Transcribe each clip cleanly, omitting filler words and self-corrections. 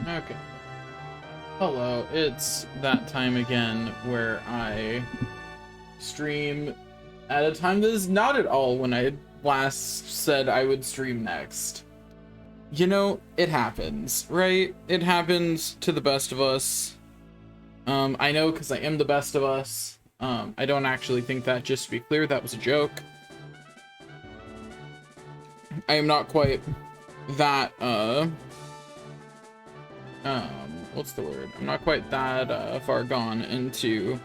Okay. Hello, it's that time again where I stream at a time that is not at all when I last said I would stream next. You know, it happens, right? It happens to the best of us. I know because I am the best of us. I don't actually think that, just to be clear, that was a joke. I am not quite that, what's the word? I'm not quite that far gone into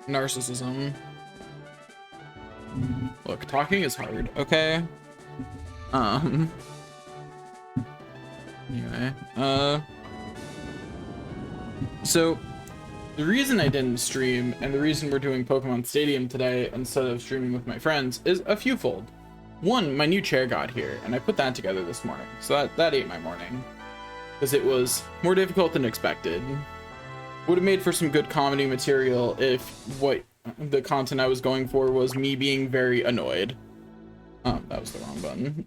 narcissism. Look, talking is hard, okay? Anyway, so the reason I didn't stream and the reason we're doing Pokemon Stadium today instead of streaming with my friends is a fewfold. One, my new chair got here and I put that together this morning, so that ate my morning because it was more difficult than expected. Would have made for some good comedy material if what the content I was going for was me being very annoyed. That was the wrong button.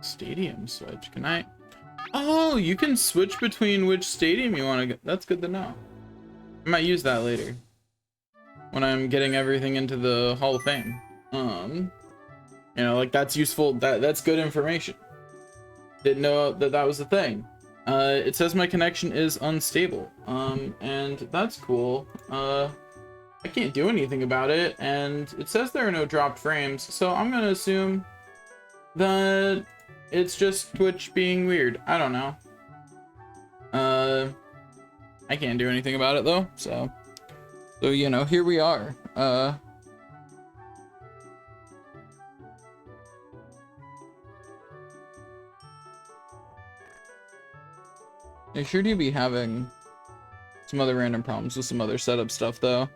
Stadium switch. Can I? Oh, you can switch between which stadium you want to get. That's good to know. I might use that later when I'm getting everything into the Hall of Fame. You know, like that's useful. That's good information. Didn't know that was a thing. It says my connection is unstable. And that's cool. I can't do anything about it, and it says there are no dropped frames, so I'm gonna assume that it's just Twitch being weird. I don't know. I can't do anything about it though, so you know, here we are. They sure do be having some other random problems with some other setup stuff though.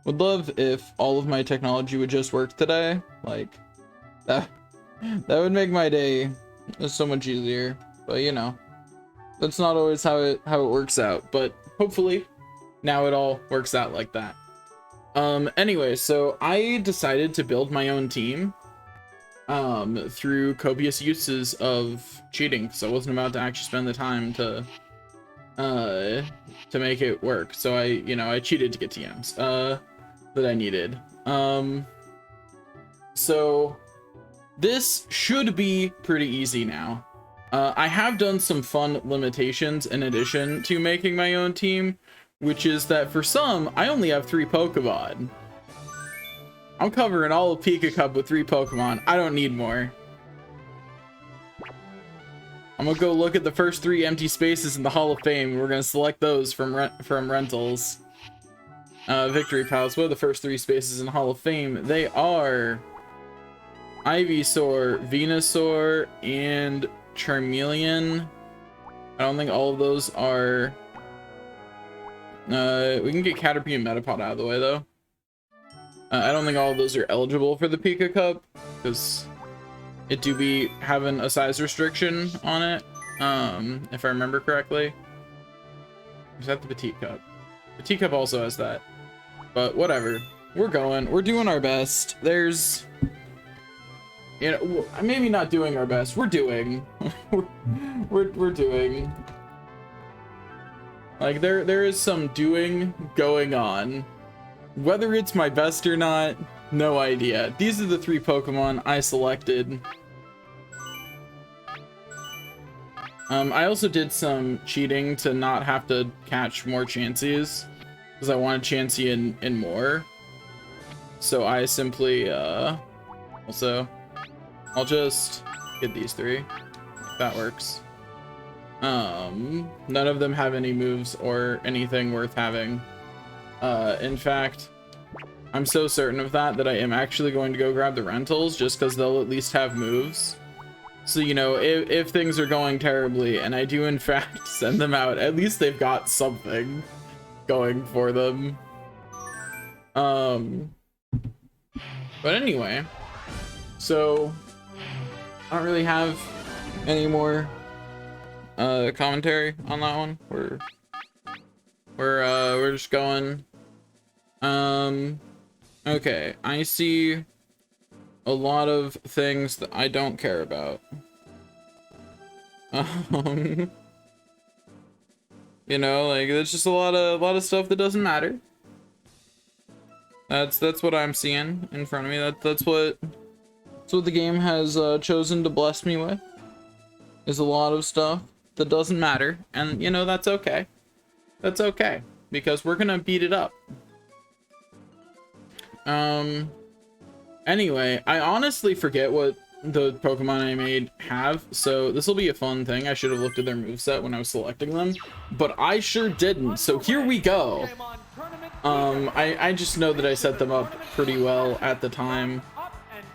Would love if all of my technology would just work today. Like that would make my day so much easier. But you know, that's not always how it works out. But hopefully now it all works out like that. Anyway, so I decided to build my own team through copious uses of cheating, so I wasn't about to actually spend the time to make it work. So I cheated to get TMs that I needed. So this should be pretty easy now. I have done some fun limitations in addition to making my own team, which is that for some, I only have 3 Pokemon. I'm covering all of Pika Cup with 3 Pokemon. I don't need more. I'm gonna go look at the first 3 empty spaces in the Hall of Fame. We're gonna select those from rentals. Victory Palace. What are the first 3 spaces in the Hall of Fame? They are Ivysaur, Venusaur, and Charmeleon. I don't think all of those are... we can get Caterpie and Metapod out of the way, though. I don't think all of those are eligible for the Pika Cup, because it do be having a size restriction on it, if I remember correctly. Is that the Petite Cup? Petite Cup also has that. But whatever. We're going. We're doing our best. There's... You know, maybe not doing our best. We're doing. we're doing. Like, there is some doing going on. Whether it's my best or not, no idea. These are the 3 Pokemon I selected. I also did some cheating to not have to catch more Chanseys, because I wanted Chansey in more. So I simply, also, I'll just get these 3. That works. None of them have any moves or anything worth having. In fact, I'm so certain of that I am actually going to go grab the rentals just because they'll at least have moves. So, you know, if things are going terribly and I do in fact send them out, at least they've got something going for them. But anyway, so I don't really have any more commentary on that one. We're just going. Okay, I see a lot of things that I don't care about. You know, like there's just a lot of stuff that doesn't matter. That's what I'm seeing in front of me. That's what the game has chosen to bless me with. Is a lot of stuff that doesn't matter, and you know that's okay. That's okay because we're gonna beat it up. Anyway, I honestly forget what the Pokemon I made have, so this will be a fun thing. I should have looked at their moveset when I was selecting them, but I sure didn't, so here we go. I just know that I set them up pretty well at the time.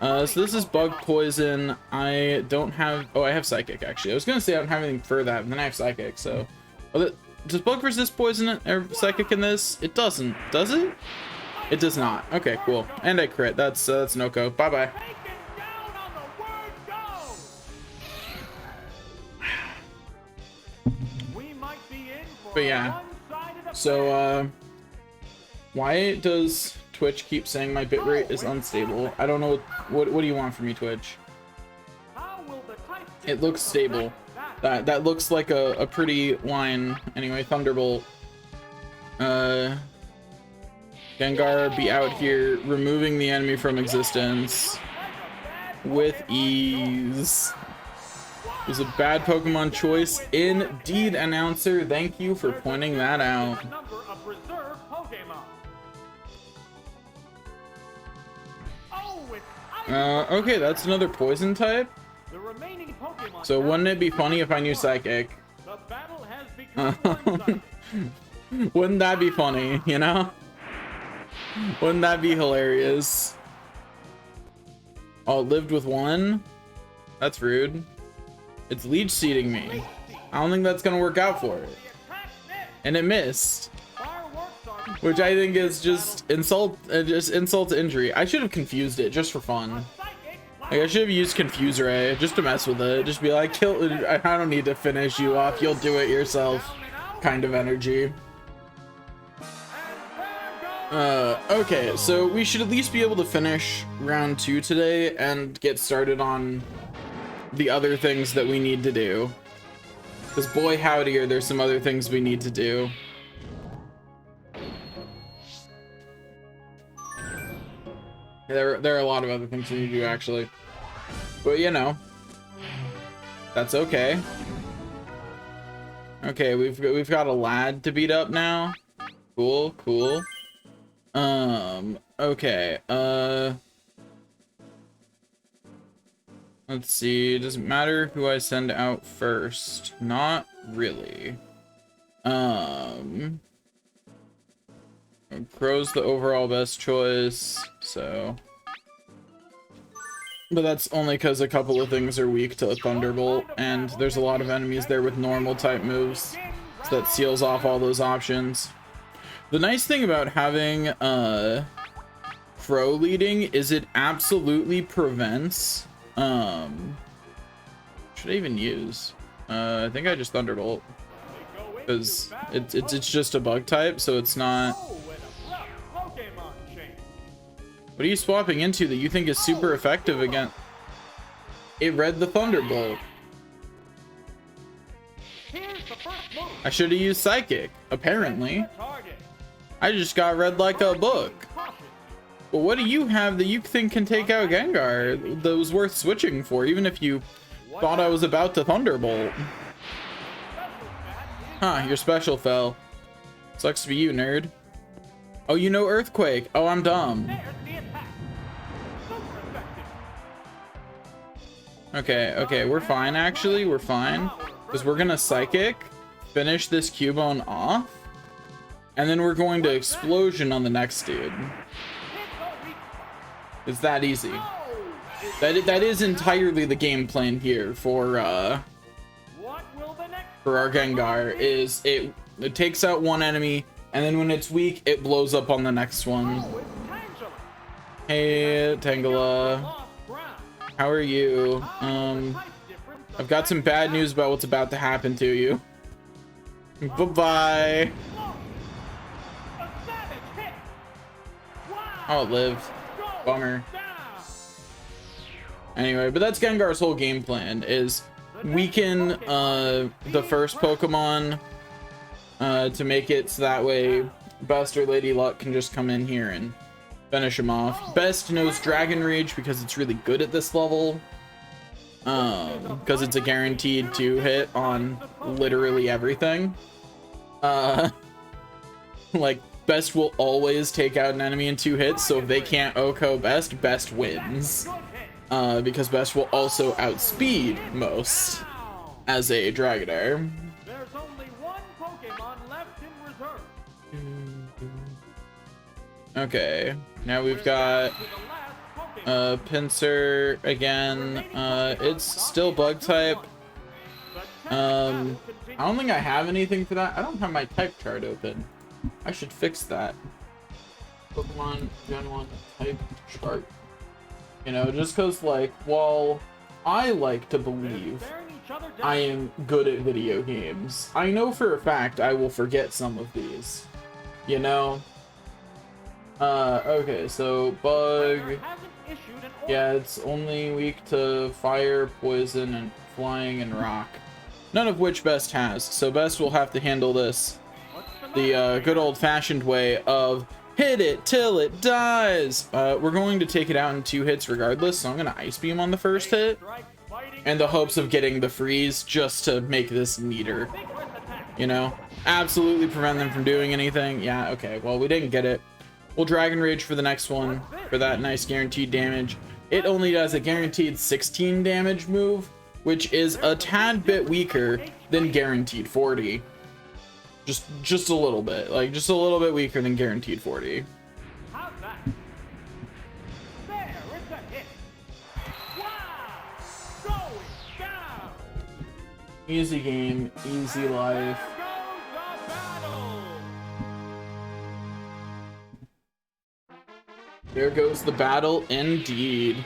So this is Bug Poison. I don't have... Oh, I have Psychic, actually. I was gonna say I don't have anything for that, but then I have Psychic, so... Oh, does Bug resist Poison or Psychic in this? It doesn't. Does it? It does not. Okay, cool. And I crit. That's no-go. Bye-bye. But yeah. So, why does Twitch keep saying my bitrate is unstable? I don't know. What do you want from me, Twitch? It looks stable. That looks like a pretty line. Anyway, Thunderbolt. Gengar be out here removing the enemy from existence with ease. It was a bad Pokemon choice indeed, announcer. Thank you for pointing that out. Okay, that's another poison type. So wouldn't it be funny if I knew Psychic? Wouldn't that be funny, you know? Wouldn't that be hilarious? Oh, it lived with one? That's rude. It's leech seeding me. I don't think that's gonna work out for it. And it missed. Which I think is just insult to injury. I should have confused it just for fun. Like, I should have used Confuse Ray just to mess with it. Just be like, I don't need to finish you off. You'll do it yourself kind of energy. Okay, so we should at least be able to finish round 2 today and get started on the other things that we need to do. Because boy howdy are there some other things we need to do. There are a lot of other things we need to do, actually. But, you know, that's okay. Okay, we've got a lad to beat up now. Cool, cool. Okay, let's see, does it matter who I send out first? Not really. Crow's the overall best choice, so... But that's only because a couple of things are weak to Thunderbolt, and there's a lot of enemies there with normal type moves, so that seals off all those options. The nice thing about having Crow leading is it absolutely prevents should I even use I think I just Thunderbolt because it's just a bug type, so it's not. What are you swapping into that you think is super effective against? It read the Thunderbolt. I should have used Psychic, apparently. I just got read like a book. But what do you have that you think can take out Gengar that was worth switching for, even if you thought I was about to Thunderbolt? Huh, your special fell. Sucks to be you, nerd. Oh, you know Earthquake. Oh, I'm dumb. Okay, we're fine, actually. We're fine. Because we're gonna Psychic, finish this Cubone off, and then we're going to Explosion on the next dude. It's that easy. That is entirely the game plan here for our Gengar. Is it takes out one enemy, and then when it's weak, it blows up on the next one. Hey, Tangela. How are you? I've got some bad news about what's about to happen to you. Bye-bye. Oh, it lived. Bummer. Anyway, but that's Gengar's whole game plan, is weaken the first Pokemon to make it so that way Best or Lady Luck can just come in here and finish him off. Best knows Dragon Rage because it's really good at this level. Because it's a guaranteed 2-hit on literally everything. Like, Best will always take out an enemy in 2 hits, so if they can't OHKO Best, Best wins. Because Best will also outspeed most as a Dragonair. There's only one Pokemon left in reserve. Okay, now we've got Pinsir again. It's still bug type. I don't think I have anything for that. I don't have my type chart open. I should fix that. Pokemon Gen 1 type chart. You know, just because, like, while I like to believe I am good at video games, I know for a fact I will forget some of these. You know? Okay, so Bug. Yeah, it's only weak to Fire, Poison, and Flying and Rock. None of which Best has, so Best will have to handle this the good old-fashioned way of hit it till it dies. We're going to take it out in 2 hits regardless, so I'm going to Ice Beam on the first hit in the hopes of getting the freeze just to make this neater. You know? Absolutely prevent them from doing anything. Yeah, okay, well, we didn't get it. We'll Dragon Rage for the next one for that nice guaranteed damage. It only does a guaranteed 16 damage move, which is a tad bit weaker than guaranteed 40. Just a little bit, like just a little bit weaker than guaranteed 40. How's that? There, it's a hit. Wow! Going down. Easy game, easy life. There goes the battle indeed.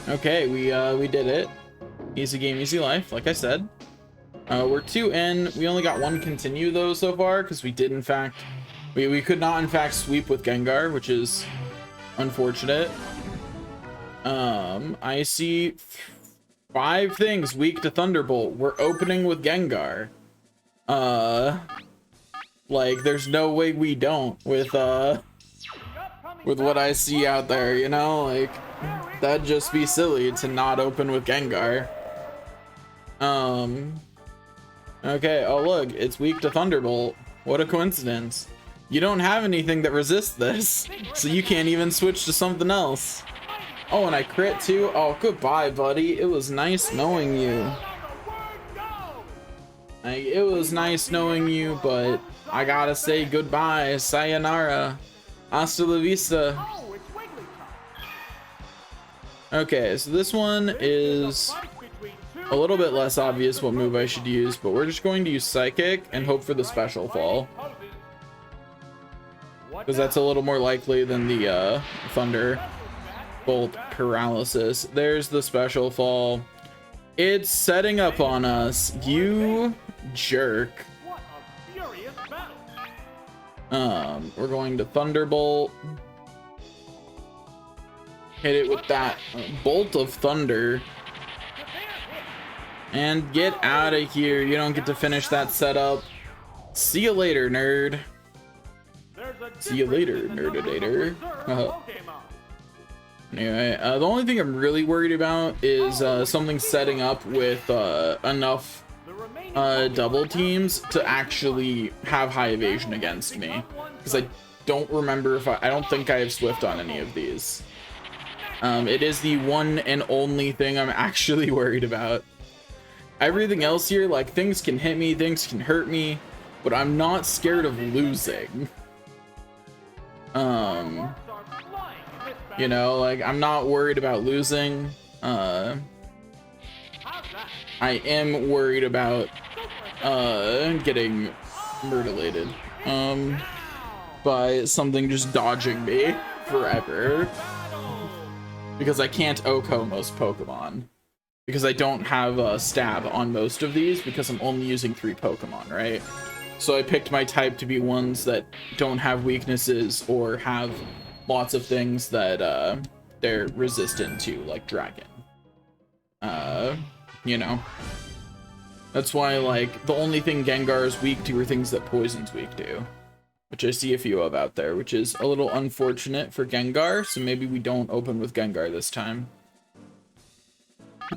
Okay, we did it. Easy game, easy life, like I said. We're 2 in. We only got 1 continue though so far because we did in fact we could not in fact sweep with Gengar, which is unfortunate. I see 5 things weak to Thunderbolt. We're opening with Gengar. Like there's no way we don't with what I see out there, you know? Like that'd just be silly to not open with Gengar. Okay, oh look, it's weak to Thunderbolt. What a coincidence. You don't have anything that resists this, so you can't even switch to something else. Oh, and I crit too? Oh, goodbye, buddy. It was nice knowing you. It was nice knowing you, but I gotta say goodbye. Sayonara. Hasta la vista. Okay, so this one is a little bit less obvious what move I should use, but we're just going to use Psychic and hope for the Special Fall, because that's a little more likely than the Thunderbolt Paralysis. There's the Special Fall. It's setting up on us, you jerk. We're going to Thunderbolt. Hit it with that Bolt of Thunder. And get out of here. You don't get to finish that setup. See you later, nerd. See you later, nerdidator. Anyway, the only thing I'm really worried about is something setting up with enough double teams to actually have high evasion against me. Because I don't remember if I don't think I have Swift on any of these. It is the one and only thing I'm actually worried about. Everything else here, like, things can hit me, things can hurt me, but I'm not scared of losing. You know, like, I'm not worried about losing. I am worried about, getting mutilated, by something just dodging me forever. Because I can't OHKO most Pokemon. Because I don't have a stab on most of these because I'm only using 3 Pokemon, right? So I picked my type to be ones that don't have weaknesses or have lots of things that they're resistant to, like dragon. You know. That's why, like, the only thing Gengar is weak to are things that Poison's weak to. Which I see a few of out there, which is a little unfortunate for Gengar, so maybe we don't open with Gengar this time.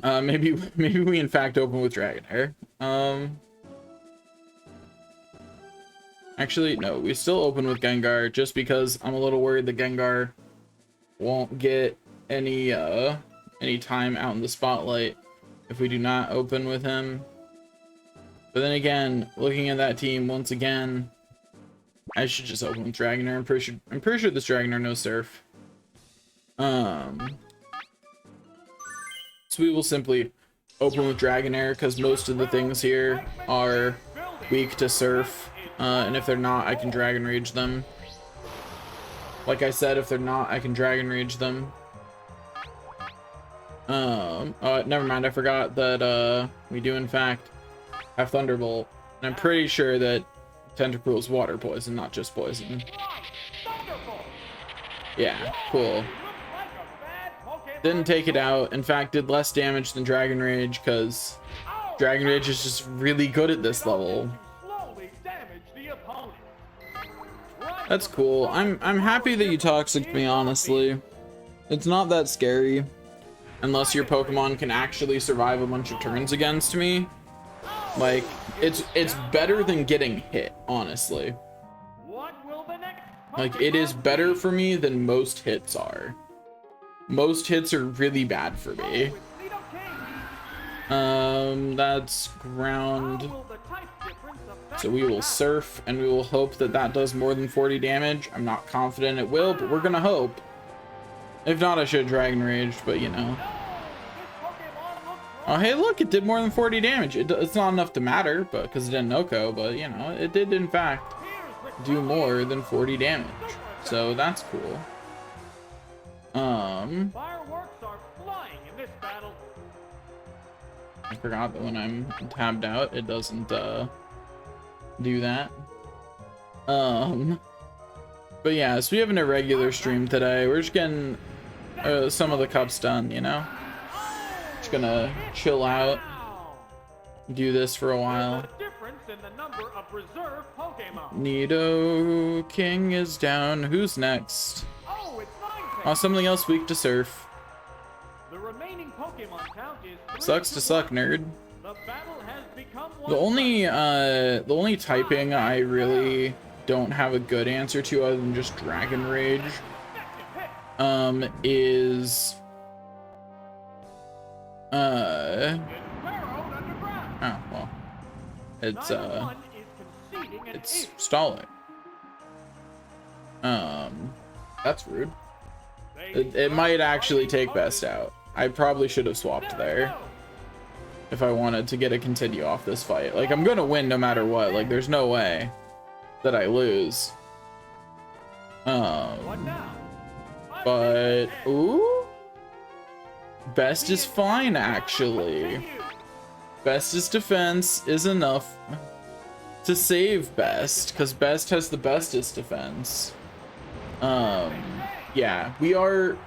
Maybe we in fact open with Dragonair. Actually, no, we still open with Gengar just because I'm a little worried that Gengar won't get any time out in the spotlight if we do not open with him. But then again, looking at that team once again, I should just open with Dragonair. I'm pretty sure this Dragonair knows Surf. So we will simply open with Dragonair because most of the things here are weak to Surf. And if they're not, I can Dragon Rage them. Like I said, if they're not, I can Dragon Rage them. Never mind, I forgot that we do in fact have Thunderbolt. And I'm pretty sure that Tentacruel is water poison, not just poison. Yeah, cool. Didn't take it out. In fact, did less damage than Dragon Rage because Dragon Rage is just really good at this level. That's cool. I'm happy that you toxic me, honestly. It's not that scary. Unless your Pokemon can actually survive a bunch of turns against me. Like, it's better than getting hit, honestly. Like, it is better for me than most hits are. Most hits are really bad for me. That's ground. So we will Surf, and we will hope that that does more than 40 damage. I'm not confident it will, but we're gonna hope. If not, I should have Dragon Raged, but you know. Oh, hey, look, it did more than 40 damage. It's not enough to matter, but because it didn't Oko, but you know, it did in fact do more than 40 damage. So that's cool. Fireworks are flying in this battle. I forgot that when I'm tabbed out, it doesn't do that. But yeah, so we have an irregular stream today. We're just getting some of the cups done, you know. Just gonna chill out, do this for a while. Nidoking is down. Who's next? Oh, something else weak to Surf. The remaining Pokemon count is Sucks to suck, nerd. The battle has become The only typing I really don't have a good answer to other than just Dragon Rage is oh well, it's stalling. That's rude. It might actually take Best out. I probably should have swapped there if I wanted to get a continue off this fight. Like, I'm gonna win no matter what. Like, there's no way that I lose. But ooh, Best is fine actually. Best's defense is enough to save Best because Best has the bestest defense. Yeah, we are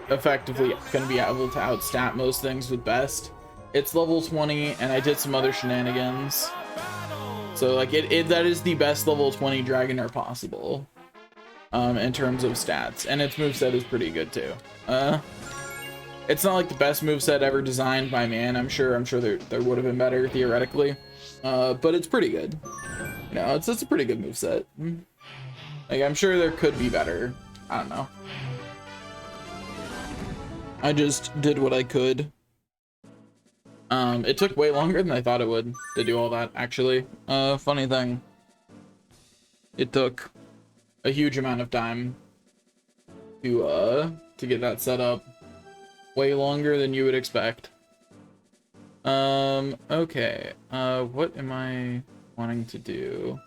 effectively gonna be able to outstat most things with Best. It's level 20, and I did some other shenanigans. So like that is the best level 20 Dragonair possible. In terms of stats, and its moveset is pretty good too. It's not like the best moveset ever designed by man. I'm sure there would have been better theoretically. But it's pretty good. You know, it's a pretty good moveset. Like, I'm sure there could be better. I don't know. I just did what I could. It took way longer than I thought it would to do all that, actually. Funny thing. It took a huge amount of time to get that set up. Way longer than you would expect. Okay. What am I wanting to do?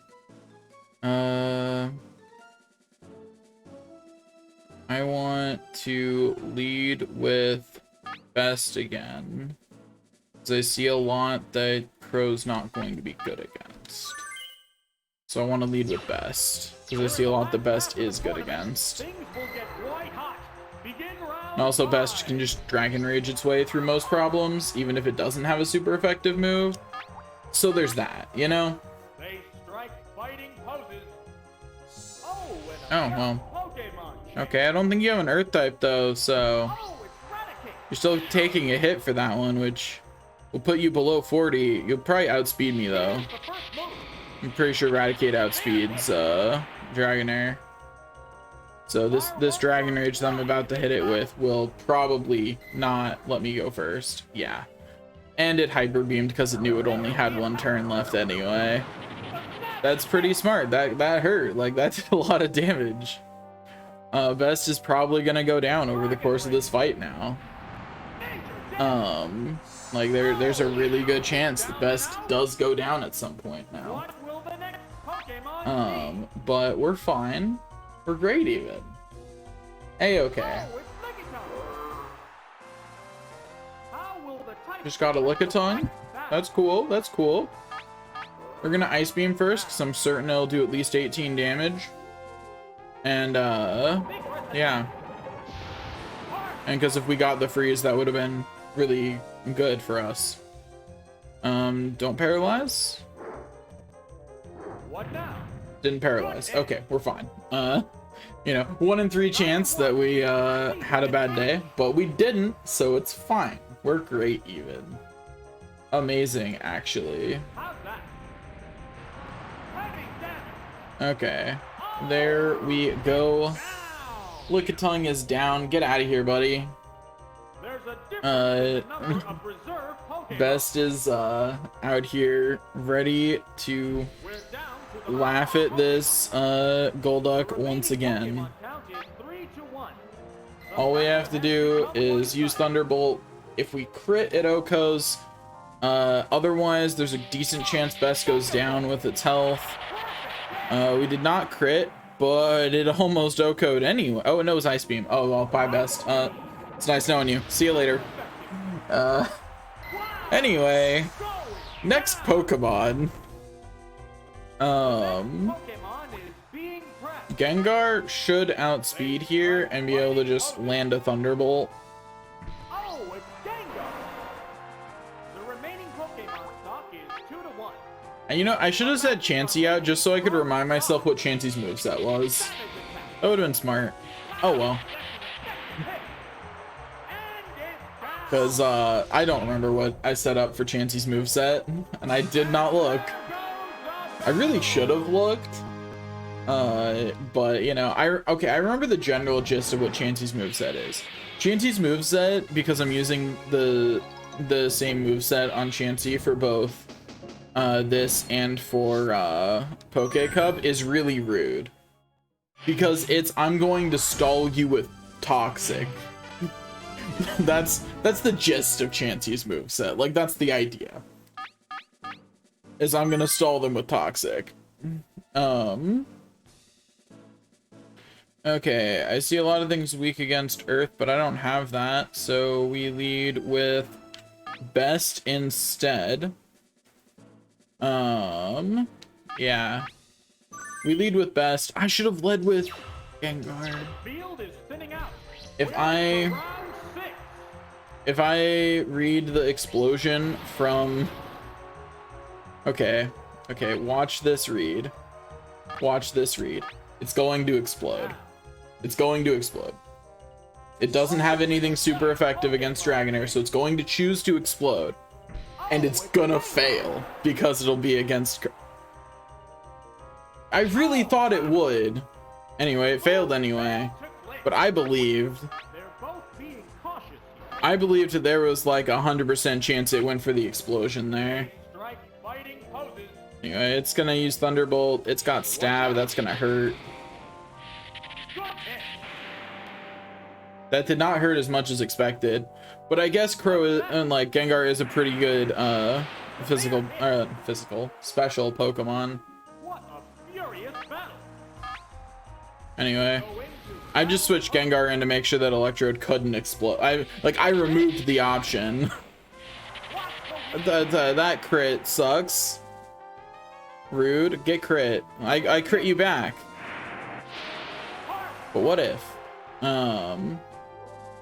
I want to lead with Best again. Because I see a lot that Crow's not going to be good against. So I want to lead with best, because I see a lot the best is good against. Things will get white hot. Begin round And also best 5. can just Dragon Rage its way through most problems, even if it doesn't have a super effective move. So there's that, you know? They strike fighting poses. Oh, Oh, and a well. Pokemon change. Okay, I don't think you have an Earth type though, so Oh, it's Raticate. you're still taking a hit for that one, which will put you below 40. You'll probably outspeed me though. The first move. I'm pretty sure Raticate outspeeds Dragonair. So this Dragon Rage that I'm about to hit it with will probably not let me go first. Yeah. And it Hyper Beamed because it knew it only had one turn left anyway. That's pretty smart. That hurt. Like, that did a lot of damage. Best is probably gonna go down over the course of this fight now. Like there's a really good chance the Best does go down at some point now. What will the next Pokemon be? But we're fine. We're great even. Hey, okay. Oh, it's Lickitung. How will the type Just got a Lickitung. That's cool. That's cool. We're gonna Ice Beam first, because I'm certain it'll do at least 18 damage. And yeah. And because if we got the freeze, that would have been really good for us. Don't paralyze. What now? Didn't paralyze. Okay, we're fine. You know, 1 in 3 chance that we had a bad day, but we didn't, so it's fine. We're great even. Amazing, actually. How's that? Heavy damage. Okay, there we go. Now. Lickitung is down. Get out of here, buddy. There's a different number of reserve Pokemon. Best is out here ready to We're down to the laugh at this Golduck once again. Pokemon count is 3-1. All we have to do is use Thunderbolt. If we crit, it OHKOs. Otherwise, there's a decent chance Best goes down with its health. We did not crit, but it almost OHKO'd anyway. Oh, no, it was Ice Beam. Oh, well, bye, Best. It's nice knowing you. See you later. Anyway, next Pokemon. Pokemon is being pressed. Gengar should outspeed here and be able to just land a Thunderbolt. Oh, it's Gengar. The remaining Pokemon stock is 2-1. And you know, I should have said Chansey out just so I could remind myself what Chansey's moveset was. That would have been smart. Oh well. Because I don't remember what I set up for Chansey's moveset, and I did not look. I really should have looked. But you know, I remember the general gist of what Chansey's moveset is. Chansey's moveset, because I'm using the same moveset on Chansey for both this and for Pokecup, is really rude. Because it's I'm going to stall you with Toxic. that's the gist of Chansey's moveset. Like, that's the idea. Is I'm gonna stall them with Toxic. Okay, I see a lot of things weak against Earth, but I don't have that, so we lead with Best instead. Yeah. We lead with Best. I should have led with Gengar. Field is thinning out. If Round 6. If I read the explosion from... Okay, watch this read. Watch this read. It's going to explode. It's going to explode. It doesn't have anything super effective against Dragonair, so it's going to choose to explode. And it's gonna fail, because it'll be against... I really thought it would. Anyway, it failed anyway. But I believed... They're both being cautious here. I believed that there was like 100% chance it went for the explosion there. Strike fighting poses. Anyway, it's gonna use Thunderbolt. It's got Stab. That's gonna hurt. Good hit. That did not hurt as much as expected. But I guess Crow is, and like Gengar is a pretty good special Pokemon. What a furious battle. Anyway, Go into I just switched Gengar in to make sure that Electrode couldn't explode. I removed the option. watch the That crit sucks. Rude. Get crit. I crit you back. But what if?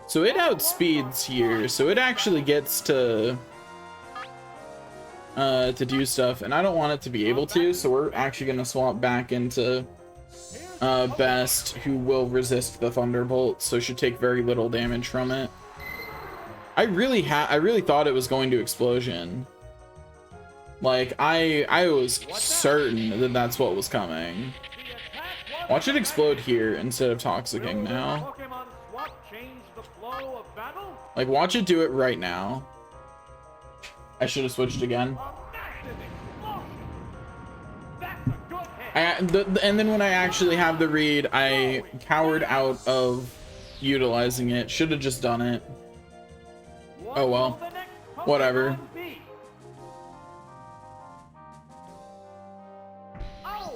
So it outspeeds here, so it actually gets to do stuff, and I don't want it to be able to, so we're actually gonna swap back into Best, who will resist the Thunderbolt, so should take very little damage from it. I really thought it was going to Explosion. Like I was certain that that's what was coming. Watch it explode here instead of Toxicking now. Like, watch it do it right now. I should have switched again. And then when I actually have the read, I cowered out of utilizing it. Should have just done it. Oh well. Whatever.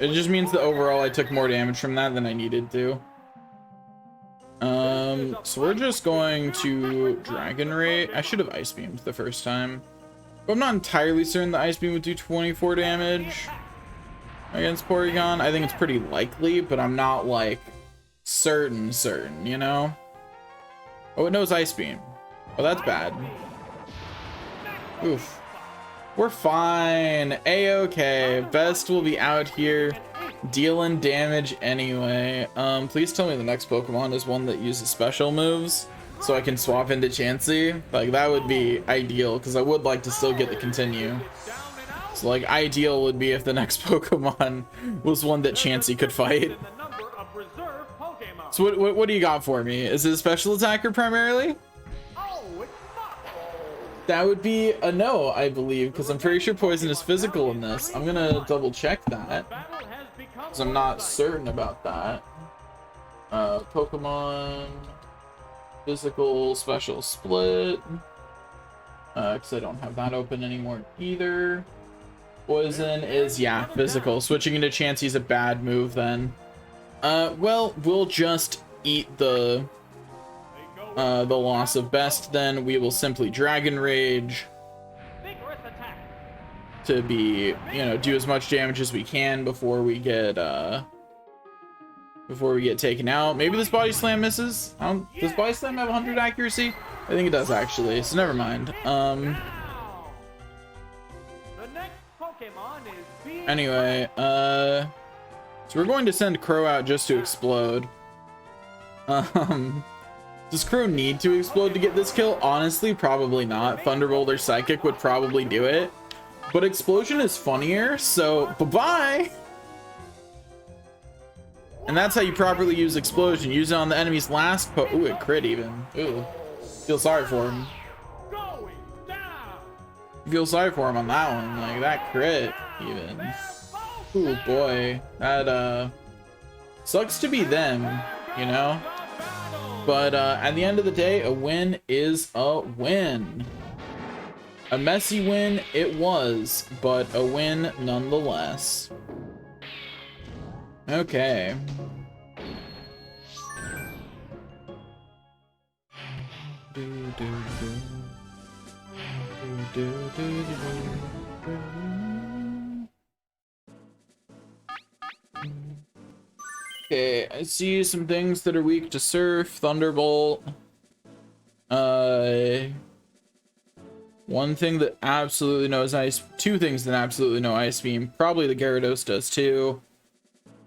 It just means that overall I took more damage from that than I needed to. So we're just going to Dragon Ray. I should have Ice Beamed the first time. But I'm not entirely certain the Ice Beam would do 24 damage against Porygon. I think it's pretty likely, but I'm not like certain, you know? Oh, it knows Ice Beam. Oh, that's bad. Oof. We're fine. A-okay. Best will be out here dealing damage anyway. Please tell me the next Pokemon is one that uses special moves so I can swap into Chansey. Like, that would be ideal, because I would like to still get the continue. So, like, ideal would be if the next Pokemon was one that Chansey could fight. So what do you got for me? Is it a special attacker primarily? That would be a no, I believe, because I'm pretty sure poison is physical in this. I'm gonna double check that, because I'm not certain about that. Pokemon physical special split, because I don't have that open anymore either. Poison is, yeah, physical. Switching into Chansey is a bad move then. Well, we'll just eat the loss of Best, then we will simply Dragon Rage to be, you know, do as much damage as we can before we get taken out. Maybe this Body Slam misses. Does Body Slam have 100 accuracy? I think it does actually, so never mind. Anyway, so we're going to send Crow out just to explode. Does Crow need to explode to get this kill? Honestly, probably not. Thunderbolt or Psychic would probably do it. But Explosion is funnier, so bye-bye! And that's how you properly use Explosion. Use it on the enemy's last ooh, it crit even. Ooh. Feel sorry for him. Feel sorry for him on that one. Like, that crit even. Ooh, boy. That, sucks to be them, you know? But at the end of the day, a win is a win. A messy win it was, but a win nonetheless. Okay. Okay, I see some things that are weak to Surf, Thunderbolt. One thing that absolutely knows Ice, two things that absolutely know Ice Beam. Probably the Gyarados does too.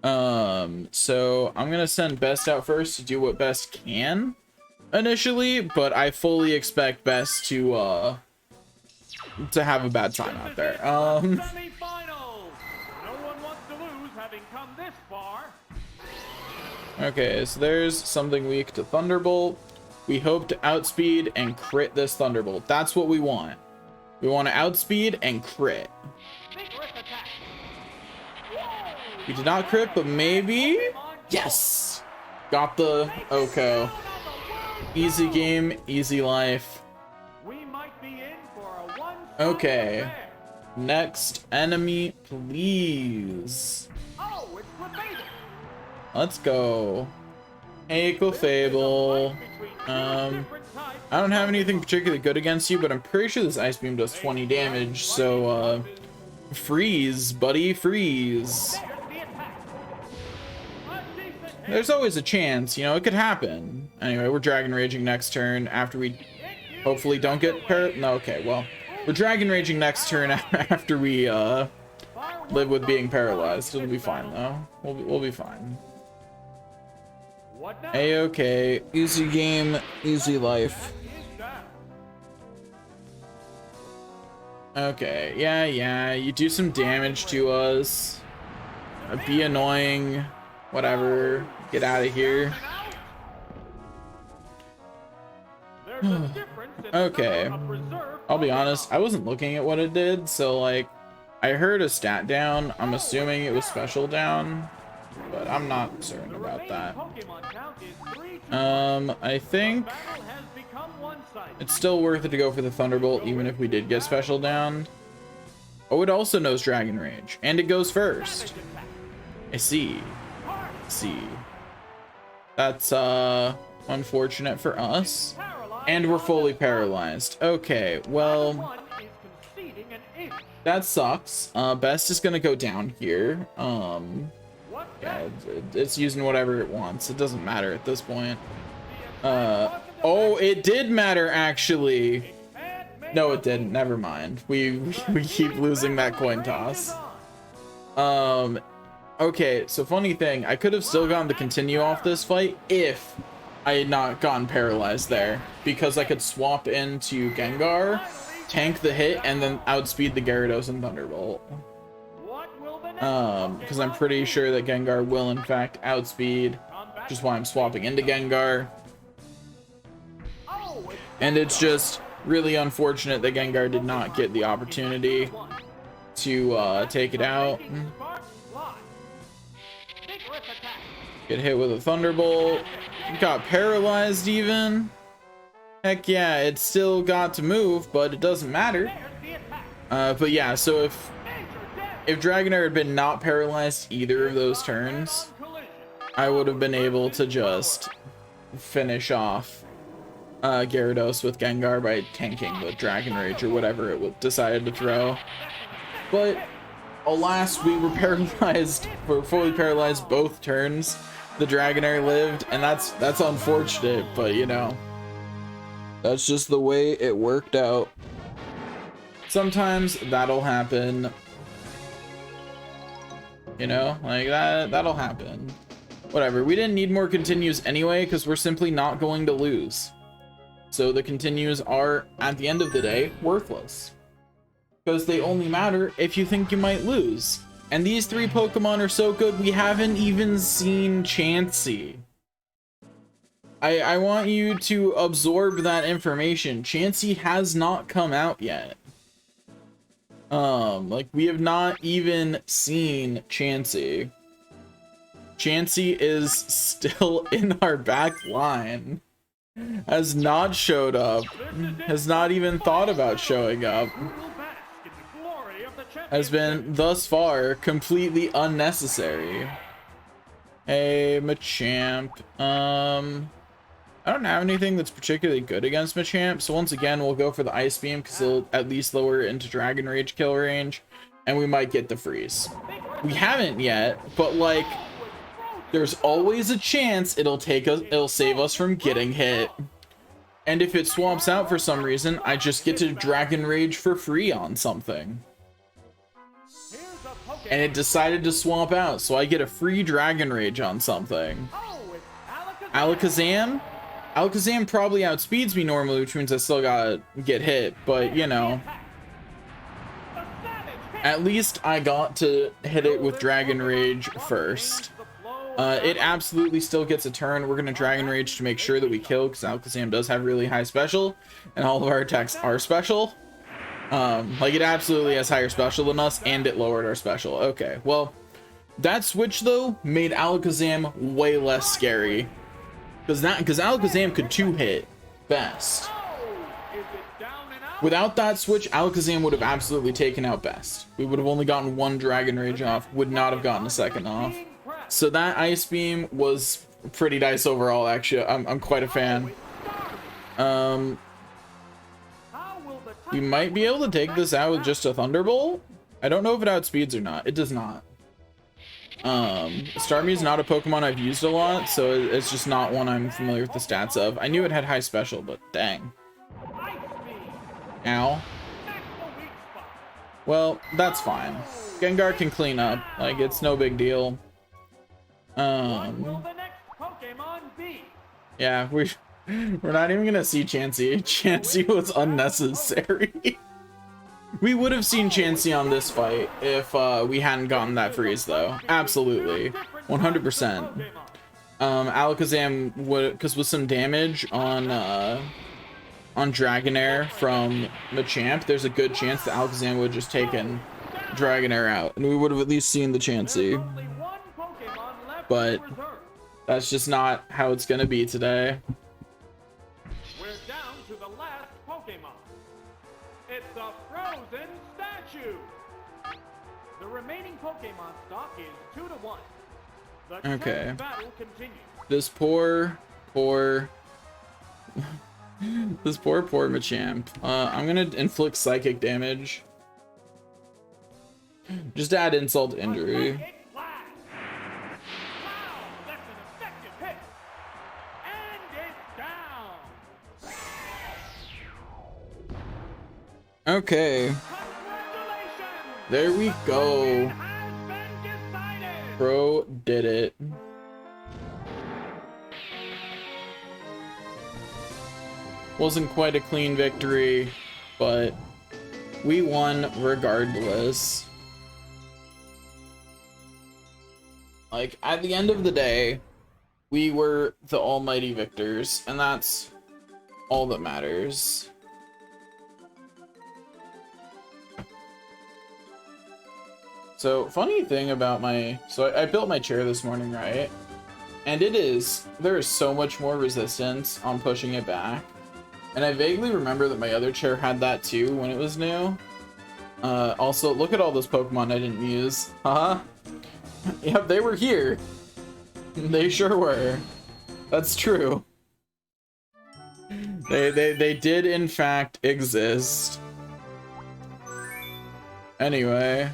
So I'm gonna send Best out first to do what Best can initially, but I fully expect Best to have a bad time out there. Okay, so there's something weak to Thunderbolt. We hope to outspeed and crit this Thunderbolt. That's what we want. We want to outspeed and crit. We did not crit, but maybe. Yes! Got the Oko. Easy game, easy life. Okay. Next enemy, please. Let's go. Hey, Clefable. I don't have anything particularly good against you, but I'm pretty sure this Ice Beam does 20 damage, so Freeze, buddy, freeze. There's the attack. A decent hit. There's always a chance, you know, it could happen. Anyway, we're Dragon Raging next turn after we hopefully don't get no, okay, well, we're Dragon Raging next turn after we live with being paralyzed. It'll be fine though. We'll be fine. What now? A-okay, easy game, easy life. Is down. Okay, yeah, you do some damage to us. Be annoying, whatever, get out of here. There's a difference in the Okay, number of reserve I'll be Pokemon. honest, I wasn't looking at what it did, so like, I heard a stat down, I'm assuming it was special down, but I'm not certain The about remaining that. Pokemon count is 3 to 1. I think Battle has become one-sided. it's still worth it to go for the Thunderbolt, even if we did get special down. Oh, it also knows Dragon Rage, and it goes first. Savage attack. I see. Hard. See. That's unfortunate for us. Paralyzed And we're on fully the paralyzed. Okay, well, one is conceding an inch. that sucks. Best is gonna go down here. What Yeah, then? it's using whatever it wants. It doesn't matter at this point. The attack wasn't Oh, effective. it did matter actually. And made No, a it didn't. Never mind. We keep losing that coin toss. Okay, so funny thing, I could have still gotten to continue off this fight if I had not gotten paralyzed there, because I could swap into Gengar, tank the hit, and then outspeed the Gyarados and Thunderbolt. What will the next Because I'm pretty sure that Gengar will in fact outspeed, which is why I'm swapping into Gengar. Oh, it's And it's just really unfortunate that Gengar did not get the opportunity one. to take it out. Making sparks fly. Vigorous attack. Get hit with a Thunderbolt. Got paralyzed even. Heck yeah, it still got to move, but it doesn't matter. There's the attack. But yeah, so if Major damage. Dragonair had been not paralyzed either of those turns, Head-on collision. I would have been able to just finish off Gyarados with Gengar by tanking the Dragon Rage or whatever it decided to throw. But alas, we were paralyzed. We're fully paralyzed both turns. The Dragonair lived, and that's unfortunate, but you know, that's just the way it worked out. Sometimes that'll happen. You know, like that'll happen. Whatever, we didn't need more continues anyway, because we're simply not going to lose. So the continues are, at the end of the day, worthless. Because they only matter if you think you might lose. And these three Pokemon are so good, we haven't even seen Chansey. I want you to absorb that information. Chansey has not come out yet. Like, we have not even seen Chansey. Chansey is still in our back line. Has not showed up. Has not even thought about showing up. Who will bask in the glory of the Has championship? been thus far completely unnecessary. Hey, Machamp. I don't have anything that's particularly good against Machamp, so once again we'll go for the Ice Beam because it'll at least lower it into Dragon Rage kill range, and we might get the freeze. We haven't yet, but like, there's always a chance it'll save us from getting hit. And if it swaps out for some reason, I just get to Dragon Rage for free on something. Here's a Pokemon. And it decided to swap out, so I get a free Dragon Rage on something. Oh, it's Alakazam. Alakazam? Alakazam probably outspeeds me normally, which means I still gotta get hit, but you know, The savage hit. at least I got to hit it with Dragon Rage first. It absolutely still gets a turn. We're gonna Dragon Rage to make sure that we kill, because Alakazam does have really high special, and all of our attacks are special. Like, it absolutely has higher special than us, and it lowered our special. Okay, well, that switch though made Alakazam way less scary, because Alakazam could two-hit best. Oh, is it down and out? Without that switch, Alakazam would have absolutely taken out best. We would have only gotten one Dragon Rage off, would not have gotten a second off. Being pressed. So that Ice Beam was pretty nice overall, actually. I'm quite a fan. How will the We might be able to take this out with just a Thunderbolt. I don't know if it outspeeds or not. It does not. Starmie is not a Pokemon I've used a lot, so it's just not one I'm familiar with the stats of. I knew it had high special, but dang. Ow. Well, that's fine. Gengar can clean up. Like, it's no big deal. Yeah, we're not even gonna see Chansey. Chansey was unnecessary. We would have seen Chansey on this fight if we hadn't gotten that freeze, though. Absolutely, 100%. Alakazam would, because with some damage on Dragonair from Machamp, there's a good chance that Alakazam would have just taken Dragonair out, and we would have at least seen the Chansey. But that's just not how it's gonna be today. We're down to the last Pokemon. It's a frozen statue. The remaining Pokemon stock is 2-1. The Okay. battle continues. This poor this poor Machamp. I'm gonna inflict psychic damage. Just to add insult to injury. Wow, that's an effective hit. And it's down. Okay. Congratulations. There we go. Has been decided. Pro did it. Wasn't quite a clean victory, but we won regardless. Like, at the end of the day, we were the almighty victors, and that's all that matters. So, funny thing about so I built my chair this morning, right? And there is so much more resistance on pushing it back. And I vaguely remember that my other chair had that too when it was new. Also, look at all those Pokemon I didn't use. Haha. Yep, they were here. They sure were. That's true. They did in fact exist. Anyway,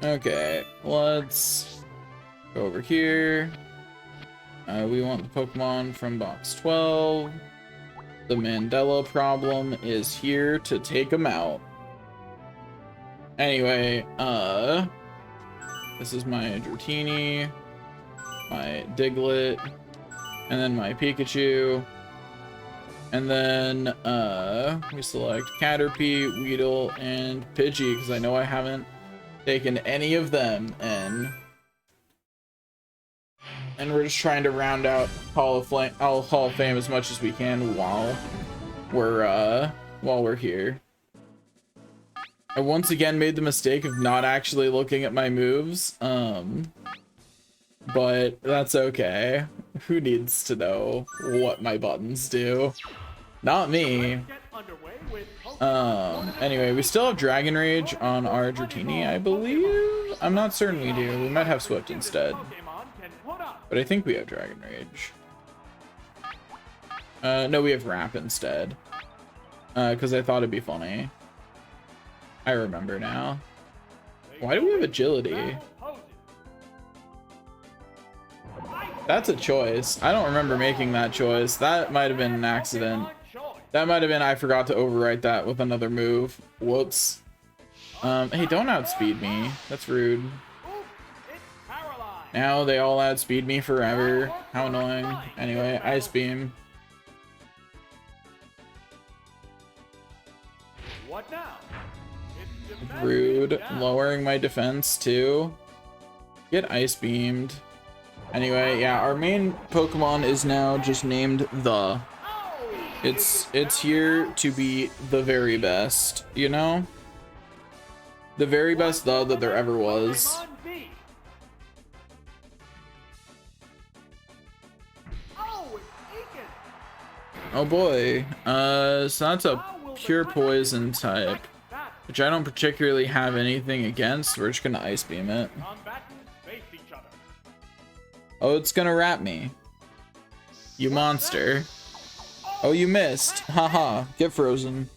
okay, let's go over here. We want the Pokemon from box 12. The Mandela problem is here to take them out. Anyway, this is my Dratini, my Diglett, and then my Pikachu. And then we select Caterpie, Weedle, and Pidgey, because I know I haven't taken any of them in. And we're just trying to round out Hall of Fame as much as we can while we're here. I once again made the mistake of not actually looking at my moves, but that's okay. Who needs to know what my buttons do? Not me. Anyway, we still have Dragon Rage on our Dratini, I believe. I'm not certain we do. We might have Swift instead. But I think we have Dragon Rage. No, we have Wrap instead. Because I thought it'd be funny. I remember now. Why do we have Agility? That's a choice. I don't remember making that choice. That might have been an accident. That might have been I forgot to overwrite that with another move. Whoops. Hey, don't outspeed me. That's rude. Now they all outspeed me forever. How annoying. Anyway, Ice Beam. What now? Rude. Lowering my defense too. Get Ice Beamed. Anyway, yeah, our main Pokemon is now just named The. It's here to be the very best, you know? The very best The that there ever was. Oh boy. So that's a pure poison type, which I don't particularly have anything against. We're just gonna Ice Beam it. Oh, it's gonna wrap me. You monster. Oh, you missed. Haha. Get frozen.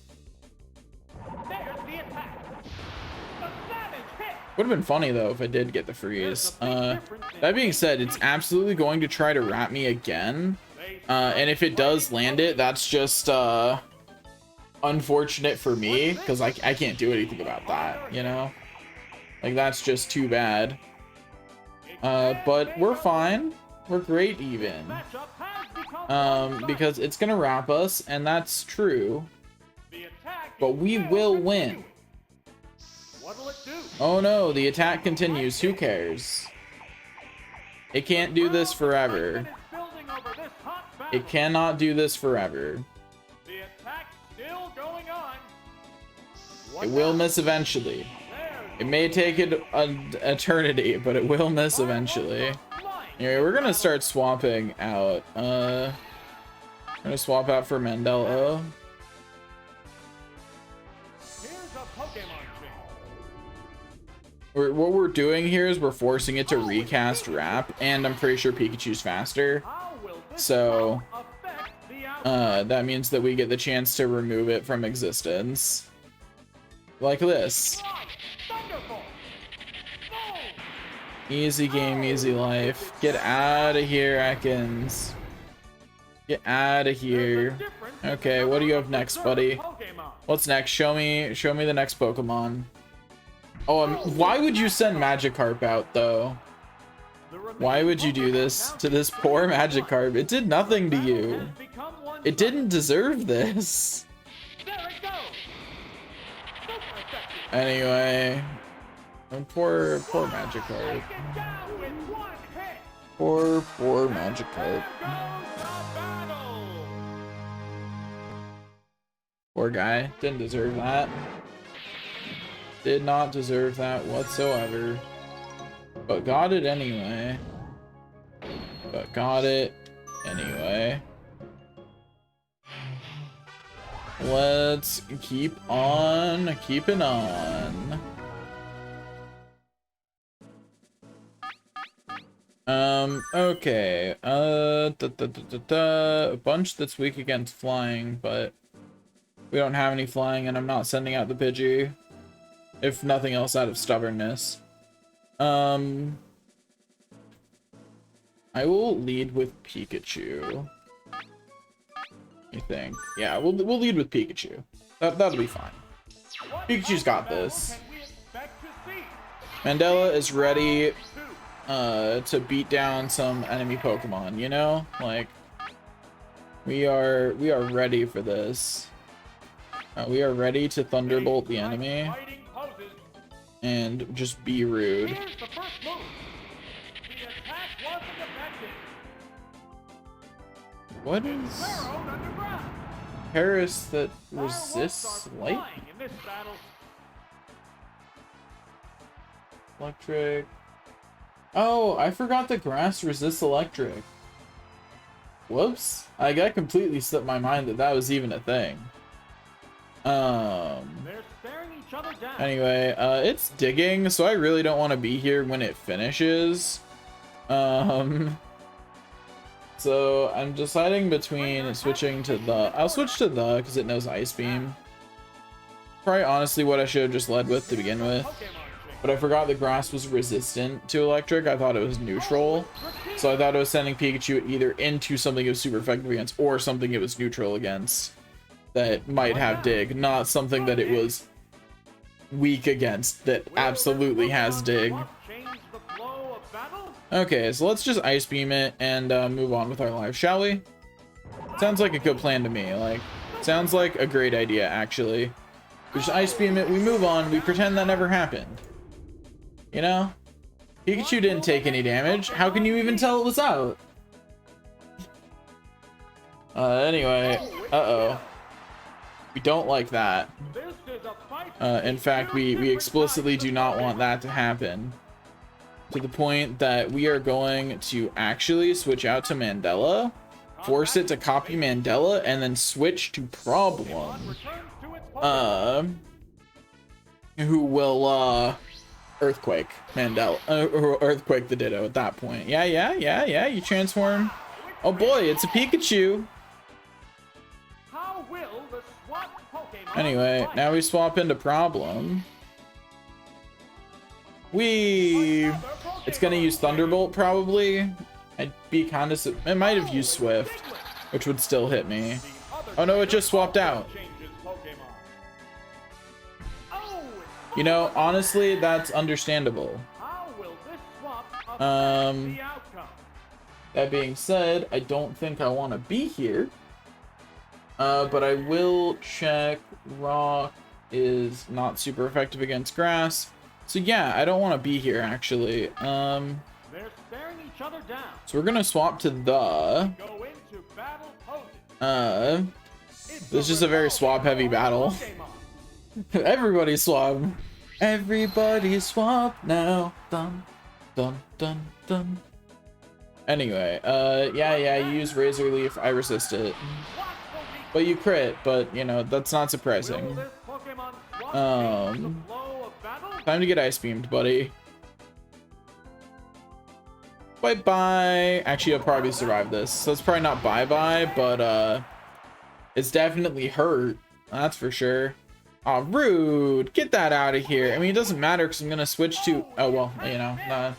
Would have been funny though if I did get the freeze. That being said, it's absolutely going to try to wrap me again. And if it does land it, that's just unfortunate for me, because I can't do anything about that, you know? Like, that's just too bad. But we're fine. We're great even. Because it's gonna wrap us, and that's true. But we will win. Oh no, the attack continues. Who cares? It can't do this forever. It cannot do this forever. It will miss eventually. It may take it an eternity, but it will miss eventually. Anyway, we're gonna start swapping out. I'm gonna swap out for Mandela. What we're doing here is we're forcing it to recast Wrap, and I'm pretty sure Pikachu's faster. So, that means that we get the chance to remove it from existence. Like this. Easy game, easy life. Get out of here, Ekans. Get out of here. Okay, what do you have next, buddy? What's next? Show me the next Pokemon. Oh, why would you send Magikarp out, though? Why would you do this to this poor Magikarp? It did nothing to you. It didn't deserve this. Anyway, poor Magikarp. Poor Magikarp. Poor guy. Didn't deserve that. Did not deserve that whatsoever. But got it anyway. But got it anyway. Let's keep on keeping on. Okay. A bunch that's weak against flying, but we don't have any flying, and I'm not sending out the Pidgey. If nothing else, out of stubbornness. I will lead with Pikachu. I think. Yeah, we'll lead with Pikachu. That'll be fine. Pikachu's got this. Mandela is ready to beat down some enemy Pokemon, you know? Like, we are ready for this. We are ready to Thunderbolt the enemy and just be rude. What is Paris that resists light? Electric. Oh, I forgot the grass resists electric. Whoops. That completely slipped my mind that was even a thing. Anyway, it's digging, so I really don't want to be here when it finishes. So I'm deciding between switching to the... I'll switch to the, because it knows Ice Beam. Probably honestly what I should have just led with to begin with. But I forgot the grass was resistant to electric. I thought it was neutral. So I thought it was sending Pikachu either into something it was super effective against or something it was neutral against that might have dig, not something that it was weak against that absolutely has dig. Okay, so let's just Ice Beam it and move on with our life, shall we? Sounds like a good plan to me. Like, sounds like a great idea, actually. We just Ice Beam it, we move on, we pretend that never happened. You know? Pikachu didn't take any damage. How can you even tell it was out? Anyway, uh-oh. We don't like that. In fact, we explicitly do not want that to happen. To the point that we are going to actually switch out to Mandela, force it to copy Mandela, and then switch to Problem. Who will, Earthquake Mandela, or Earthquake the Ditto at that point. Yeah, you transform. Oh boy, it's a Pikachu. Anyway, now we swap into Problem. It's gonna use Thunderbolt probably. I'd be kind of. It might have used Swift, which would still hit me. Oh no, it just swapped out. You know, honestly, that's understandable. That being said, I don't think I want to be here. But I will check. Rock is not super effective against grass. So yeah, I don't want to be here actually. They're staring each other down. So we're gonna swap to the. Go into battle poses. This is just a very swap heavy battle. Everybody swap. Everybody swap now. Dun dun dun dun. Anyway, yeah, you use Razor Leaf, I resist it. But you crit, but you know, that's not surprising. Time to get ice beamed, buddy. Bye-bye. Actually, I'll probably survive this. So it's probably not bye-bye, but it's definitely hurt. That's for sure. Aw, rude. Get that out of here. I mean, it doesn't matter because I'm gonna switch to, oh well, you know,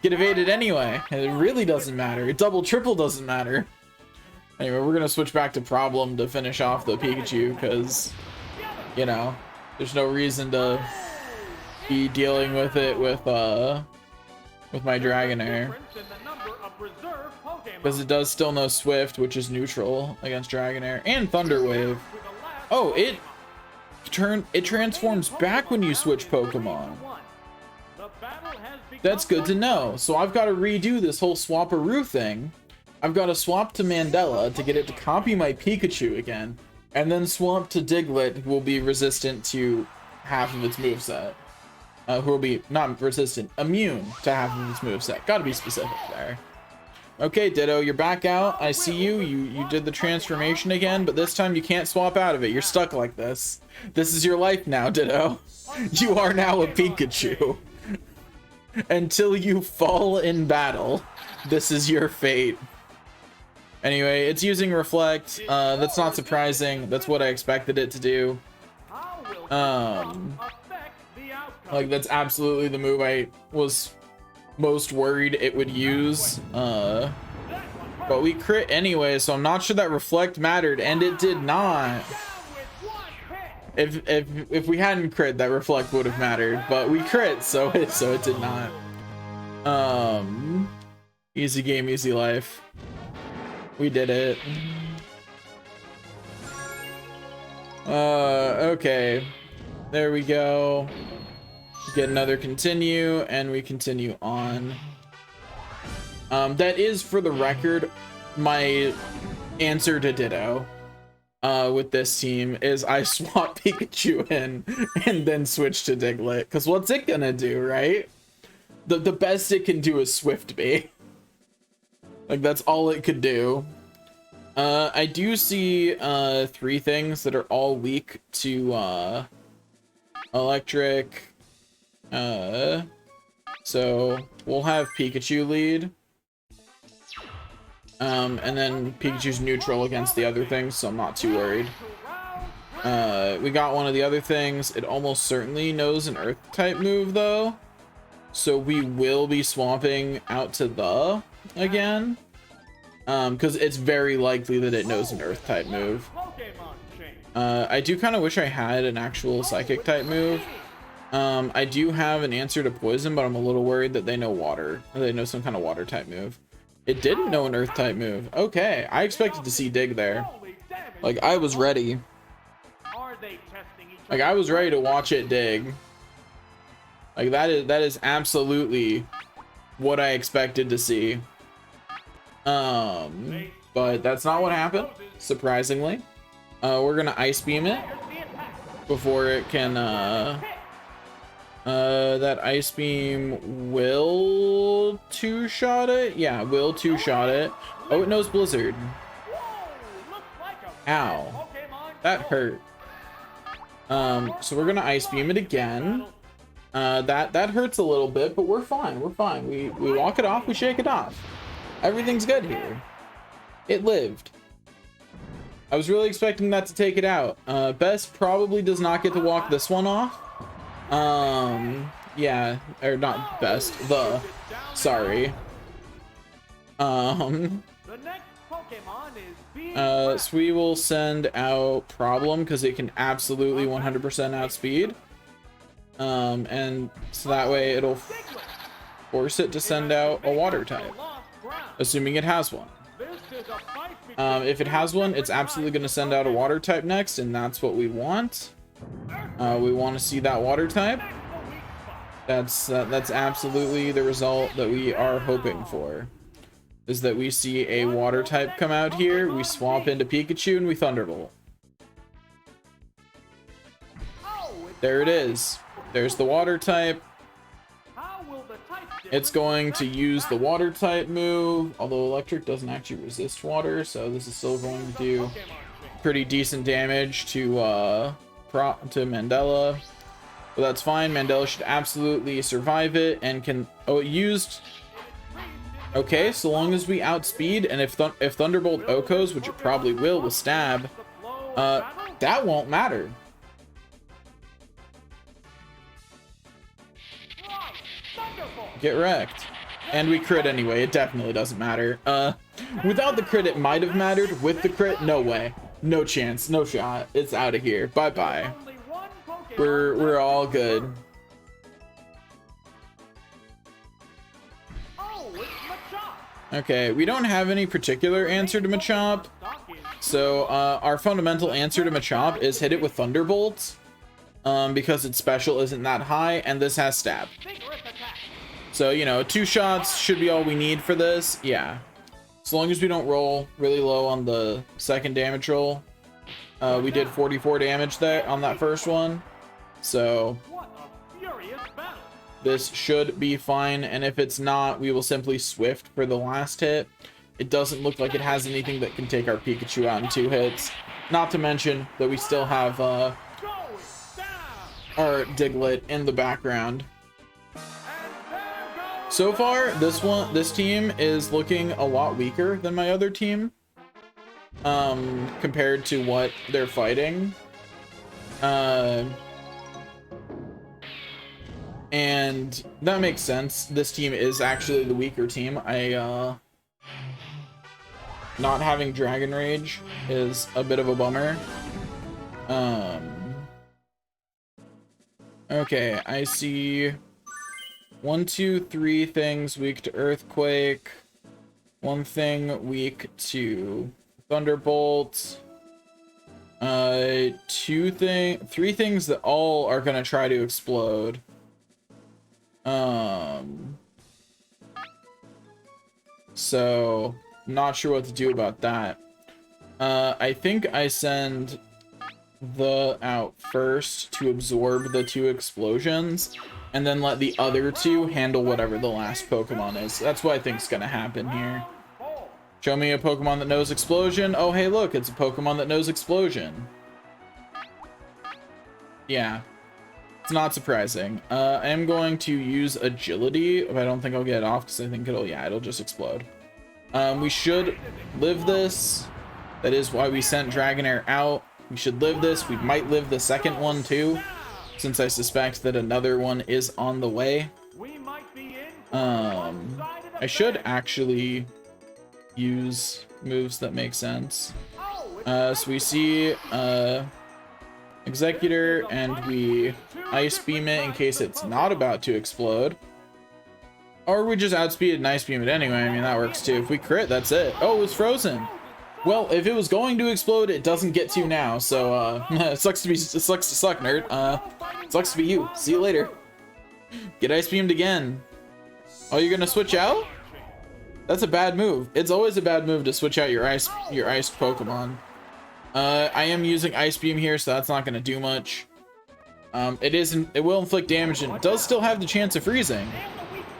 get evaded anyway. It really doesn't matter. Double, triple doesn't matter. Anyway, we're gonna switch back to Problem to finish off the Pikachu because, you know, there's no reason to be dealing with it with my Dragonair. Because it does still know Swift, which is neutral against Dragonair, and Thunder Wave. Oh, it transforms back when you switch Pokemon. That's good to know. So I've got to redo this whole Swaparoo thing. I've got to swap to Mandela to get it to copy my Pikachu again, and then swap to Diglett, who will be resistant to half of its moveset. Who will be not resistant, immune to half of its moveset. Gotta be specific there. Okay, Ditto, you're back out. I see you. You did the transformation again, but this time you can't swap out of it. You're stuck like this. This is your life now, Ditto. You are now a Pikachu. Until you fall in battle, this is your fate. Anyway, it's using Reflect. That's not surprising. That's what I expected it to do. Like, that's absolutely the move I was most worried it would use. But we crit anyway, so I'm not sure that Reflect mattered, and it did not. If we hadn't crit, that Reflect would have mattered, but we crit, so it did not. Easy game, easy life. We did it. Okay. There we go. Get another continue, and we continue on. That is, for the record, my answer to Ditto. With this team is I swap Pikachu in and then switch to Diglett. Because what's it gonna do, right? The best it can do is Swift Bait. Like, that's all it could do. I do see 3 things that are all weak to electric. So we'll have Pikachu lead. And then Pikachu's neutral against the other things, so I'm not too worried. We got one of the other things. It almost certainly knows an Earth type move though. So we will be swapping out to the again. Because it's very likely that it knows an Earth type move. I do kind of wish I had an actual Psychic type move. I do have an answer to Poison, but I'm a little worried that they know Water. They know some kind of Water type move. It didn't know an Earth type move. Okay, I expected to see Dig there. Like, I was ready. Like, I was ready to watch it dig. Like, that is absolutely what I expected to see. But that's not what happened, surprisingly. We're gonna Ice Beam it before it can, that Ice Beam will 2-shot it? Yeah, will 2-shot it. Oh, it knows Blizzard. Ow. That hurt. So we're gonna Ice Beam it again. That hurts a little bit, but we're fine. We're fine. We walk it off, we shake it off. Everything's good here. It lived. I was really expecting that to take it out. Best probably does not get to walk this one off. Yeah, or not best, sorry. The next Pokemon is being So we will send out Problem because it can absolutely 100% outspeed. And so that way it'll force it to send out a water type, assuming it has one. If it has one, it's absolutely going to send out a water type next, and that's what we want. We want to see that water type. That's absolutely the result that we are hoping for, is that we see a water type come out here, we swap into Pikachu, and we Thunderbolt. There it is. There's the water type. It's going to use the water type move, although electric doesn't actually resist water, so this is still going to do pretty decent damage to Mandela. But that's fine. Mandela should absolutely survive it and can... Oh, it used... Okay, so long as we outspeed, and if Thunderbolt Okos, which it probably will with Stab, that won't matter. Get wrecked. And we crit anyway, it definitely doesn't matter. Without the crit it might have mattered. With the crit, no way. No chance, no shot. It's out of here. Bye-bye. We're all good. Okay, we don't have any particular answer to Machop. So our fundamental answer to Machop is hit it with Thunderbolt. Because its special isn't that high, and this has Stab. So, you know, 2 shots should be all we need for this. Yeah. As long as we don't roll really low on the second damage roll. We did 44 damage there on that first one. So this should be fine. And if it's not, we will simply Swift for the last hit. It doesn't look like it has anything that can take our Pikachu out in 2 hits. Not to mention that we still have our Diglett in the background. So far, this team is looking a lot weaker than my other team, compared to what they're fighting. And that makes sense. This team is actually the weaker team. Not having Dragon Rage is a bit of a bummer. Okay, I see 1, 2, 3 things weak to Earthquake. 1 thing weak to Thunderbolt. 3 things that all are gonna try to explode. So not sure what to do about that. I think I send the out first to absorb the 2 explosions, and then let the other 2 handle whatever the last Pokemon is. That's what I think is gonna happen here. Show me a Pokemon that knows Explosion. Oh, hey, look, it's a Pokemon that knows Explosion. Yeah, it's not surprising. I am going to use Agility, but I don't think I'll get it off because I think it'll just explode. We should live this. That is why we sent Dragonair out. We should live this. We might live the second one too, since I suspect that another one is on the way. I should actually use moves that make sense. So we see Executor, and we Ice Beam it in case it's not about to explode. Or we just outspeed it and Ice Beam it anyway. I mean, that works too. If we crit, that's it. Oh, it was frozen. Well, if it was going to explode, it doesn't get to now. So, it sucks to suck, nerd. Sucks to be you. See you later. Get Ice Beamed again. Oh, you're gonna switch out? That's a bad move. It's always a bad move to switch out your iced Pokemon. I am using Ice Beam here, so that's not gonna do much. It will inflict damage and it does still have the chance of freezing.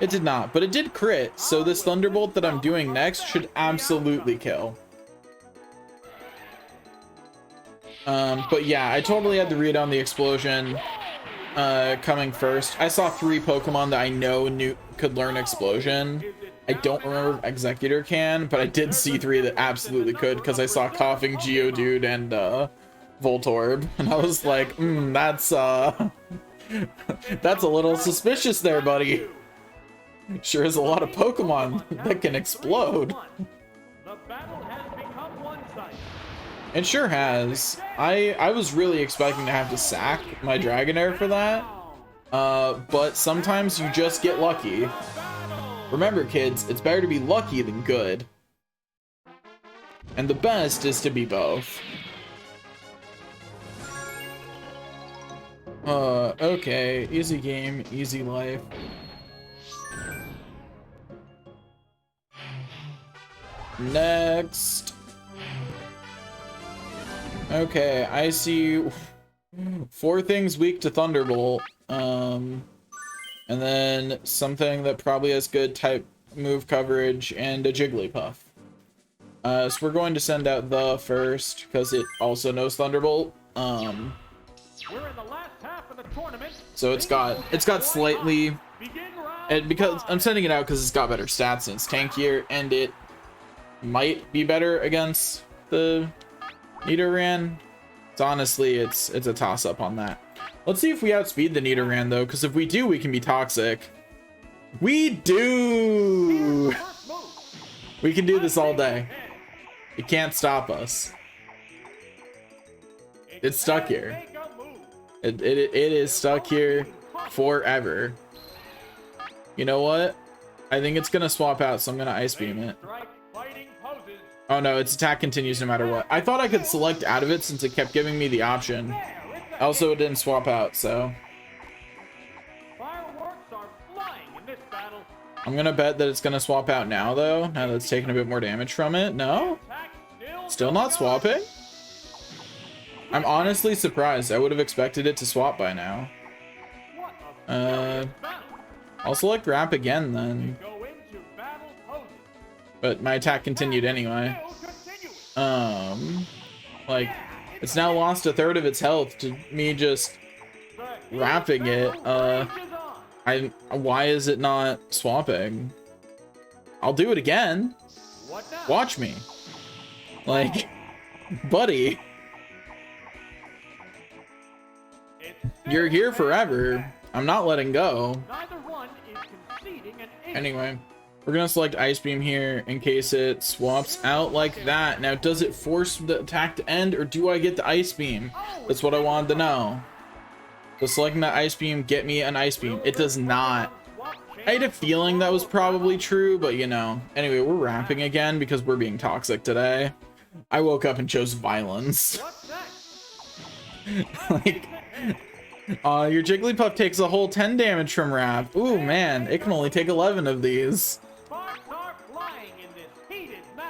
It did not, but it did crit, so this Thunderbolt that I'm doing next should absolutely kill. But yeah, I totally had to read on the explosion coming first. I saw 3 Pokemon that I know could learn Explosion. I don't remember if Executor can, but I did see 3 that absolutely could because I saw Coughing Geodude and Voltorb, and I was like, that's That's a little suspicious there, buddy. Sure is a lot of Pokemon that can explode. The battle has become one-sided. It sure has. I was really expecting to have to sack my Dragonair for that. But sometimes you just get lucky. Remember, kids, it's better to be lucky than good. And the best is to be both. Okay. Easy game, easy life. Next. Okay, I see 4 things weak to Thunderbolt. And then something that probably has good type move coverage and a Jigglypuff. So we're going to send out the first because it also knows Thunderbolt. We're in the last half of the tournament. So it's got slightly, and because I'm sending it out because it's got better stats and it's tankier, and it might be better against the Nidoran. It's honestly, it's a toss up on that. Let's see if we outspeed the Nidoran though, because if we do, we can be toxic. We do. We can do this all day. You can't stop us. It's stuck here. It is stuck here forever. You know what? I think it's gonna swap out, so I'm gonna Ice Beam it. Oh no, its attack continues no matter what. I thought I could select out of it since it kept giving me the option. Also, it didn't swap out, so I'm gonna bet that it's gonna swap out now though, now that it's taking a bit more damage from it. No? Still not swapping? I'm honestly surprised. I would have expected it to swap by now. I'll select Wrap again then. But my attack continued anyway. Like, it's now lost a third of its health to me just wrapping it. Why is it not swapping? I'll do it again. Watch me. Like, buddy. You're here forever. I'm not letting go. Anyway, we're gonna select Ice Beam here in case it swaps out like that. Now, does it force the attack to end, or do I get the Ice Beam? That's what I wanted to know. Does selecting that Ice Beam get me an Ice Beam? It does not. I had a feeling that was probably true, but you know. Anyway, we're wrapping again because we're being toxic today. I woke up and chose violence. Like, your Jigglypuff takes a whole 10 damage from Wrap. Ooh, man, it can only take 11 of these.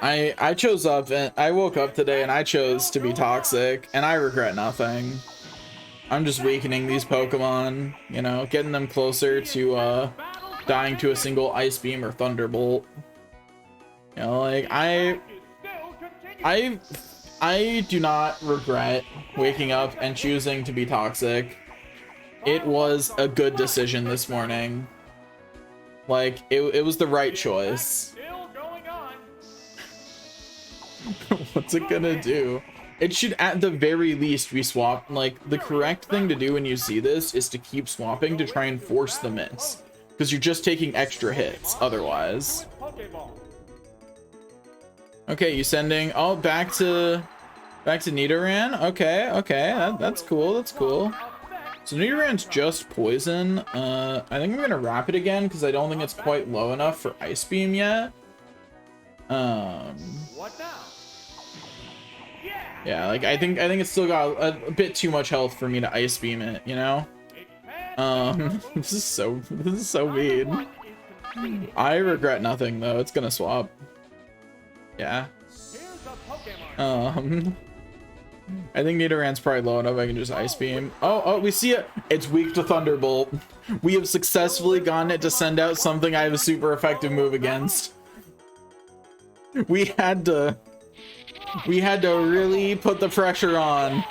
I chose up, and I woke up today and I chose to be toxic, and I regret nothing. I'm just weakening these Pokemon, you know, getting them closer to dying to a single Ice Beam or Thunderbolt. You know, like, I do not regret waking up and choosing to be toxic. It was a good decision this morning. Like, it was the right choice. What's it gonna do? It should at the very least be swapped. Like, the correct thing to do when you see this is to keep swapping to try and force the miss, because you're just taking extra hits otherwise. Okay, you sending back to Nidoran. Okay, that's cool. That's cool. So Nidoran's just poison. I think I'm gonna wrap it again because I don't think it's quite low enough for Ice Beam yet. What now? Yeah, like I think it's still got a bit too much health for me to Ice Beam it, you know? This is so mean. I regret nothing though. It's gonna swap. Yeah. I think Nidoran's probably low enough. I can just Ice Beam. Oh, we see it. It's weak to Thunderbolt. We have successfully gotten it to send out something I have a super effective move against. We had to really put the pressure on,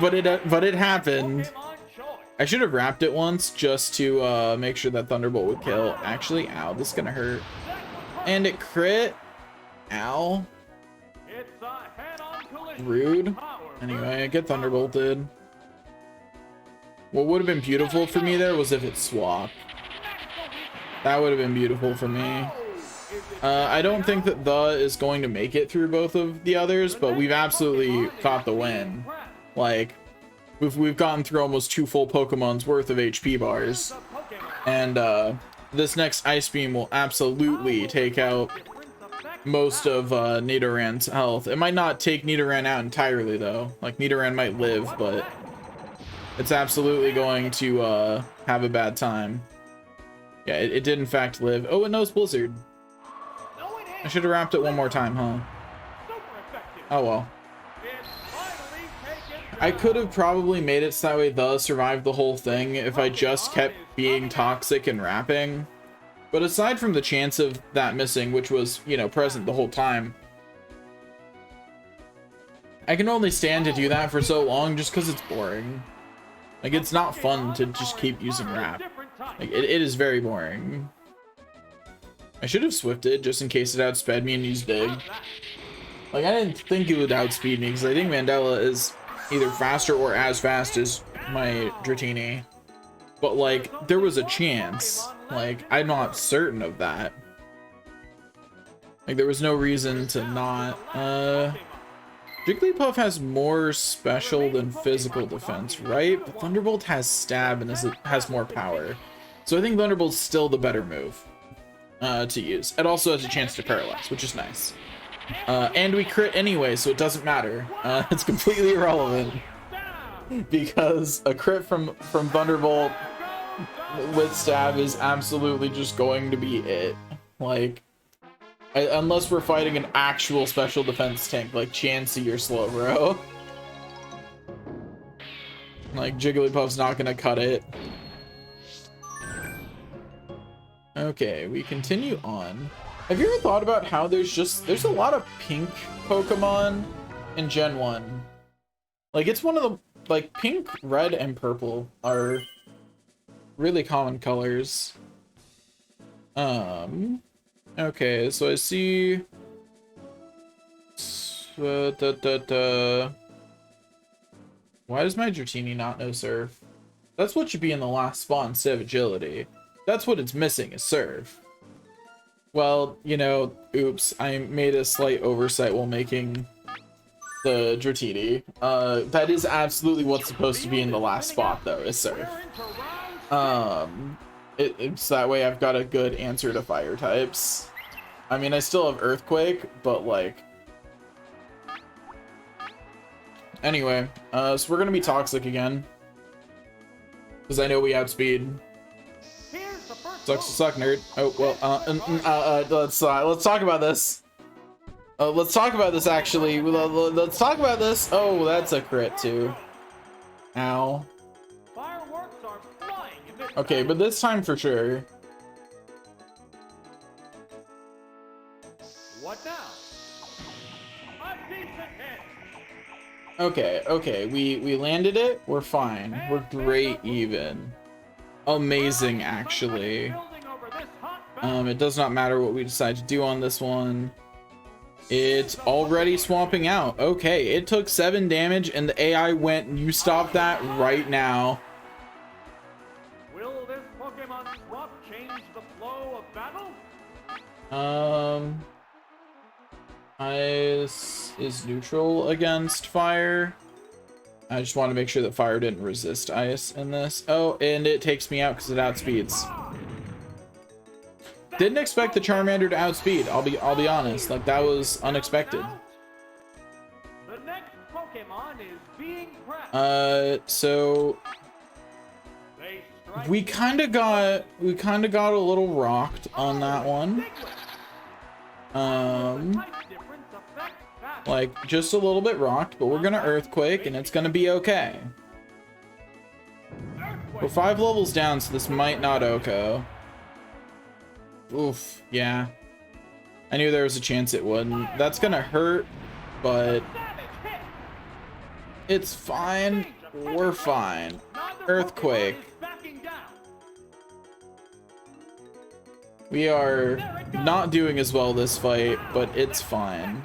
but it happened. I should have wrapped it once just to make sure that Thunderbolt would kill. Actually, ow, this is gonna hurt. And it crit. Ow. Rude. Anyway, get Thunderbolted. What would have been beautiful for me there was if it swapped. That would have been beautiful for me. I don't think that the is going to make it through both of the others, but we've absolutely got the win. Like, we've gotten through almost 2 full Pokemon's worth of HP bars. And this next Ice Beam will absolutely take out most of Nidoran's health. It might not take Nidoran out entirely though. Like, Nidoran might live, but it's absolutely going to have a bad time. Yeah, it did in fact live. Oh, it knows Blizzard. I should have wrapped it one more time, huh? Oh well. I could have probably made it so that way the survived the whole thing if I just kept being toxic and wrapping. But aside from the chance of that missing, which was, you know, present the whole time, I can only stand to do that for so long just because it's boring. Like, it's not fun to just keep using wrap. Like, it is very boring. I should have swifted just in case it outsped me and used dig. Like, I didn't think it would outspeed me because I think Mandela is either faster or as fast as my Dratini. But, like, there was a chance. Like, I'm not certain of that. Like, there was no reason to not. Jigglypuff has more special than physical defense, right? But Thunderbolt has stab and has more power. So I think Thunderbolt's still the better move to use. It also has a chance to paralyze, which is nice. And we crit anyway, so it doesn't matter. It's completely irrelevant. Because a crit from Thunderbolt with stab is absolutely just going to be it. Like, unless we're fighting an actual special defense tank like Chansey or Slowbro. Like, Jigglypuff's not gonna cut it. Okay, we continue on. Have you ever thought about how there's a lot of pink Pokemon in Gen 1? Like, it's one of the, like, pink, red, and purple are really common colors. Okay, so I see... Why does my Dratini not know Surf? That's what should be in the last spot instead of Agility. That's what it's missing, is Surf. Well, you know, oops, I made a slight oversight while making the Dratini. That is absolutely what's supposed to be in the last spot, though, is Surf. It's that way I've got a good answer to fire types. I mean, I still have Earthquake, but, like... Anyway, so we're gonna be Toxic again. Because I know we outspeed. Sucks to suck, nerd. Oh, well, let's talk about this. Let's talk about this, actually. Let's talk about this. Oh, that's a crit, too. Ow. Okay, but this time for sure. What now? A decent hit. Okay, we landed it. We're fine. We're great even. Amazing, actually. It does not matter what we decide to do on this one. It's already swapping out. Okay, it took 7 damage and the AI went, you stop that right now. Will this Pokemon swap change the flow of battle? Ice is neutral against fire. I just want to make sure that fire didn't resist ice in this. Oh, and it takes me out because it outspeeds. Didn't expect the Charmander to outspeed. I'll be honest. Like, that was unexpected. The next Pokemon is being prepped. So we kind of got a little rocked on that one. Like, just a little bit rocked, but we're gonna Earthquake and it's gonna be okay. We're 5 levels down, so this might not OHKO. Oof, yeah. I knew there was a chance it wouldn't. That's gonna hurt, but it's fine. We're fine. Earthquake. We are not doing as well this fight, but it's fine.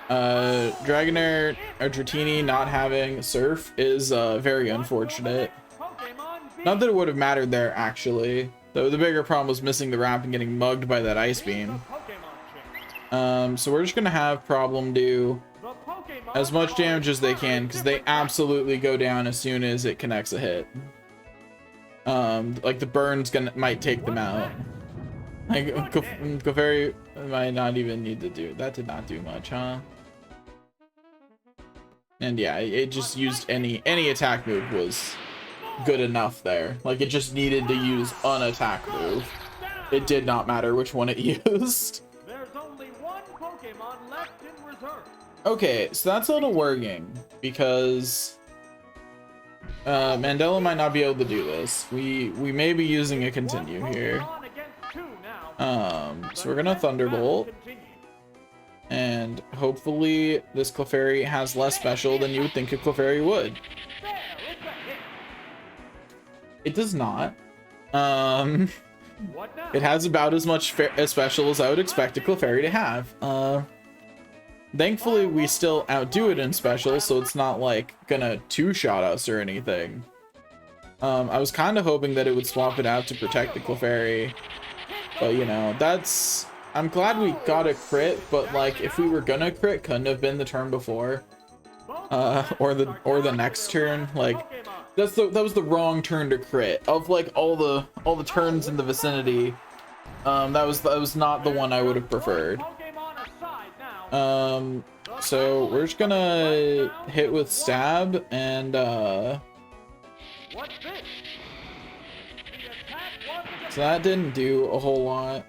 Dragonair or Dratini not having Surf is very unfortunate. Not that it would have mattered there, actually. Though the bigger problem was missing the ramp and getting mugged by that ice beam. So we're just gonna have Problem do as much damage as they can, because they absolutely go down as soon as it connects a hit. Like the burn's might take them out. Like Clefairy might not even need to do that. Did not do much, huh? And yeah, it just used any attack move was good enough there. Like it just needed to use an attack move. It did not matter which one it used. There's only one Pokemon left in reserve. Okay, so that's a little worrying because Mandela might not be able to do this. We may be using a continue here. So we're gonna Thunderbolt, and hopefully this Clefairy has less special than you would think a Clefairy would. It does not. It has about as much special as I would expect a Clefairy to have. Thankfully, we still outdo it in special, so it's not like gonna two-shot us or anything. I was kind of hoping that it would swap it out to protect the Clefairy, but you know, that's... I'm glad we got a crit, but like, if we were gonna crit, couldn't have been the turn before, or the next turn. Like, that was the wrong turn to crit. Of like all the turns in the vicinity, that was not the one I would have preferred. So we're just gonna hit with Stab and so that didn't do a whole lot.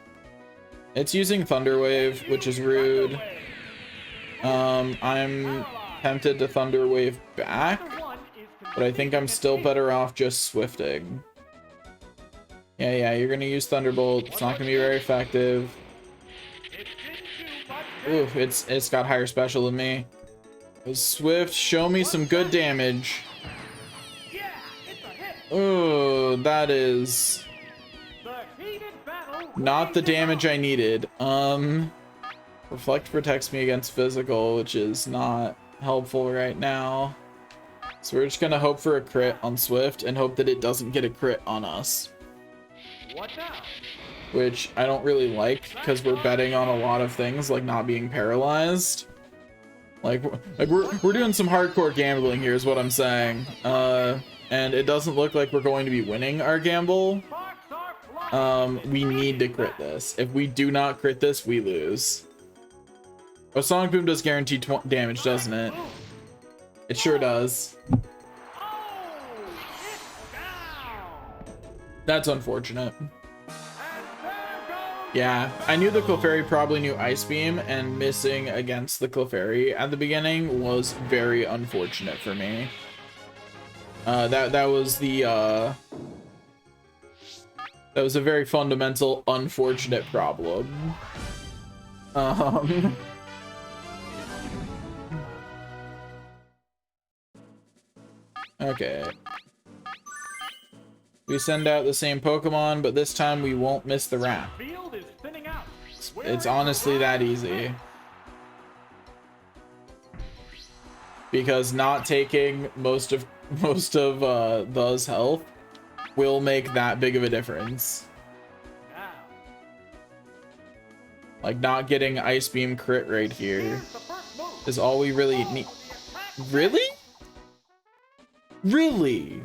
It's using Thunder Wave, which is rude. I'm tempted to Thunder Wave back, but I think I'm still better off just Swifting. Yeah, you're gonna use Thunderbolt. It's not gonna be very effective. Ooh, it's got higher special than me. Swift, show me some good damage. Ooh, that is not the damage I needed. Reflect protects me against physical, which is not helpful right now. So we're just gonna hope for a crit on Swift and hope that it doesn't get a crit on us. Which I don't really like, because we're betting on a lot of things, like not being paralyzed. Like we're doing some hardcore gambling here is what I'm saying. And it doesn't look like we're going to be winning our gamble. We need to crit this. If we do not crit this, we lose. Oh, Sonic Boom does guarantee damage, doesn't it? It sure does. That's unfortunate. Yeah, I knew the Clefairy probably knew Ice Beam, and missing against the Clefairy at the beginning was very unfortunate for me. That was a very fundamental, unfortunate problem. Okay. We send out the same Pokemon, but this time we won't miss the ramp. It's honestly that easy. Because not taking most of The's health will make that big of a difference. Like not getting Ice Beam crit right here is all we really need. Really? Really?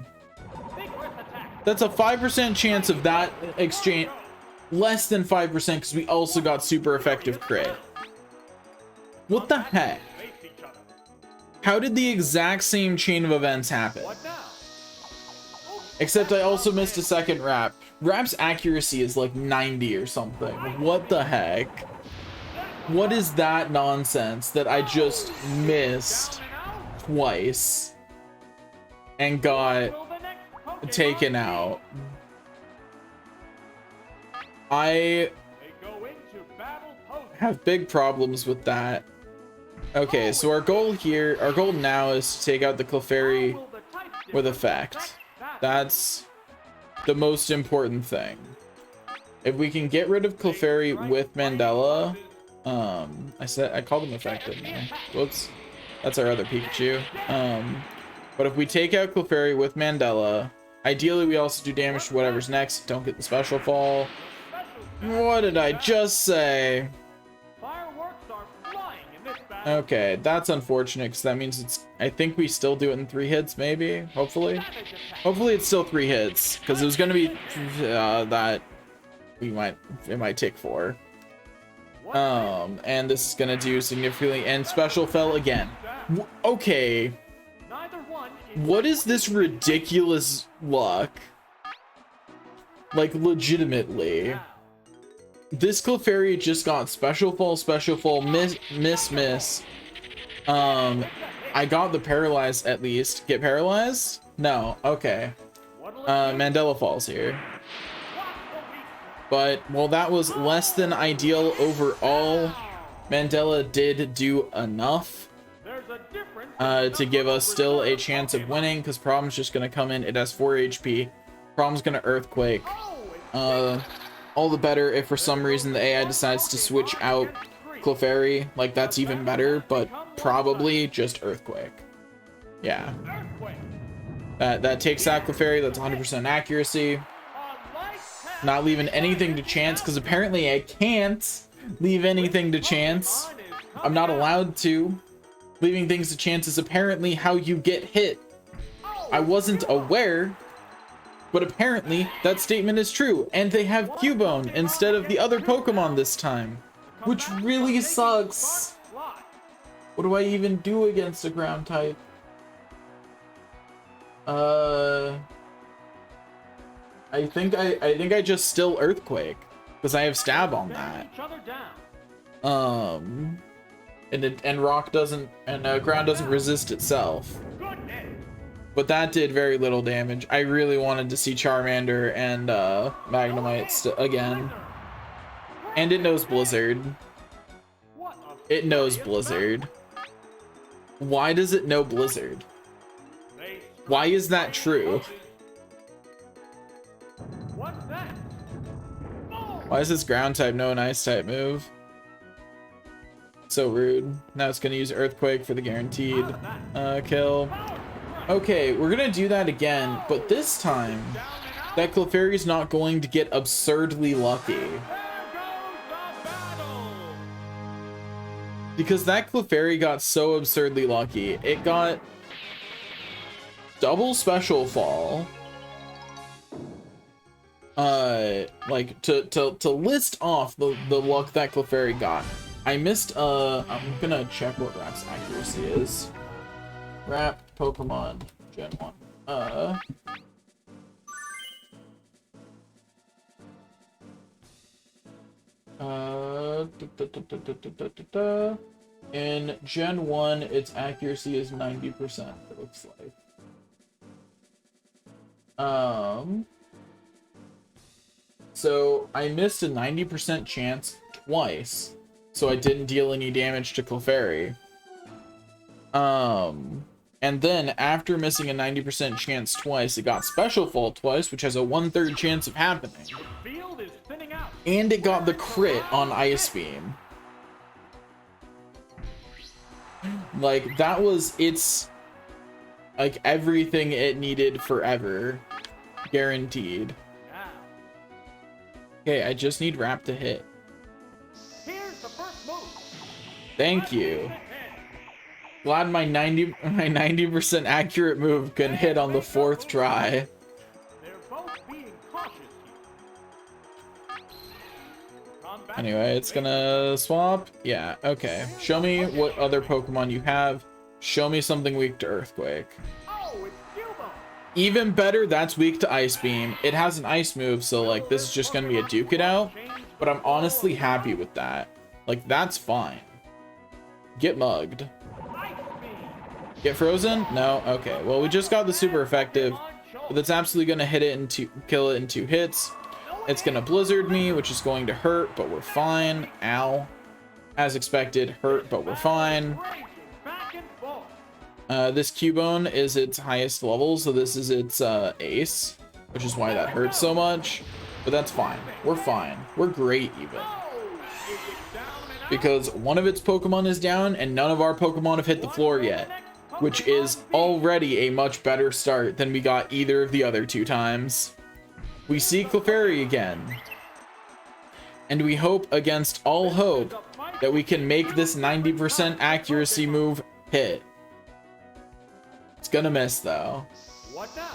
That's a 5% chance of that exchange. Less than 5% because we also got super effective crit. What the heck? How did the exact same chain of events happen? Except I also missed a second Wrap. Wrap's accuracy is like 90 or something. What the heck? What is that nonsense that I just missed twice and got taken out? I have big problems with that. Okay, so our goal now is to take out the Clefairy with effect. That's the most important thing. If we can get rid of Clefairy with Mandela, I called him effect, didn't I? Whoops, that's our other Pikachu. But if we take out Clefairy with Mandela, Ideally, we also do damage to whatever's next. Don't get the special fall. Special What did I just say? fireworks are flying in this battle. Okay, that's unfortunate because that means it's. I think we still do it in 3 hits, maybe. Hopefully. Savage attack. Hopefully it's still 3 hits because it was gonna be that it might take 4. What And this is gonna do significantly and special fell again. Okay, Neither one is what is this ridiculous luck? Like legitimately, now. this Clefairy just got special fall, miss. I got the paralyzed at least. Get paralyzed? No. Okay. What'll it do? Mandela falls here. What will we- But, well, that was less than ideal overall. Mandela did do enough There's a difference to give us still a chance of winning, because Problem's just going to come in. It has 4 HP. Problem's going to Earthquake. Oh, it's All the better if for some reason the AI decides to switch out Clefairy. Like, that's even better, but probably just Earthquake. Yeah. earthquake. That takes out Clefairy. That's 100% accuracy. A light path. Not leaving anything to chance, because apparently I can't leave anything to chance. Pokemon is I'm not coming out. allowed to. Leaving things to chance is apparently how you get hit. Oh, I wasn't aware, but apparently that statement is true, and they have Cubone instead of the other Pokemon this time, which really sucks. slot. What do I even do against a ground type? I think I just still Earthquake because I have Stab on that. Each other down. And rock doesn't, and ground doesn't resist itself. Goodness. But that did very little damage. I really wanted to see Charmander and Magnemite again. And it knows Blizzard. What a It knows furious Blizzard. Why does it know Blizzard? They Why is that true? What's that? Oh, Why does this ground type know an ice type move? So rude. Now it's gonna use Earthquake for the guaranteed kill. Okay, we're gonna do that again, but this time that Clefairy's not going to get absurdly lucky. there goes the battle. Because that Clefairy got so absurdly lucky. It got double special fall. Like to list off the luck that Clefairy got. I missed I'm gonna check what Rap's accuracy is. Rap Pokemon Gen 1. In Gen 1, its accuracy is 90%, it looks like. So I missed a 90% chance twice, so I didn't deal any damage to Clefairy. And then after missing a 90% chance twice, it got Special Fall twice, which has a 1/3 chance of happening. The field is thinning out. And it got the crit on Ice Beam. Like, that was its, like, everything it needed forever. Guaranteed. Now, Okay, I just need Rap to hit. here's the first move. Thank you. Glad my 90% accurate move can hit on the 4th try. They're both being cautious here. Combat Anyway, it's gonna swap. Yeah, okay. Show me what other Pokemon you have. Show me something weak to Earthquake. Oh, it's Cubone. Even better, that's weak to Ice Beam. It has an ice move, so like this is just gonna be a Duke It Out. But I'm honestly happy with that. Like, that's fine. Get mugged. Ice Beam. Get frozen? No? Okay. Well, we just got the super effective. But that's absolutely gonna hit it into kill it in 2 hits. It's gonna Blizzard me, which is going to hurt, but we're fine. Ow. As expected, hurt, but we're fine. Raging back and forth. This Cubone is its highest level, so this is its ace, which is why that hurts so much. But that's fine. We're fine. We're great even. Oh, is it down and out? Because one of its Pokemon is down, and none of our Pokemon have hit the floor yet. which is already a much better start than we got either of the other 2 times. We see Clefairy again. And we hope against all hope that we can make this 90% accuracy move hit. It's gonna miss though. What now?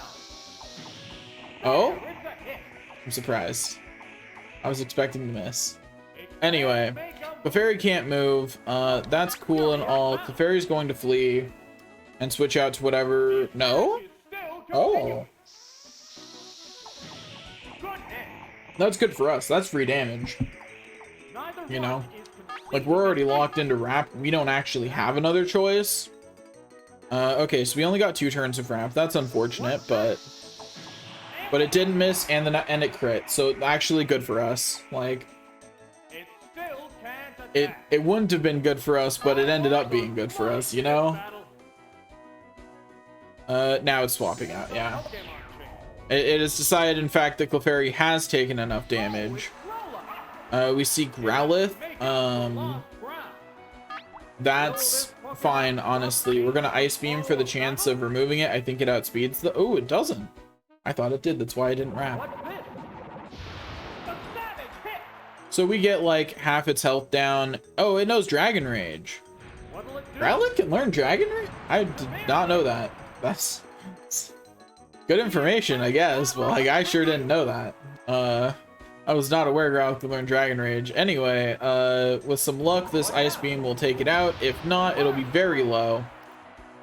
Oh? It's a hit. I'm surprised. I was expecting to miss. Anyway, Clefairy can't move. That's cool and all. Clefairy's going to flee and switch out to whatever. No? Oh. That's good for us. That's free damage. You know? Like, we're already locked into Wrap. We don't actually have another choice. Okay, so we only got 2 turns of Wrap. That's unfortunate, but it didn't miss and it crit. So actually good for us. Like, it wouldn't have been good for us, but it ended up being good for us, you know? Now it's swapping out, yeah. It is decided, in fact, that Clefairy has taken enough damage. We see Growlithe. That's fine, honestly. We're gonna Ice Beam for the chance of removing it. I think it outspeeds the... Oh, it doesn't. I thought it did. That's why I didn't Wrap. So we get, like, half its health down. Oh, it knows Dragon Rage. Growlithe can learn Dragon Rage? I did not know that. That's good information, I guess, but like I sure didn't know that. I was not aware Growlithe could learn Dragon Rage. Anyway, with some luck, this Ice Beam will take it out. If not, it'll be very low.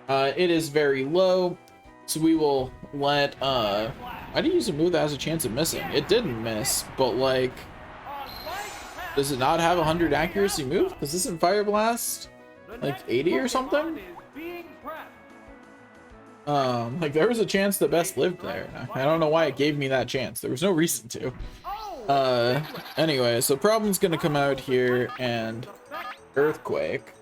It is very low, so we will let, I did use a move that has a chance of missing. It didn't miss, but like, does it not have 100 accuracy move? Because isn't Fire Blast like 80 or something? Like there was a chance that Best lived there. I don't know why it gave me that chance. There was no reason to. Anyway, so Problem's gonna come out here and Earthquake.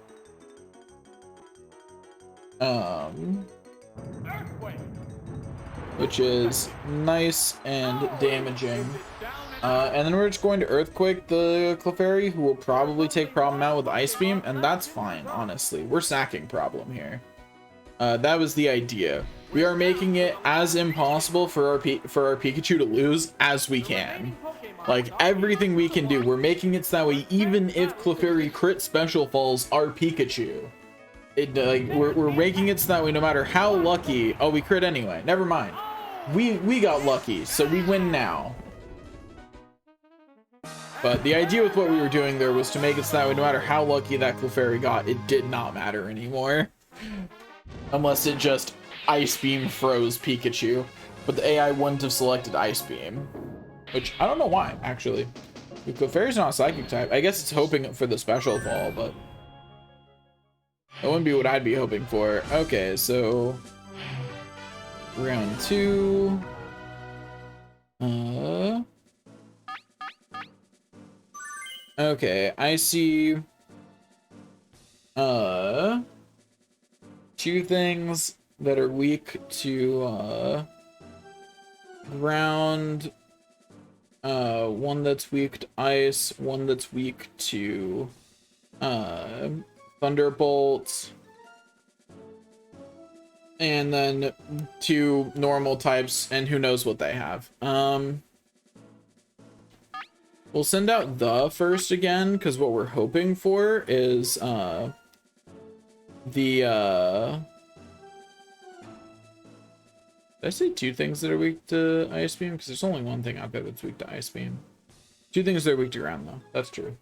Which is nice and damaging. And then we're just going to Earthquake the Clefairy, who will probably take Problem out with Ice Beam, and that's fine, honestly. We're sacking Problem here. That was the idea. We are making it as impossible for our Pikachu to lose as we can. Like, everything we can do, we're making it so that way even if Clefairy crit special falls our Pikachu. We're making it so that way no matter how lucky... Oh, we crit anyway. Never mind. We got lucky, so we win now. But the idea with what we were doing there was to make it so that way no matter how lucky that Clefairy got, it did not matter anymore. Unless it just Ice Beam froze Pikachu. But the AI wouldn't have selected Ice Beam. Which, I don't know why, actually. Clefairy's not Psychic type. I guess it's hoping for the special fall, but... that wouldn't be what I'd be hoping for. Okay, so... round 2... okay, I see... 2 things that are weak to ground, 1 that's weak to ice, 1 that's weak to thunderbolt, and then 2 normal types, and who knows what they have. We'll send out the first again, because what we're hoping for is did I say 2 things that are weak to Ice Beam? Because there's only 1 thing out there that's weak to Ice Beam. 2 things that are weak to ground, though. That's true.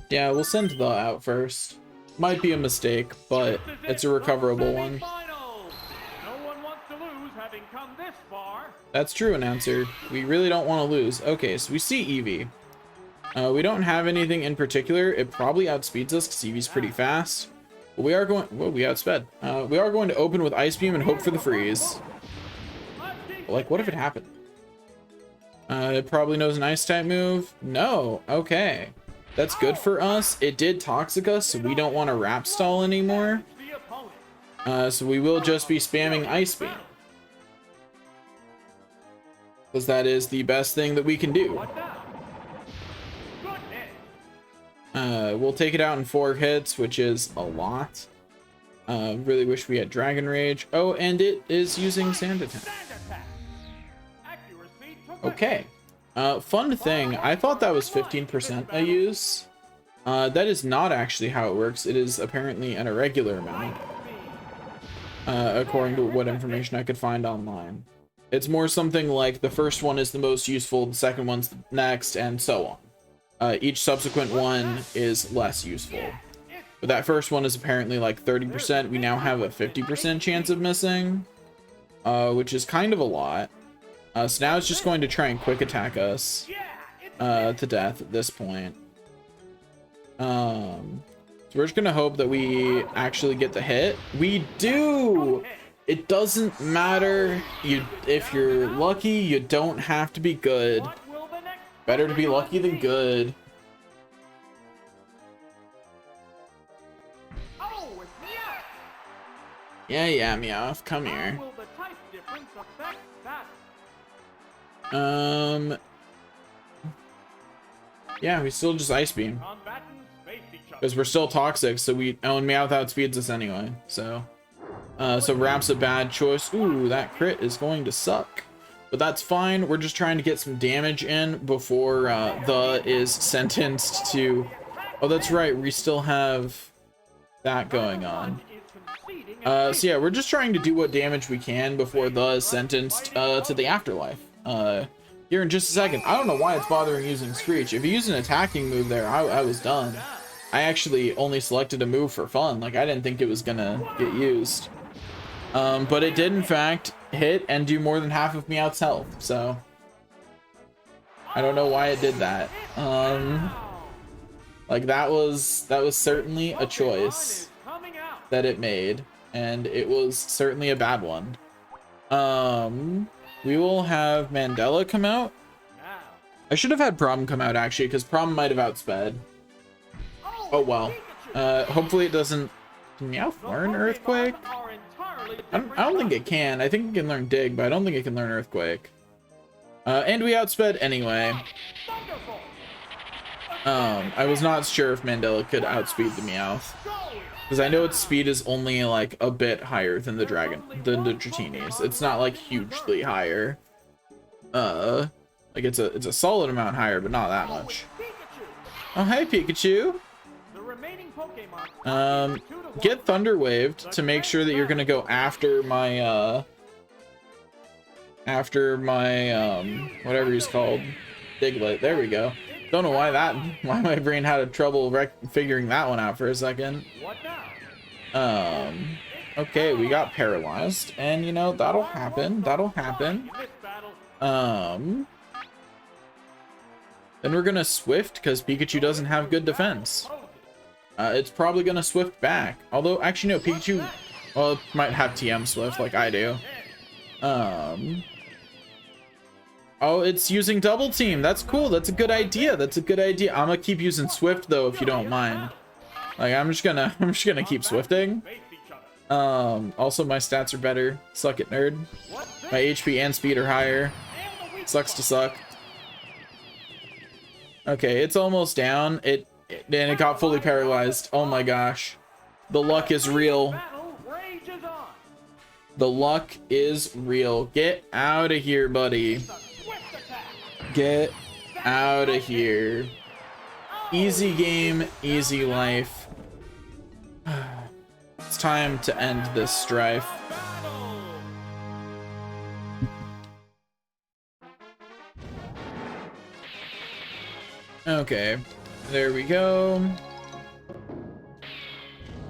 Yeah, we'll send the out first. Might be a mistake, but it's a recoverable one. No one wants to lose, having come this far. That's true, announcer. We really don't want to lose. Okay, so we see Eevee. We don't have anything in particular. It probably outspeeds us because Eevee's pretty fast. But we are going... whoa, we outsped. We are going to open with Ice Beam and hope for the freeze. But, like, what if it happened? It probably knows an Ice type move. No. Okay. That's good for us. It did Toxic us, so we don't want to Wrap Stall anymore. So we will just be spamming Ice Beam. Because that is the best thing that we can do. We'll take it out in 4 hits, which is a lot. Really wish we had Dragon Rage. Oh, and it is using Sand Attack. Sand attack. Accuracy took a Okay. hit. Fun thing, I thought that was 15% a use. That is not actually how it works. It is apparently an irregular amount, according to what information I could find online. It's more something like the first one is the most useful, the second one's the next, and so on. Each subsequent one is less useful. But that first one is apparently like 30%. We now have a 50% chance of missing, which is kind of a lot. So now it's just going to try and quick attack us to death at this point. So we're just gonna hope that we actually get the hit. We do! It doesn't matter. If you're lucky, you don't have to be good. What will the next Better to be lucky than good. Oh, it's Meowth. Yeah, Meowth, come here. How will the type difference affect that? Yeah, we still just Ice Beam. Combatants face each other. Because we're still toxic, so and Meowth outspeeds us anyway, so. So Rap's a bad choice. Ooh, that crit is going to suck. But that's fine, we're just trying to get some damage in before the is sentenced to... Oh, that's right, we still have that going on. So yeah, we're just trying to do what damage we can before the is sentenced to the afterlife. Here in just a second. I don't know why it's bothering using Screech. If you use an attacking move there, I was done. I actually only selected a move for fun. Like, I didn't think it was gonna get used. But it did in fact hit and do more than half of Meowth's health, so I don't know why it did that. Like that was certainly a choice that it made, and it was certainly a bad one. We will have Mandela come out. I should have had Problem come out actually, because Problem might have outsped. Oh well. Hopefully it doesn't. Can Meowth learn Earthquake? I don't think it can. I think it can learn Dig, but I don't think it can learn Earthquake. And we outsped anyway. I was not sure if Mandela could outspeed the Meowth, because I know its speed is only like a bit higher than the Dratini's. It's not like hugely higher. Like it's a solid amount higher, but not that much. Oh hey Pikachu. Get Thunder Waved to make sure that you're gonna go after my whatever he's called, Diglett. There we go. Don't know why my brain had a trouble figuring that one out for a second. Okay, we got paralyzed, and you know that'll happen. Then we're gonna Swift because Pikachu doesn't have good defense. It's probably gonna Swift back. Although, actually, no, Pikachu, well, it might have TM Swift like I do. Oh, it's using Double Team. That's cool. That's a good idea. I'm gonna keep using Swift though, if you don't mind. Like, I'm just gonna keep Swifting. Also, my stats are better. Suck it, nerd. My HP and speed are higher. Sucks to suck. Okay, it's almost down. And it got fully paralyzed. Oh my gosh. The luck is real. The luck is real. Get out of here, buddy. Get out of here. Easy game, easy life. It's time to end this strife. Okay. There we go.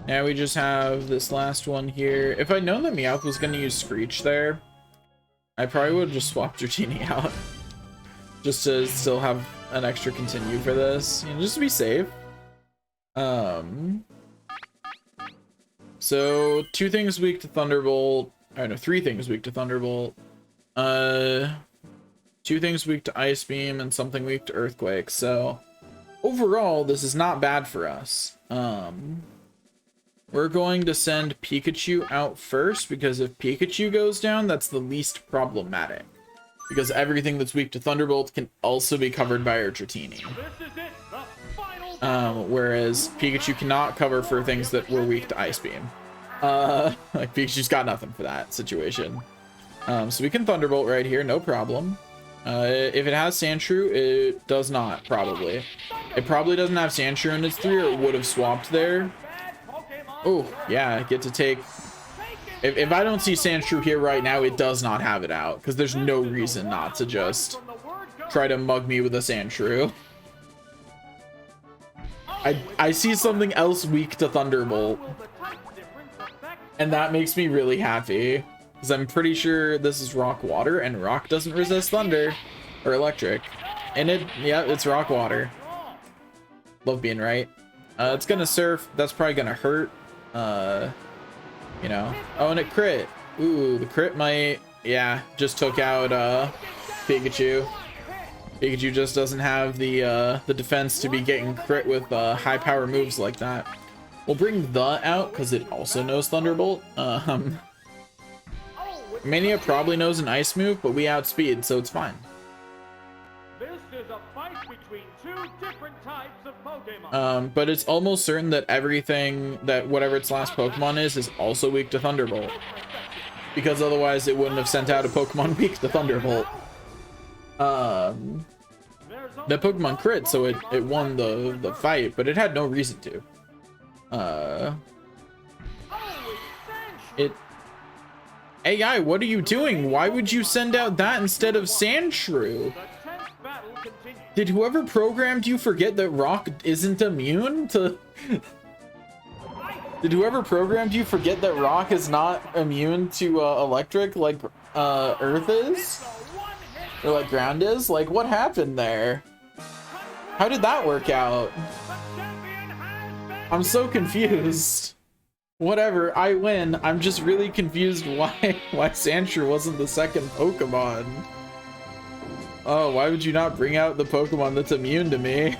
Now we just have this last one here. If I'd known that Meowth was going to use Screech there, I probably would have just swapped Dratini out. Just to still have an extra continue for this. You know, just to be safe. So, 2 things weak to Thunderbolt. I know, 3 things weak to Thunderbolt. 2 things weak to Ice Beam and something weak to Earthquake. So, overall, this is not bad for us. We're going to send Pikachu out first, because if Pikachu goes down, that's the least problematic. Because everything that's weak to Thunderbolt can also be covered by our Dratini. Whereas Pikachu cannot cover for things that were weak to Ice Beam. Like Pikachu's got nothing for that situation. So we can Thunderbolt right here, no problem. If it has Sandshrew, it does not, probably. It probably doesn't have Sandshrew in its 3, or it would have swapped there. Oh, yeah, get to take... If I don't see Sandshrew here right now, it does not have it out, because there's no reason not to just try to mug me with a Sandshrew. I see something else weak to Thunderbolt, and that makes me really happy. Because I'm pretty sure this is Rock Water, and Rock doesn't resist Thunder or Electric. And yeah, it's Rock Water. Love being right. It's gonna Surf. That's probably gonna hurt. You know. Oh, and it crit. Ooh, the crit might. Yeah, just took out Pikachu. Pikachu just doesn't have the defense to be getting crit with high power moves like that. We'll bring the out because it also knows Thunderbolt. Mania probably knows an ice move, but we outspeed, so it's fine. This is a fight between two different types of Pokemon. But it's almost certain that everything that whatever its last Pokemon is also weak to Thunderbolt. Because otherwise it wouldn't have sent out a Pokemon weak to Thunderbolt. That Pokemon crit, so it won the fight, but it had no reason to. AI, what are you doing? Why would you send out that instead of Sandshrew? Did whoever programmed you forget that Rock isn't immune to... Did whoever programmed you forget that Rock is not immune to Electric like Earth is? Or like Ground is? Like, what happened there? How did that work out? I'm so confused. Whatever, I win. I'm just really confused why Sandshrew wasn't the second Pokemon. Oh, why would you not bring out the Pokemon that's immune to me?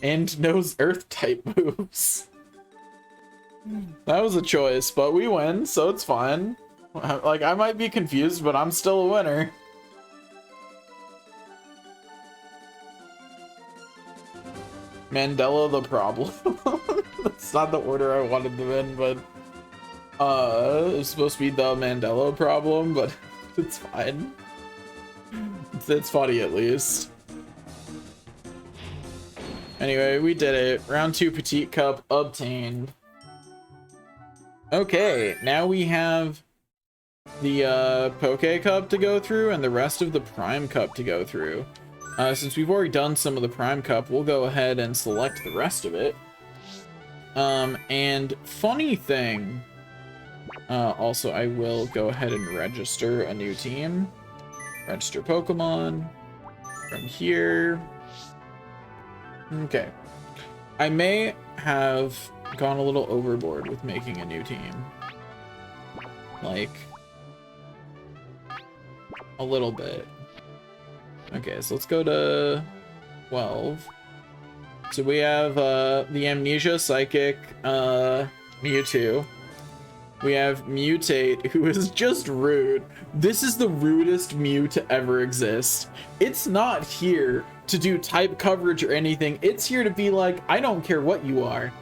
And knows Earth type moves. That was a choice, but we win, so it's fine. Like, I might be confused, but I'm still a winner. Mandela the problem. That's not the order I wanted them in, but it's supposed to be the Mandela problem, but it's fine. It's funny at least. Anyway, we did it. Round 2 Petite Cup obtained. Okay, now we have the Poke Cup to go through and the rest of the Prime Cup to go through. Since we've already done some of the Prime Cup, we'll go ahead and select the rest of it. And funny thing, also I will go ahead and register a new team. Register Pokemon from here. Okay. I may have gone a little overboard with making a new team. Like, a little bit. Okay, so let's go to 12. So we have the Amnesia Psychic Mewtwo. We have Mutate, who is just rude. This is the rudest Mew to ever exist. It's not here to do type coverage or anything. It's here to be like, I don't care what you are.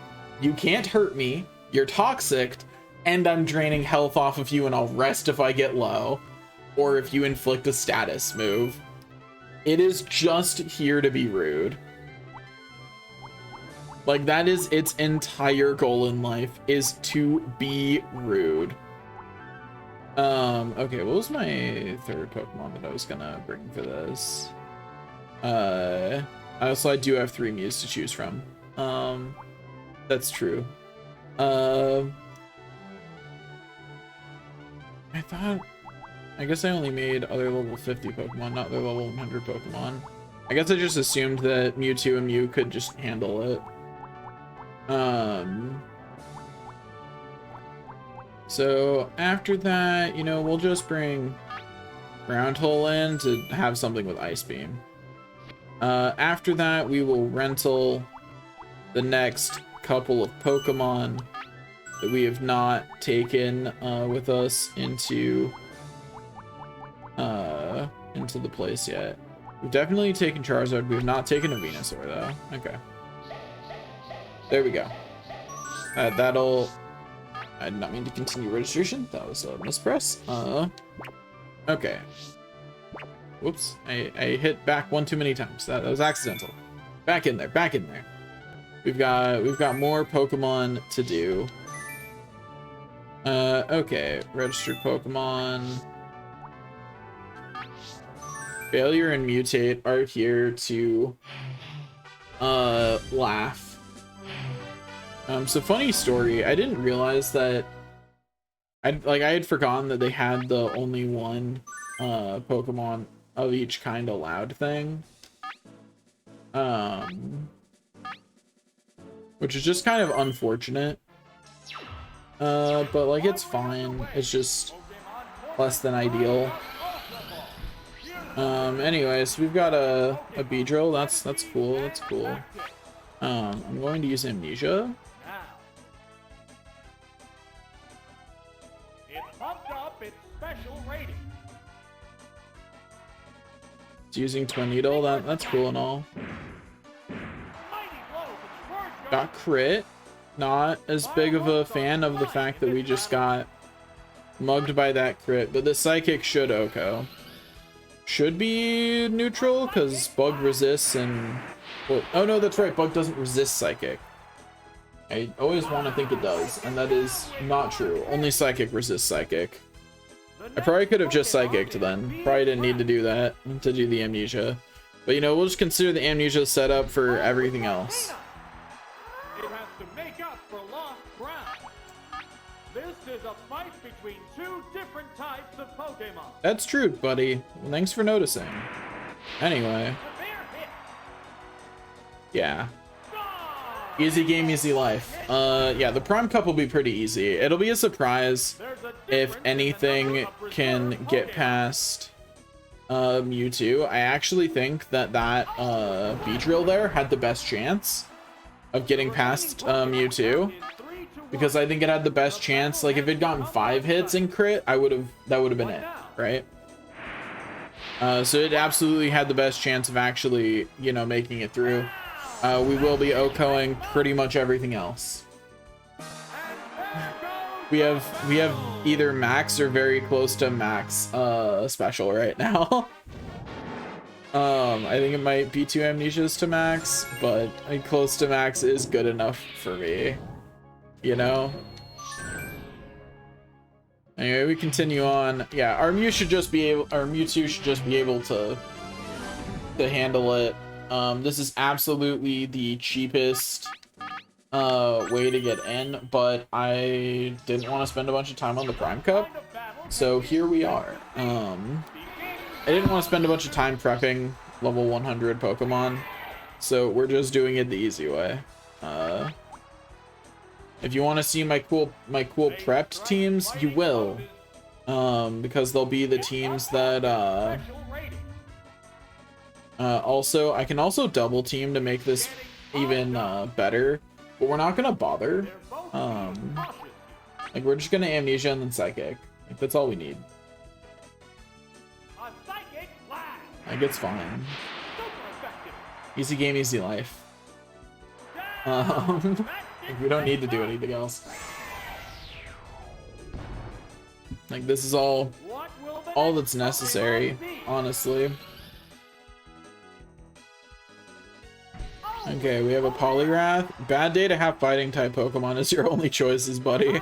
You can't hurt me. You're toxic. And I'm draining health off of you and I'll rest if I get low. Or if you inflict a status move. It is just here to be rude. Like, that is its entire goal in life, is to be rude. Okay, what was my third Pokemon that I was gonna bring for this? Also, I do have 3 Mews to choose from. That's true. I guess I only made other level 50 Pokemon, not their level 100 Pokemon. I guess I just assumed that Mewtwo and Mew could just handle it. So after that, you know, we'll just bring Groundhole in to have something with Ice Beam. After that, we will rental the next couple of Pokemon that we have not taken with us into the place yet. We've definitely taken Charizard. We have not taken a Venusaur, though. Okay. There we go. That'll... I did not mean to continue registration. That was a mispress. Okay. Whoops. I hit back one too many times. That was accidental. Back in there. Back in there. We've got more Pokemon to do. Okay. Registered Pokemon. Failure and Mutate are here to laugh. So funny story, I didn't realize that I had forgotten that they had the only one Pokemon of each kind allowed thing. Which is just kind of unfortunate. But like it's fine. It's just less than ideal. Anyways, we've got a Beedrill. That's cool. That's cool. I'm going to use Amnesia. It's using Twin Needle. That's cool and all. Got crit. Not as big of a fan of the fact that we just got mugged by that crit, but the Psychic should OHKO. Should be neutral because Bug resists and... Well, oh no, that's right. Bug doesn't resist Psychic. I always want to think it does, and that is not true. Only Psychic resists Psychic. I probably could have just Psychicked then. Probably didn't need to do that to do the Amnesia. But you know, we'll just consider the Amnesia setup for everything else. It has to make up for lost ground. This is a fight between two different types of Pokemon. That's true, buddy. Thanks for noticing. Anyway. Yeah. Easy game, easy life. Yeah, the Prime Cup will be pretty easy. It'll be a surprise if anything can get past Mewtwo. I actually think that Beedrill there had the best chance of getting past Mewtwo, because I think it had the best chance. Like if it'd gotten 5 hits in crit, that would have been it, right? So it absolutely had the best chance of actually, you know, making it through. We will be OHKOing pretty much everything else. We have either max or very close to max special right now. I think it might be 2 Amnesias to max, but close to max is good enough for me, you know. Anyway, we continue on. Yeah, our Mewtwo should just be able to handle it. This is absolutely the cheapest way to get in, but I didn't want to spend a bunch of time on the Prime Cup, so here we are. I didn't want to spend a bunch of time prepping level 100 Pokemon, so we're just doing it the easy way. If you want to see my cool prepped teams, you will, because they'll be the teams that also, I can also double team to make this even better, but we're not gonna bother. Like we're just gonna Amnesia and then Psychic. Like that's all we need. Like it's fine. Easy game, easy life. Like, we don't need to do anything else. Like this is all that's necessary, honestly. Okay, we have a Poliwrath. Bad day to have fighting type Pokemon as your only choices, buddy.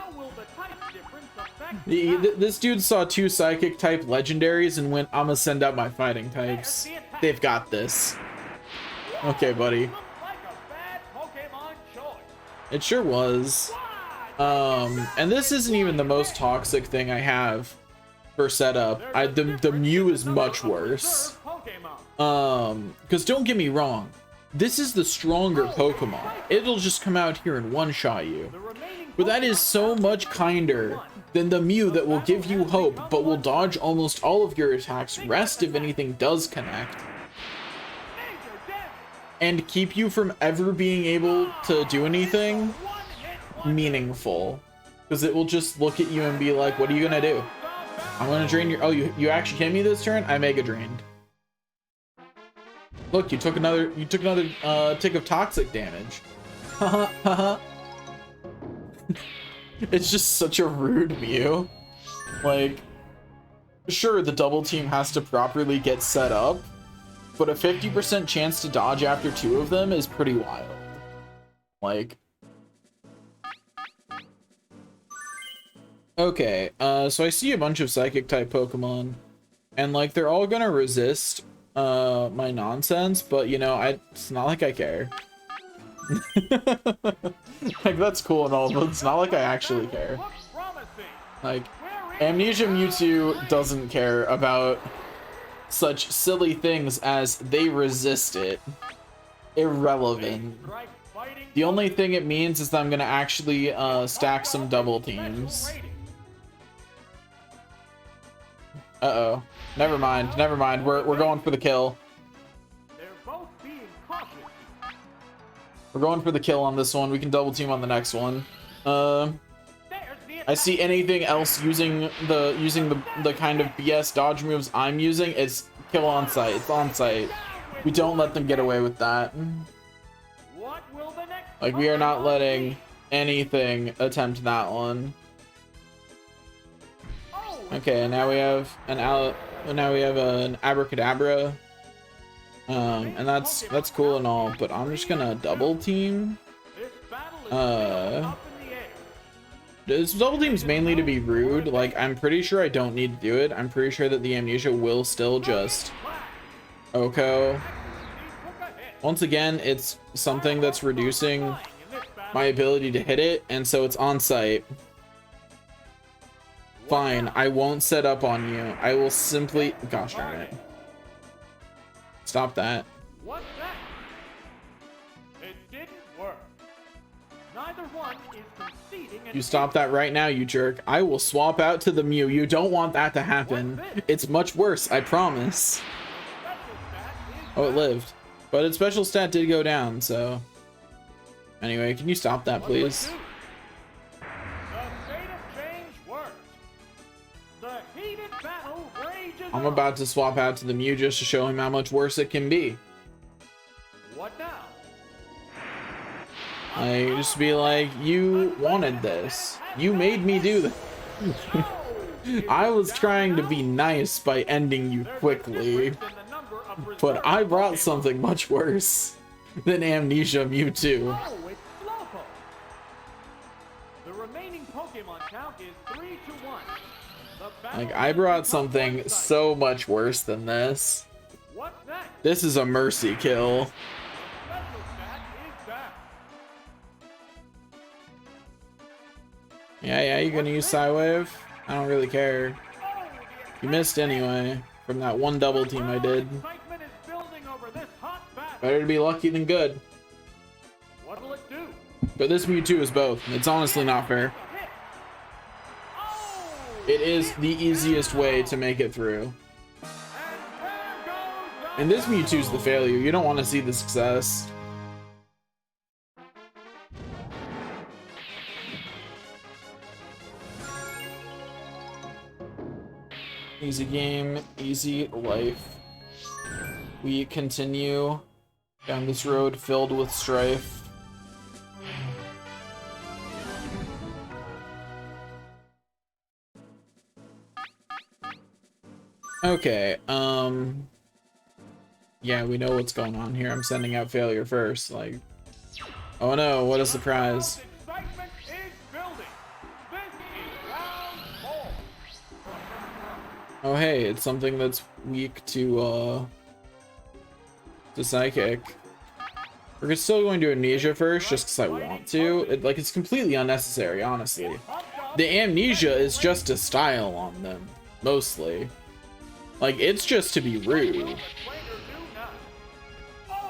This dude saw 2 Psychic type legendaries and went, I'm gonna send out my fighting types. They've got this. Okay, buddy. It sure was. And this isn't even the most toxic thing I have for setup. The Mew is much worse. Because don't get me wrong. This is the stronger Pokemon. It'll just come out here and one-shot you. But that is so much kinder than the Mew that will give you hope, but will dodge almost all of your attacks, rest if anything does connect, and keep you from ever being able to do anything meaningful. Because it will just look at you and be like, what are you gonna do? I'm gonna drain your... Oh, you actually hit me this turn? I Mega Drained. Look, you took another tick of toxic damage. Haha, haha. It's just such a rude Mew. Like, sure, the double team has to properly get set up, but a 50% chance to dodge after 2 of them is pretty wild. Like, okay, so I see a bunch of psychic type Pokemon, and like they're all gonna resist my nonsense, but you know, it's not like I care. Like, that's cool and all, but it's not like I actually care. Like, Amnesia Mewtwo doesn't care about such silly things as they resist it. Irrelevant. The only thing it means is that I'm gonna actually stack some double teams. Uh-oh. Never mind. We're going for the kill. We're going for the kill on this one. We can double team on the next one. I see anything else using the kind of BS dodge moves I'm using, it's kill on site. It's on site. We don't let them get away with that. Like, we are not letting anything attempt that one. Okay, now we have an Abracadabra. And that's cool and all, but I'm just gonna double team. This double team's mainly to be rude. Like, I'm pretty sure I don't need to do it. I'm pretty sure that the Amnesia will still just Oko. Once again, it's something that's reducing my ability to hit it, and so it's on site. Fine, I won't set up on you. I will simply... Gosh darn it. Stop that. What's that? It didn't work. Neither one is conceding. You stop that right now, you jerk. I will swap out to the Mew. You don't want that to happen. It's much worse, I promise. Oh, it lived. But its special stat did go down, so... Anyway, can you stop that, please? I'm about to swap out to the Mew just to show him how much worse it can be. What now? I just be like, you wanted this. You made me do this. I was trying to be nice by ending you quickly, but I brought something much worse than Amnesia Mewtwo. The remaining Pokemon count is 3-1. Like, I brought something so much worse than this. This is a mercy kill. Yeah, you gonna use Psywave? I don't really care. You missed anyway, from that one double team I did. Better to be lucky than good. But this Mewtwo is both. It's honestly not fair. It is the easiest way to make it through. And this Mewtwo's the failure. You don't want to see the success. Easy game, easy life. We continue down this road filled with strife. Okay, yeah, we know what's going on here. I'm sending out failure first, like, oh no, what a surprise. Oh hey, it's something that's weak to Psychic. We're still going to Amnesia first, just because I want to. It's completely unnecessary, honestly. The Amnesia is just a style on them, mostly. Like, it's just to be rude.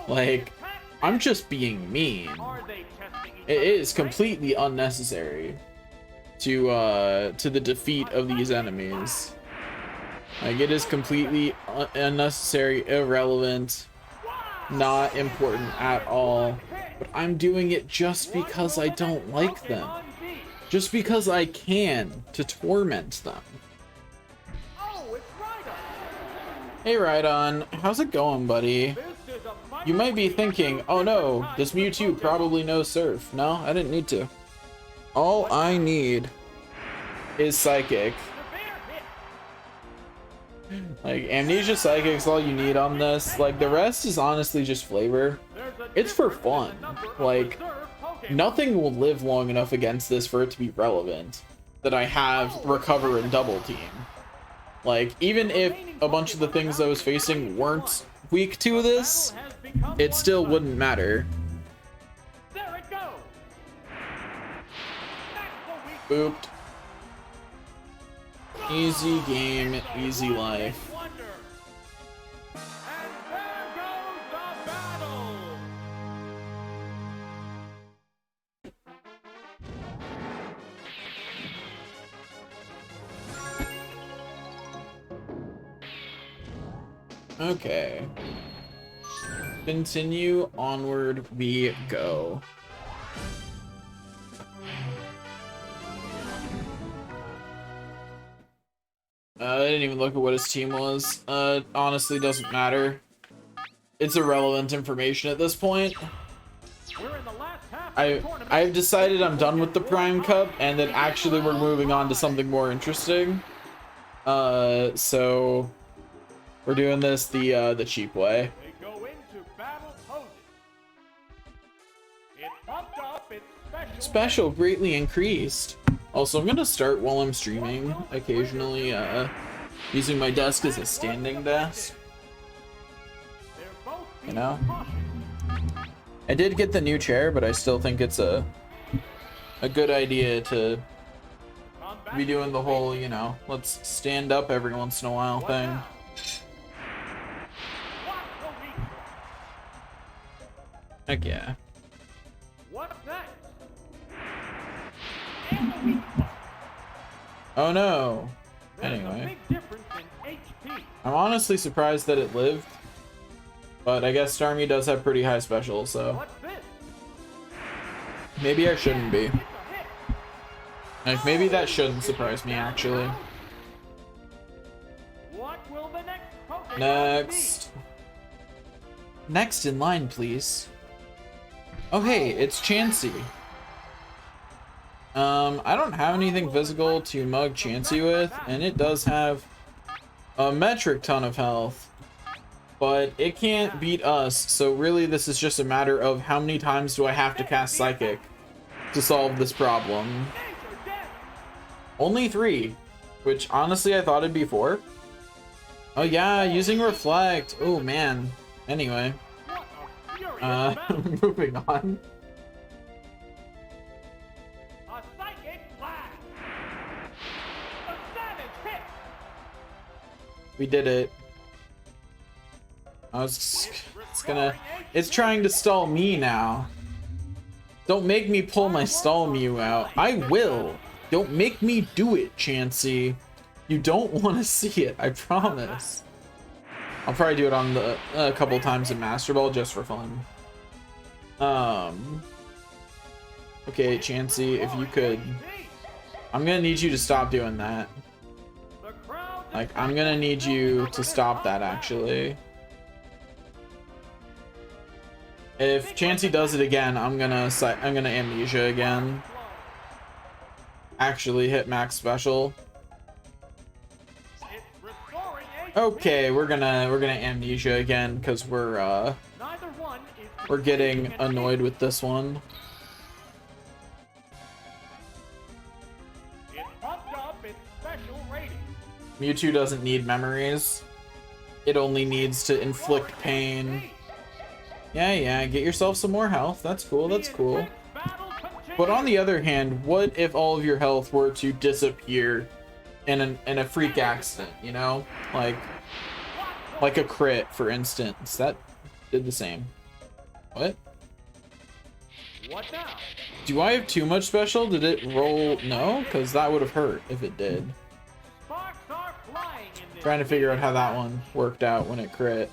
Like, I'm just being mean. It is completely unnecessary to the defeat of these enemies. Like, it is completely unnecessary, irrelevant, not important at all. But I'm doing it just because I don't like them. Just because I can, to torment them. Hey Rhydon, how's it going, buddy? You might be thinking, oh no, this Mewtwo probably knows Surf. No, I didn't need to. All I need is Psychic. Like, Amnesia Psychic's all you need on this. Like, the rest is honestly just flavor. It's for fun. Like, nothing will live long enough against this for it to be relevant that I have Recover and Double Team. Like, even if a bunch of the things I was facing weren't weak to this, it still wouldn't matter. There it goes. Booped. Easy game, easy life. And there goes the battle. Okay. Continue, onward we go. I didn't even look at what his team was. Honestly, doesn't matter. It's irrelevant information at this point. We're in the last half of the tournament. I've decided I'm done with the Prime Cup, and that actually we're moving on to something more interesting. So we're doing this the cheap way. They go into battle poses. It pumped up its Special greatly increased. Also, I'm gonna start while I'm streaming, occasionally using my desk as a standing desk. You know? I did get the new chair, but I still think it's a good idea to be doing the whole, you know, let's stand up every once in a while thing. Heck yeah. What's next? Oh no. There's a Anyway, big difference in HP. I'm honestly surprised that it lived, but I guess Starmie does have pretty high special, so What's this? maybe I shouldn't be. It's a hit. Like, maybe that shouldn't surprise me, actually. What will the next Pokemon Next. Next in line, please. Oh hey, it's Chansey. I don't have anything physical to mug Chansey with, and it does have a metric ton of health, but it can't beat us, so really this is just a matter of how many times do I have to cast Psychic to solve this problem. Only 3, which honestly I thought it'd be 4. Oh yeah, using Reflect. Oh man. Anyway, moving on. A psychic blast. A savage hit. We did it. It's trying to stall me now. Don't make me pull my stall Mew out. I will. Don't make me do it, Chansey. You don't want to see it, I promise. I'll probably do it on a couple times in Master Ball just for fun. Okay, Chansey, if you could, I'm gonna need you to stop doing that. Like, I'm gonna need you to stop that, actually. If Chansey does it again, I'm gonna Amnesia again. Actually hit max special. Okay, we're gonna Amnesia again because we're getting annoyed with this one. It bumped up its special rating. Mewtwo doesn't need memories. It only needs to inflict pain. Yeah, get yourself some more health. That's cool, that's cool. But on the other hand, what if all of your health were to disappear in a freak accident, you know? Like a crit, for instance. That did the same. What? What now? Do I have too much special? Did it roll? No, because that would have hurt if it did. Sparks are flying in this. Trying to figure out how that one worked out when it crit.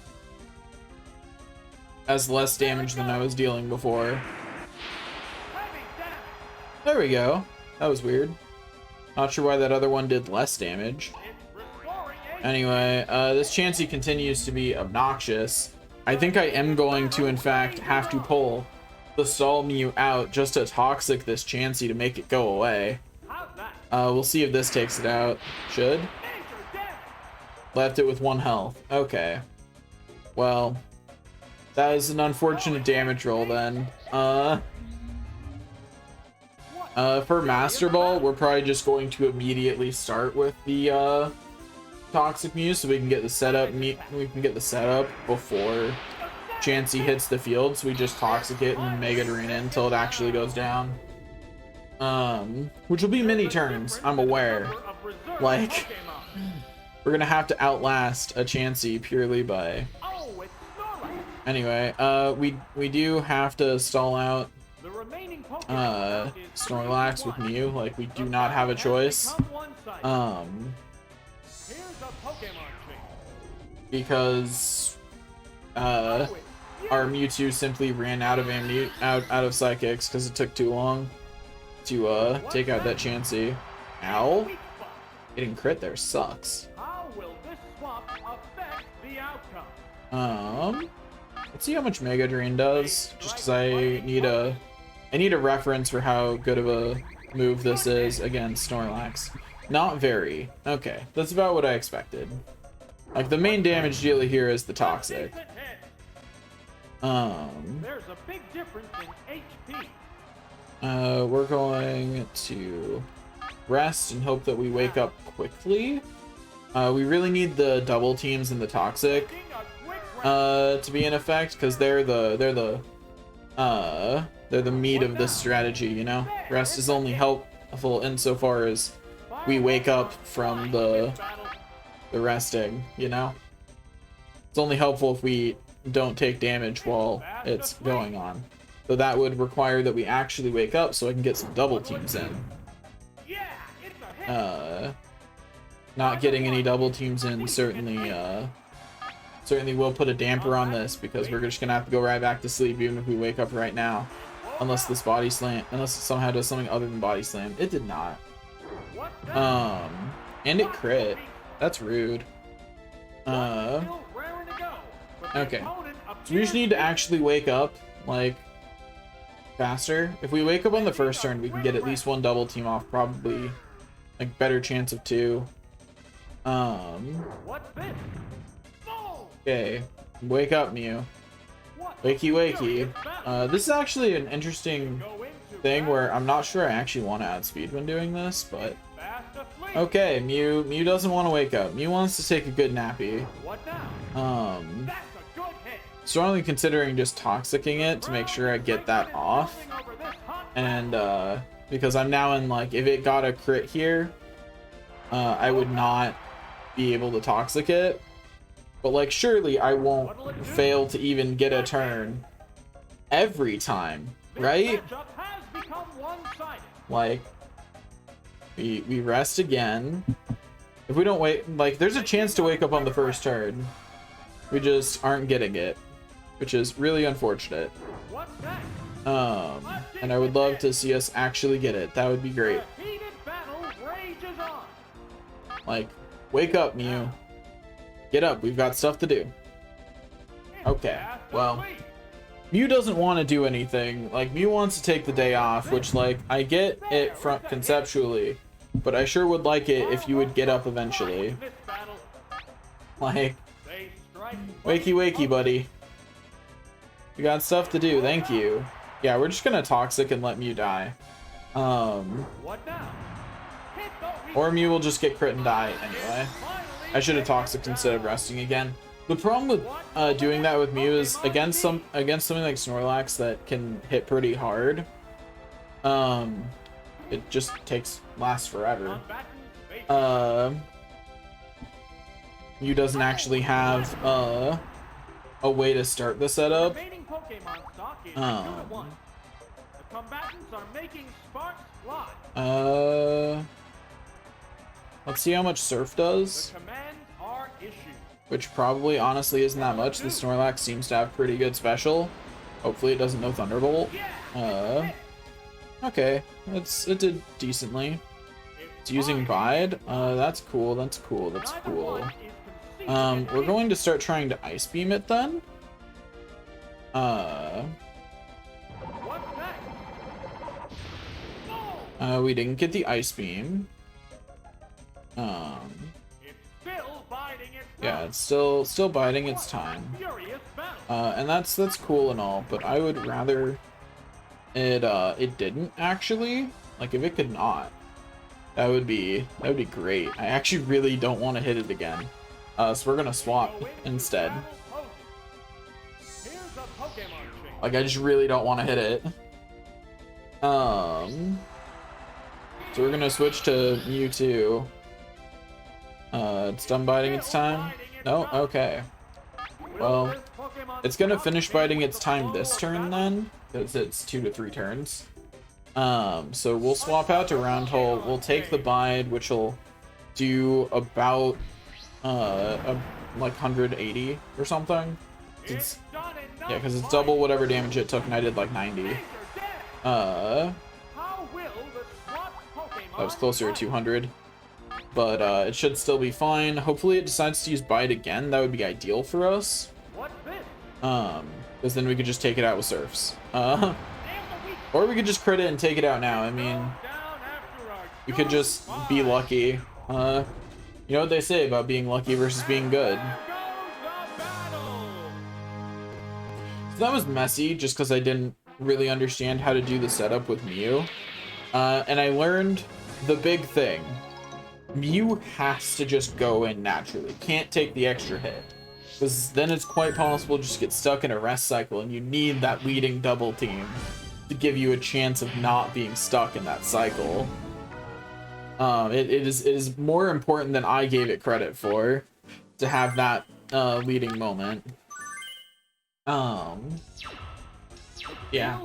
As less damage than I was dealing before. Heavy damage. There we go. That was weird. Not sure why that other one did less damage. It's restoring HP. Anyway, this Chansey continues to be obnoxious. I think I am going to, in fact, have to pull the Stall Mew out just to Toxic this Chansey to make it go away. We'll see if this takes it out. Should. Left it with 1 health. Okay. Well, that is an unfortunate damage roll then. For Master Ball, we're probably just going to immediately start with the Toxic Mew so we can get the setup. We can get the setup before Chansey hits the field. So we just Toxic it and Mega Drain it until it actually goes down. Which will be many turns. I'm aware. Like, we're gonna have to outlast a Chansey purely by. Anyway, we do have to stall out Snorlax with Mew. Like, we do not have a choice. Because our Mewtwo simply ran out of out of Psychics because it took too long to take out that Chansey. Ow! Getting crit there sucks. Let's see how much Mega Drain does, just because I need a reference for how good of a move this is against Snorlax. Not very. Okay, that's about what I expected. Like, the main damage dealer here is the Toxic. There's a big difference in HP. We're going to rest and hope that we wake up quickly. We really need the double teams and the Toxic to be in effect, because they're the meat of this strategy, you know? Rest is only helpful insofar as we wake up from the resting, you know? It's only helpful if we don't take damage while it's going on. So that would require that we actually wake up so I can get some double teams in. Not getting any double teams in certainly will put a damper on this, because we're just gonna have to go right back to sleep even if we wake up right now. Unless this body slam, unless it somehow does something other than body slam. It did not. And it crit. That's rude. Okay. So we just need to actually wake up, like, faster. If we wake up on the first turn, we can get at least 1 double team off, probably. Like, better chance of 2. Okay. Wake up, Mew. Wakey wakey. This is actually an interesting thing where I'm not sure I actually want to add speed when doing this, but okay, Mew doesn't want to wake up. Mew wants to take a good nappy. Strongly considering just Toxicking it to make sure I get that off. And because I'm now in, like, if it got a crit here, I would not be able to Toxic it. But, like, surely I won't fail to even get a turn every time, right? Like, we rest again. If we don't wait, like, there's a chance to wake up on the first turn. We just aren't getting it, which is really unfortunate. And I would love to see us actually get it. That would be great. Like, wake up, Mew. Get up, we've got stuff to do. Okay, well, Mew doesn't want to do anything. Like, Mew wants to take the day off, which, like, I get it from conceptually, but I sure would like it if you would get up eventually. Like, wakey wakey, buddy. We got stuff to do, thank you. Yeah, we're just gonna Toxic and let Mew die. Or Mew will just get crit and die anyway. I should have Toxic instead of resting again. The problem with doing that with Mew is against something like Snorlax that can hit pretty hard. It just lasts forever. Mew doesn't actually have a way to start the setup. Let's see how much Surf does. Which probably, honestly, isn't that much. The Snorlax seems to have pretty good special. Hopefully it doesn't know Thunderbolt. Okay, it did decently. It's using Bide. That's cool, that's cool, that's cool. We're going to start trying to Ice Beam it then. What's next? We didn't get the ice beam. It's still biding its Yeah, time. it's still biding its time. Furious battle. And that's cool and all, but I would rather it didn't actually. Like if it could not, that would be great. I actually really don't want to hit it again. So we're gonna swap instead. Here's a Pokemon change. Like I just really don't want to hit it. So we're gonna switch to Mewtwo. It's done biting its time. No, okay. Well, it's gonna finish biting its time this turn then, because it's 2 to 3 turns. So we'll swap out to Round Hole. We'll take the bide, which will do about like 180 or something. It's, yeah, because it's double whatever damage it took, and I did like 90. That was closer to 200. But it should still be fine. Hopefully it decides to use bite again. That would be ideal for us. Because then we could just take it out with Surfs. Or we could just crit it and take it out now. I mean, we could just be lucky. You know what they say about being lucky versus being good. So that was messy just because I didn't really understand how to do the setup with Mew. And I learned the big thing. Mew has to just go in naturally. Can't take the extra hit. Because then it's quite possible to just get stuck in a rest cycle, and you need that leading double team to give you a chance of not being stuck in that cycle. It is more important than I gave it credit for to have that leading moment. Yeah.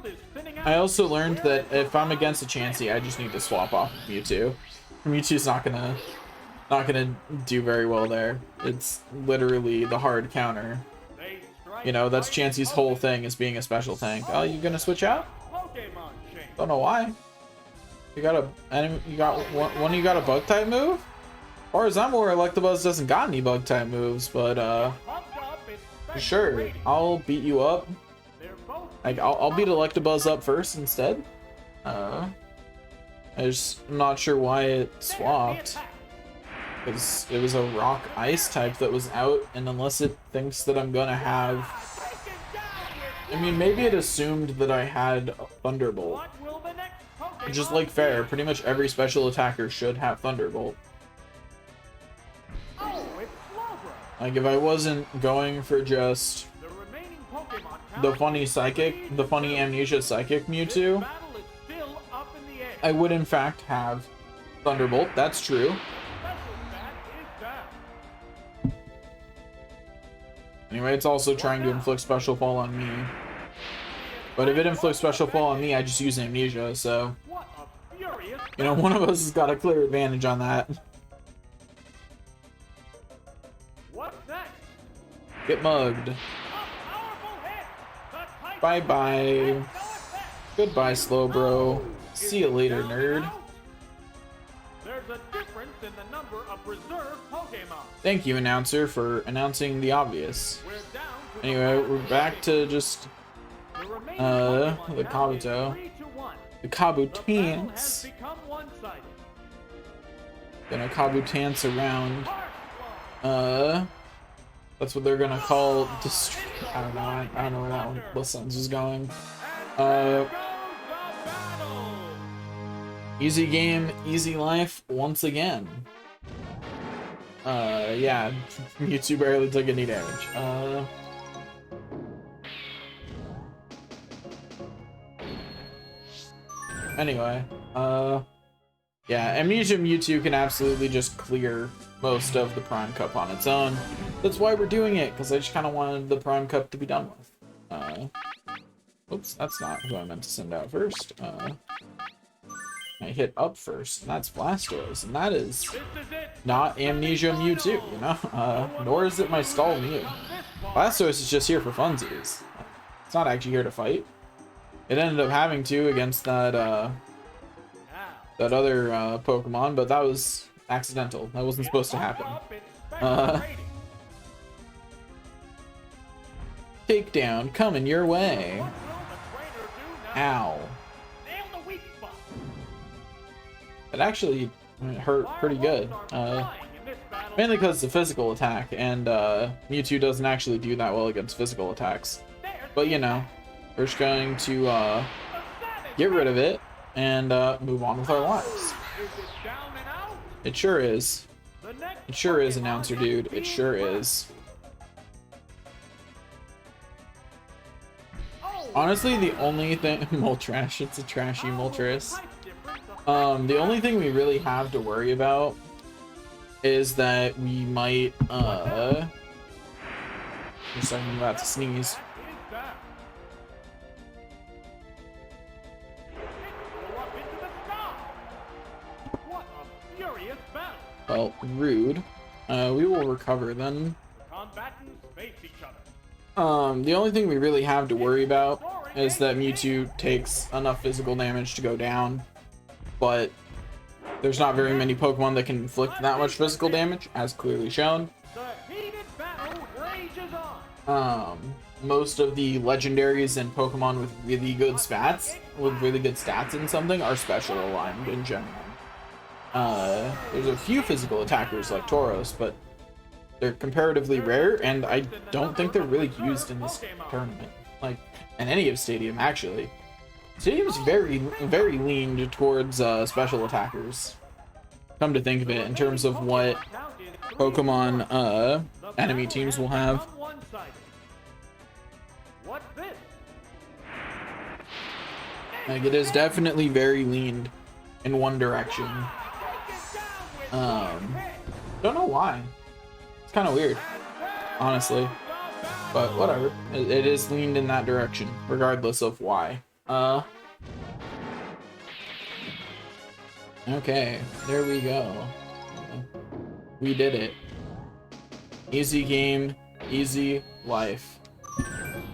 I also learned that if I'm against a Chansey, I just need to swap off Mewtwo. Mewtwo's not gonna do very well there. It's literally the hard counter. You know, that's Chansey's whole thing, is being a special tank. Oh, you gonna switch out? Don't know why. You got one. You got a bug type move? As far as I'm aware, Electabuzz doesn't got any bug type moves, but sure, I'll beat you up. Like I'll beat Electabuzz up first instead. I'm not sure why it swapped. Because it was a rock ice type that was out, and unless it thinks that I'm gonna have, I mean, maybe it assumed that I had Thunderbolt. Which is like fair, pretty much every special attacker should have Thunderbolt. Like if I wasn't going for just the funny psychic, the funny amnesia psychic Mewtwo, I would in fact have Thunderbolt, that's true. Anyway, it's also trying to inflict Special Fall on me. But if it inflicts Special Fall on me, I just use Amnesia, so... You know, one of us has got a clear advantage on that. Get mugged. Bye-bye. Goodbye, Slowbro. See you later, nerd. There's a difference in the number of reserve Pokemon. Thank you, announcer, for announcing the obvious. Anyway, we're back to just the Kabuto. The Kabutance. Gonna Kabutance around. That's what they're gonna call I don't know. I don't know where that one. What sentence is going. Easy game, easy life once again. Yeah, Mewtwo barely took any damage. Anyway, yeah, Amnesia Mewtwo can absolutely just clear most of the Prime Cup on its own. That's why we're doing it, because I just kind of wanted the Prime Cup to be done with. Oops, that's not who I meant to send out first. I hit up first, and that's Blastoise, and that is not Amnesia Mewtwo, you know? Nor is it my Skull Mew. Blastoise is just here for funsies. It's not actually here to fight. It ended up having to against that, that other Pokemon, but that was accidental. That wasn't supposed to happen. takedown coming your way. What will the trainer do now? Ow. Nail the weak spot. It actually hurt pretty good. Flying in this battle. Mainly because it's a physical attack, and Mewtwo doesn't actually do that well against physical attacks. There's But the you know, attack. we're just going to A savage get rid of it and move on with our lives. Is it down and out? It sure is. The next It sure is, Pokemon announcer is dude. It being sure pressed. is. Oh, Honestly, the only thing Moltres, it's a trashy how will the Moltres. type difference affect The only thing we really have to worry about is that we might I'm about to sneeze. that is down. It flew up into the sky. What a furious battle. Well, rude. We will recover then. The combatants face each other. The only thing we really have to worry about is that Mewtwo takes enough physical damage to go down, but there's not very many Pokemon that can inflict that much physical damage, as clearly shown. The heated battle rages on. Most of the legendaries and Pokemon with really good stats in something are special aligned in general. There's a few physical attackers like Tauros, but they're comparatively rare, and I don't think they're really used in this tournament. Like, in any of Stadium, actually. Stadium's very leaned towards special attackers. Come to think of it, in terms of what Pokemon enemy teams will have. What's this? Like, it is definitely very leaned in one direction. Don't know why. It's kind of weird, honestly. But whatever. It is leaned in that direction, regardless of why. Okay, there we go. We did it. Easy game, easy life.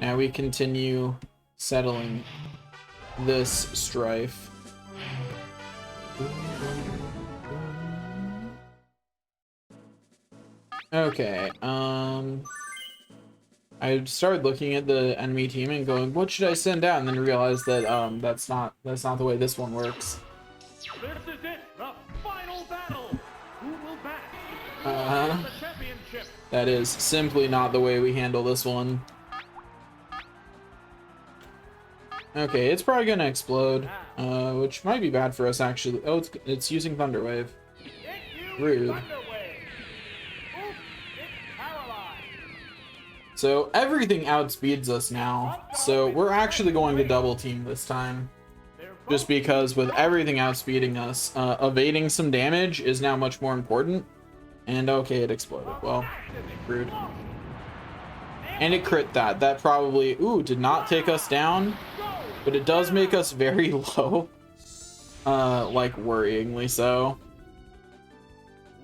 Now we continue settling this strife. Okay, I started looking at the enemy team and going, what should I send out? And then realized that that's not the way this one works. This is it, the final battle. Who will back? The championship. That is simply not the way we handle this one. Okay, it's probably gonna explode, which might be bad for us actually. Oh, it's using Thunder Wave. Rude. Oops, it's paralyzed. So everything outspeeds us now. So we're actually going to double team this time. Just because with everything outspeeding us, evading some damage is now much more important. And okay, it exploded. Well, rude. And it crit that. That probably, ooh, did not take us down. But it does make us very low. Like worryingly so.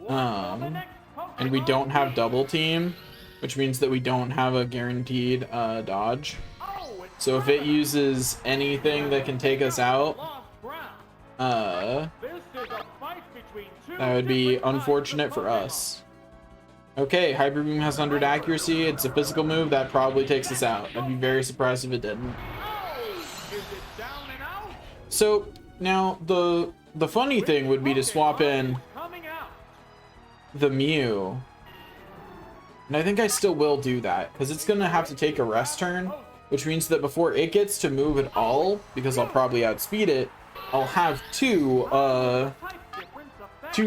And we don't have double team, which means that we don't have a guaranteed dodge. So if it uses anything that can take us out, that would be unfortunate for us. Okay, Hyper Beam has 100 accuracy. It's a physical move that probably takes us out. I'd be very surprised if it didn't. So now the funny thing would be to swap in the Mew. And I think I still will do that because it's gonna have to take a rest turn, which means that before it gets to move at all, because I'll probably outspeed it, I'll have two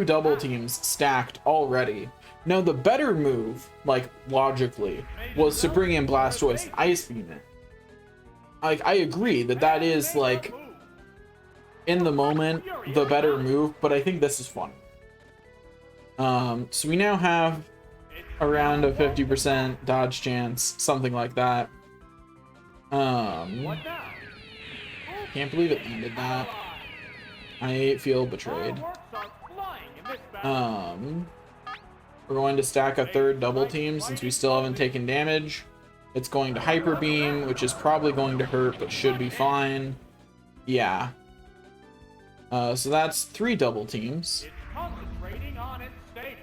double teams stacked already. Now the better move, like logically, was to bring in Blastoise Ice Beam it. Like, I agree that is like in the moment the better move, but I think this is fun. So we now have around a 50% dodge chance, something like that. Can't believe it ended that. I feel betrayed. We're going to stack a third double team since we still haven't taken damage. It's going to Hyper Beam, which is probably going to hurt, but should be fine. Yeah. So that's 3 double teams. Concentrating on its status.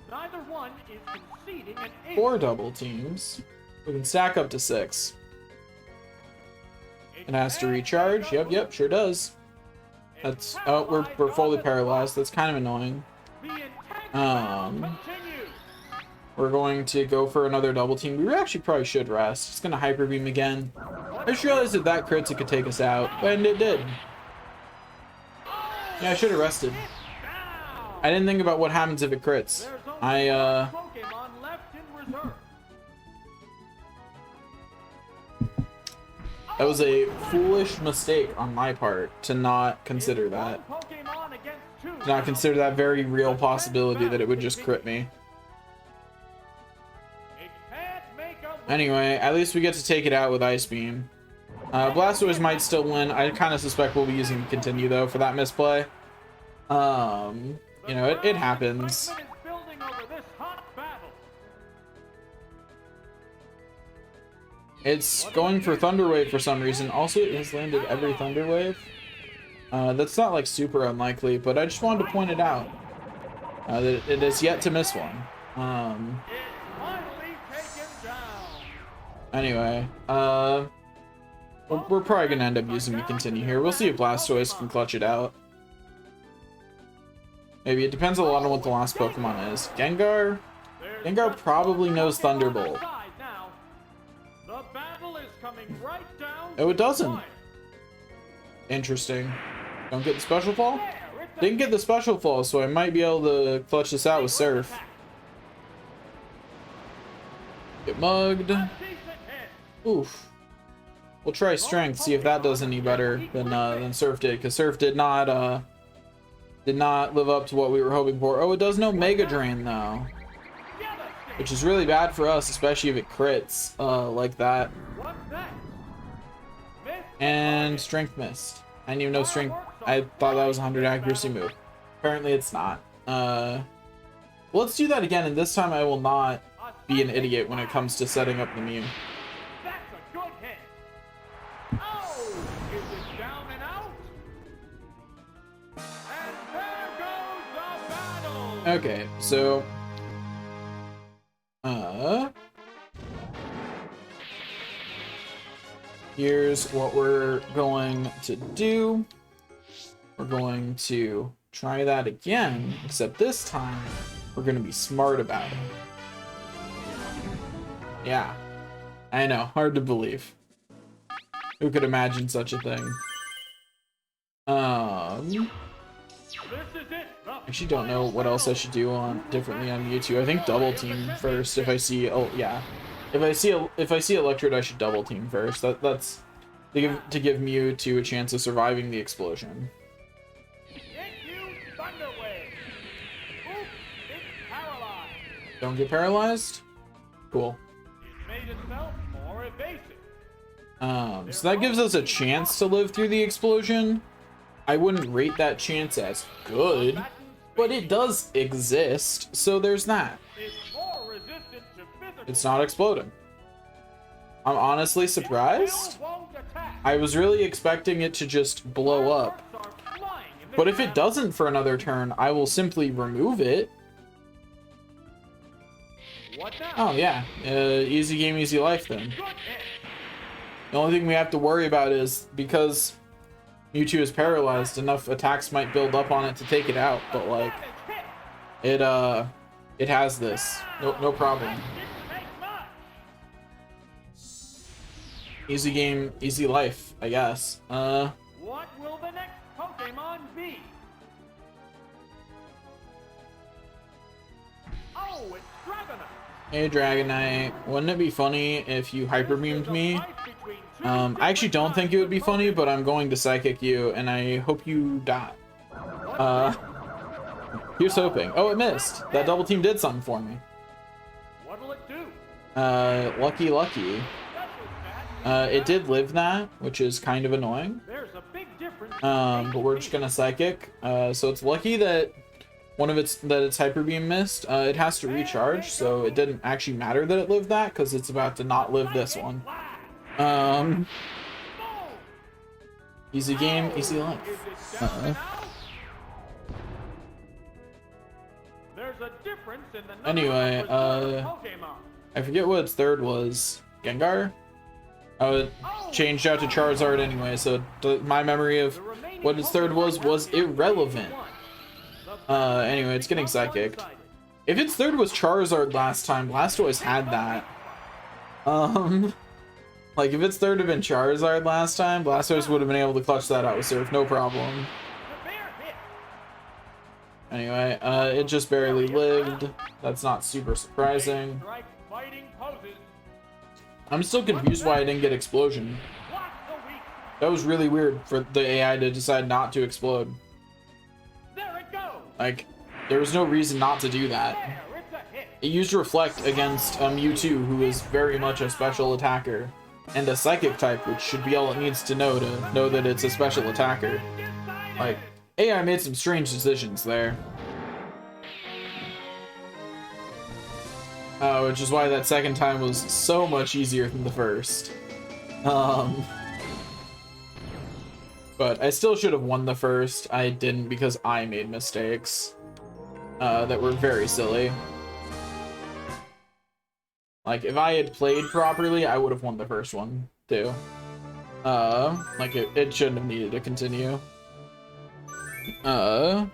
Neither one is conceding an 4 double teams. We can stack up to 6. It has to recharge. Yep, sure does. That's oh, we're fully paralyzed. That's kind of annoying. We're going to go for another double team. We actually probably should rest. It's gonna hyper beam again. I just realized that that crits it could take us out, and it did. Yeah, I should have rested. I didn't think about what happens if it crits. That was a foolish mistake on my part to not consider that. To not consider that very real possibility that it would just crit me. Anyway, at least we get to take it out with Ice Beam. Blastoise might still win. I kind of suspect we'll be using Continue though for that misplay. You know, it happens. It's going for Thunder Wave for some reason. Also, it has landed every Thunder Wave. That's not like super unlikely, but I just wanted to point it out that it is yet to miss one. Anyway, we're probably gonna end up using the Continue here. We'll see if Blastoise can clutch it out. Maybe. It depends a lot on what the last Pokemon is. Gengar probably knows Thunderbolt. Oh, it doesn't. Interesting. Don't get the Special Fall? Didn't get the Special Fall, so I might be able to clutch this out with Surf. Get mugged. Oof. We'll try Strength, see if that does any better than Surf did, because Surf did not live up to what we were hoping for. Oh, it does no Mega Drain though, which is really bad for us, especially if it crits like that. And Strength missed. I didn't even know Strength. I thought that was a 100 accuracy move. Apparently it's not. Let's do that again, and this time I will not be an idiot when it comes to setting up the Mew. That's a good hit. Oh, is it down and out? And there goes the battle. Okay, so here's what we're going to do. We're going to try that again, except this time we're going to be smart about it. Yeah, I know, hard to believe. Who could imagine such a thing? Actually don't know what else I should do differently on Mewtwo. I think double team first if I see, oh yeah. If I see Electrode, I should double team first. That's to give Mewtwo a chance of surviving the explosion. Don't get paralyzed? Cool. So that gives us a chance to live through the explosion. I wouldn't rate that chance as good, but it does exist, so there's that. It's not exploding. I'm honestly surprised. I was really expecting it to just blow up. But if it doesn't for another turn, I will simply remove it. Oh yeah, easy game, easy life then. The only thing we have to worry about is because Mewtwo is paralyzed, enough attacks might build up on it to take it out, but like it has this. No problem. Easy game, easy life, I guess. What will the next Pokemon be? Oh, it's Dragonite. Hey Dragonite, wouldn't it be funny if you hyper beamed me? I actually don't think it would be funny, but I'm going to Psychic you, and I hope you die. Here's hoping. Oh, it missed. That double team did something for me. What'll it do? Lucky. It did live that, which is kind of annoying. There's a big difference. But we're just gonna Psychic. So it's lucky that its Hyper Beam missed. It has to recharge, so it didn't actually matter that it lived that, because it's about to not live this one. Easy game, easy life. There's a difference in the Anyway, I forget what its third was. Gengar? Oh, it changed out to Charizard anyway, so my memory of what its third was irrelevant. Anyway, it's getting Psychic. If its third was Charizard last time, Blastoise had that. Like, if its third had been Charizard last time, Blastoise would have been able to clutch that out with Surf, no problem. Anyway, it just barely lived. That's not super surprising. I'm still confused why I didn't get Explosion. That was really weird for the AI to decide not to explode. Like, there was no reason not to do that. It used Reflect against Mewtwo, who is very much a special attacker, and a Psychic type, which should be all it needs to know that it's a special attacker. Like, AI made some strange decisions there. Which is why that second time was so much easier than the first. But I still should have won the first. I didn't because I made mistakes that were very silly. Like, if I had played properly, I would have won the first one, too. Like, it shouldn't have needed to continue. That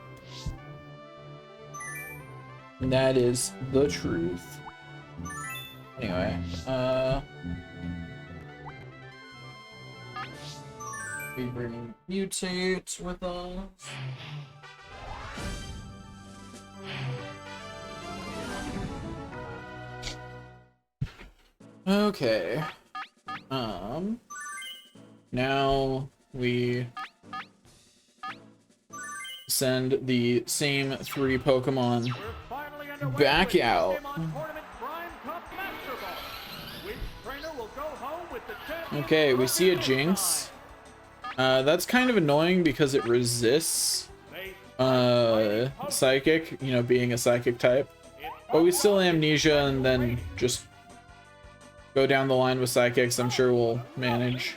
is the truth. Anyway, we bring Mutate with us. Okay. Now we send the same 3 Pokemon back out. Okay, we see a Jinx. That's kind of annoying because it resists Psychic, you know, being a Psychic type. But we still Amnesia and then just go down the line with Psychics. I'm sure we'll manage.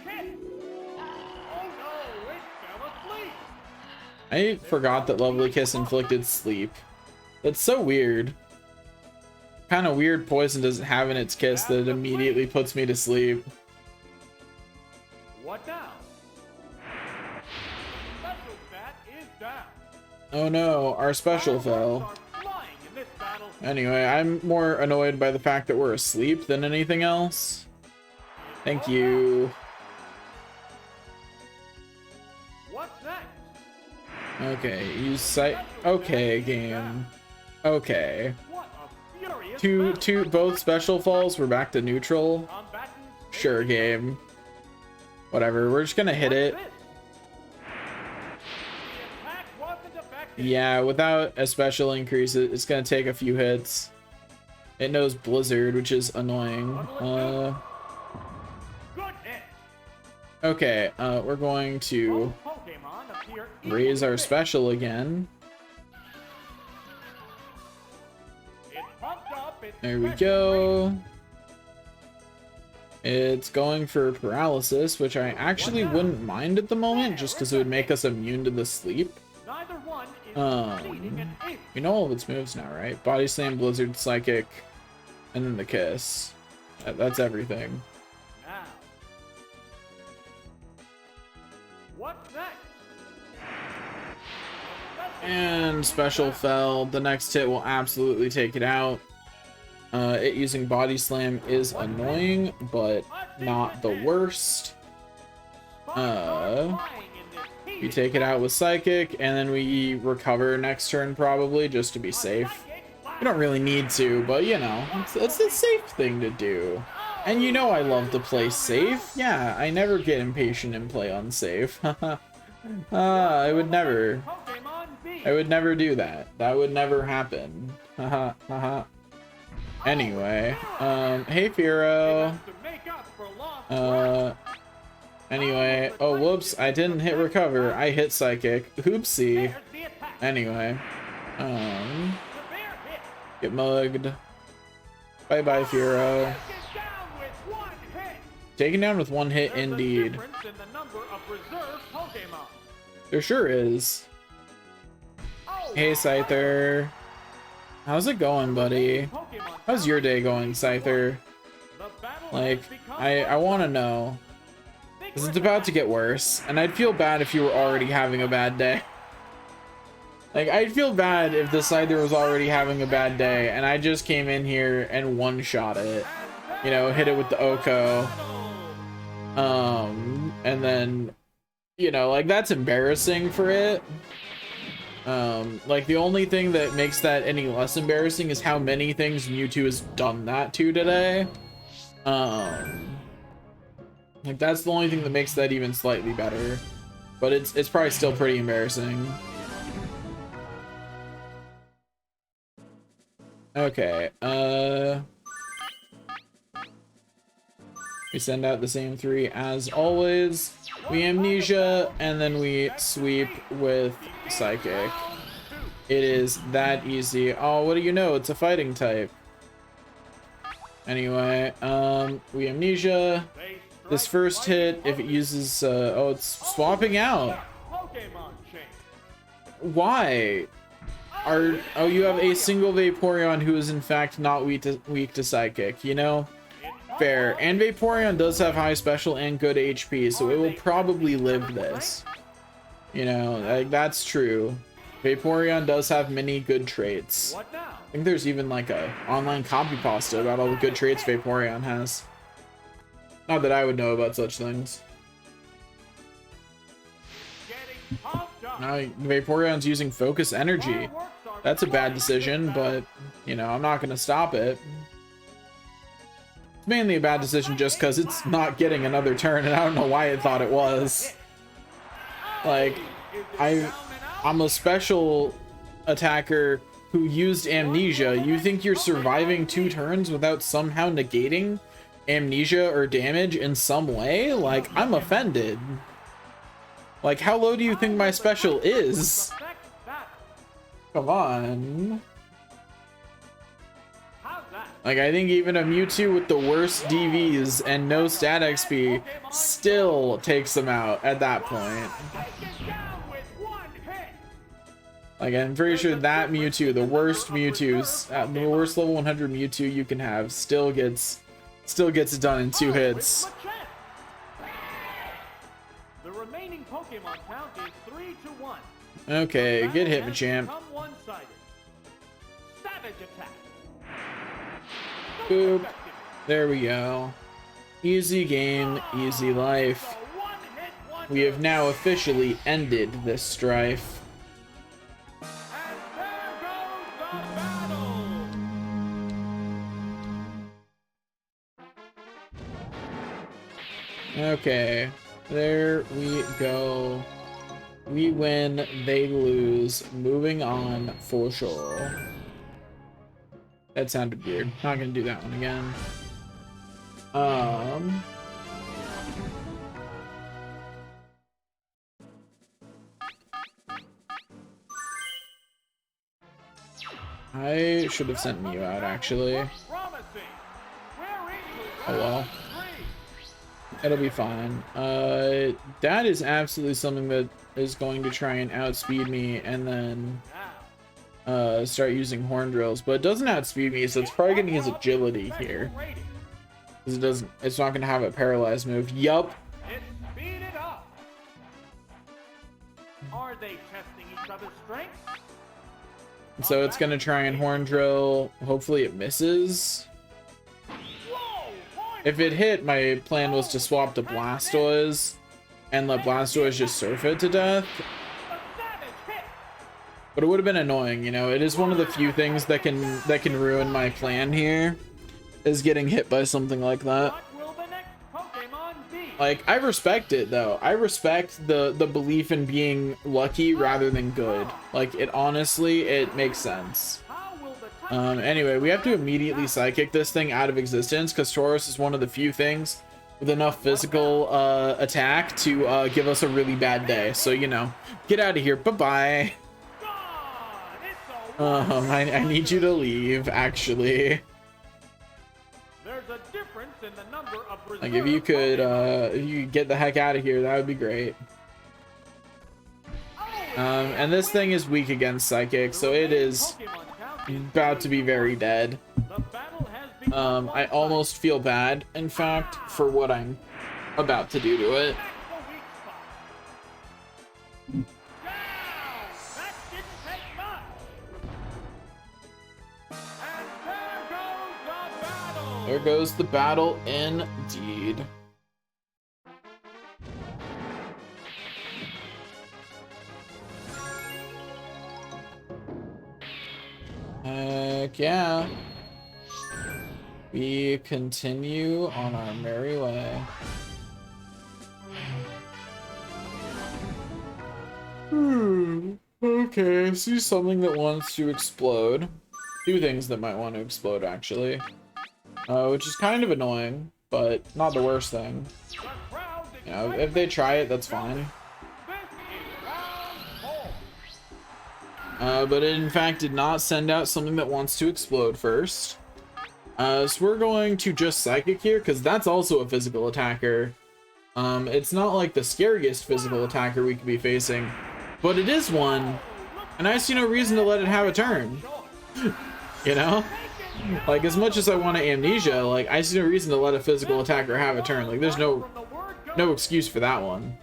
I forgot that Lovely Kiss inflicted sleep. That's so weird. Kind of weird poison does it have in its kiss that it immediately puts me to sleep. What now? Special stat is down. Oh no, our special fell. Anyway, I'm more annoyed by the fact that we're asleep than anything else. Thank you. What's next? Okay, use sight. Okay, game. Okay. What a furious Both special falls. We're back to neutral. Sure, game. Whatever. We're just gonna hit it. Yeah, without a special increase, it's gonna take a few hits. It knows Blizzard, which is annoying. Okay, we're going to raise our special again. There we go. It's going for paralysis, which I actually wouldn't mind at the moment, just because it would make us immune to the sleep. We know all of its moves now, right? Body Slam, Blizzard, Psychic, and then the Kiss. That's everything. And special fell. The next hit will absolutely take it out. It using Body Slam is annoying, but not the worst. We take it out with Psychic, and then we recover next turn probably, just to be safe. We don't really need to, but you know, it's the safe thing to do. And you know I love to play safe. Yeah, I never get impatient and play unsafe. I would never do that. That would never happen. Anyway, hey Firo. Anyway, oh whoops, I didn't hit recover. I hit Psychic. Oopsie. Anyway, get mugged. Bye bye Firo. Taken down with one hit indeed. There sure is. Hey Scyther. How's it going, buddy? How's your day going, Scyther? Like, I want to know. Because it's about to get worse. And I'd feel bad if you were already having a bad day. Like, I'd feel bad if the Scyther was already having a bad day and I just came in here and one-shot it. You know, hit it with the Oko. And then, you know, like, that's embarrassing for it. Like, the only thing that makes that any less embarrassing is how many things Mewtwo has done that to today. Like, that's the only thing that makes that even slightly better. But it's probably still pretty embarrassing. Okay, we send out the same 3 as always. We Amnesia, and then we sweep with Psychic. It is that easy. Oh, what do you know? It's a fighting type. Anyway, we Amnesia. This first hit, if it uses, oh, it's swapping out. Why? Oh, you have a single Vaporeon who is in fact not weak to Psychic, you know? Fair. And Vaporeon does have high special and good HP, so it will probably live this. You know, like, that's true. Vaporeon does have many good traits. I think there's even like a online copy pasta about all the good traits Vaporeon has. Not that I would know about such things. Vaporeon's using Focus Energy. That's a bad decision, but, you know, I'm not going to stop it. It's mainly a bad decision just because it's not getting another turn, and I don't know why it thought it was. Like, I'm a special attacker who used Amnesia. You think you're surviving 2 turns without somehow negating Amnesia or damage in some way? Like, I'm offended. Like, how low do you think my special is? Come on. Like, I think even a Mewtwo with the worst DVs and no stat XP still takes them out at that point. Like, I'm pretty sure that Mewtwo, the worst Mewtwo's, the worst level 100 Mewtwo you can have, still gets it done in 2 hits. The remaining Pokemon count is 3-1. Okay, good hit, Machamp. Boop. There we go. Easy game, easy life. We have now officially ended this strife. Okay, there we go. We win, they lose. Moving on for sure. That sounded weird. Not gonna do that one again. I should have sent Mew out, actually. Oh well. It'll be fine. That is absolutely something that is going to try and outspeed me and then start using horn drills, but it doesn't outspeed me, so it's probably gonna use agility here. Because it's not gonna have a paralyzed move. Yup. Are they testing each other's strengths? So it's gonna try and horn drill. Hopefully it misses. If it hit, my plan was to swap to Blastoise and let Blastoise just surf it to death. But it would have been annoying, you know. It is one of the few things that can ruin my plan here, is getting hit by something like that. Like, I respect it though. I respect the belief in being lucky rather than good. Like, it honestly, it makes sense. Anyway, we have to immediately Psychic this thing out of existence because Tauros is one of the few things with enough physical attack to give us a really bad day. So, you know, get out of here. Bye-bye. I need you to leave, actually. There's a difference in the number of like, if you could get the heck out of here, that would be great. And this thing is weak against Psychic, so it is about to be very dead. I almost feel bad, in fact, for what I'm about to do to it. There goes the battle indeed. Heck yeah. We continue on our merry way. Okay, I see something that wants to explode. Two things that might want to explode, actually. Which is kind of annoying, but not the worst thing. You know, if they try it, that's fine. But it in fact did not send out something that wants to explode first. So we're going to just Psychic here, because that's also a physical attacker. It's not like the scariest physical attacker we could be facing, but it is one, and I see no reason to let it have a turn. You know? Like, as much as I want to Amnesia, like, I see no reason to let a physical attacker have a turn. Like, there's no excuse for that one.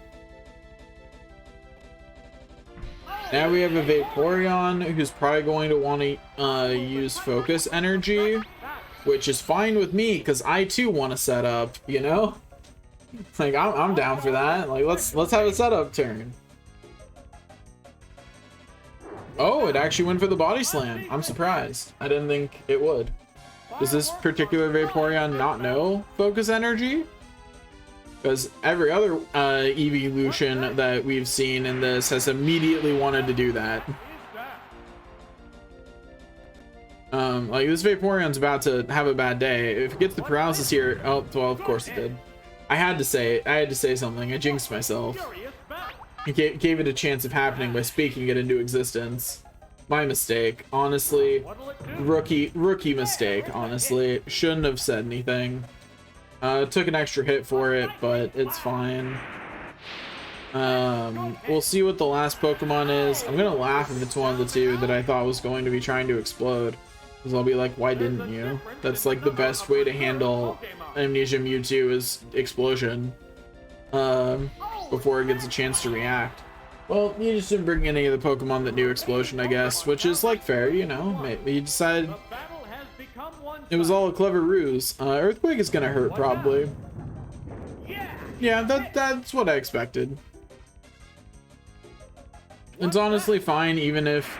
Now we have a Vaporeon who's probably going to want to use Focus Energy, which is fine with me because I too want to set up, you know? Like, I'm down for that. Like, let's have a setup turn. Oh, it actually went for the Body Slam. I'm surprised. I didn't think it would. Does this particular Vaporeon not know Focus Energy? Because every other evolution that we've seen in this has immediately wanted to do that. Like, this Vaporeon's about to have a bad day. If it gets the paralysis here, oh, well, of course it did. I had to say something. I jinxed myself. He gave it a chance of happening by speaking it into existence. My mistake, honestly. Rookie mistake, honestly. Shouldn't have said anything. Took an extra hit for it, but it's fine. We'll see what the last Pokemon is. I'm gonna laugh if it's one of the two that I thought was going to be trying to explode. Because I'll be like, why didn't you? That's like the best way to handle Amnesia Mewtwo is explosion. Before it gets a chance to react. Well, you just didn't bring any of the Pokemon that knew explosion, I guess, which is like fair, you know. Maybe you decided it was all a clever ruse. Earthquake is gonna hurt probably. Yeah, that's what I expected. It's honestly fine even if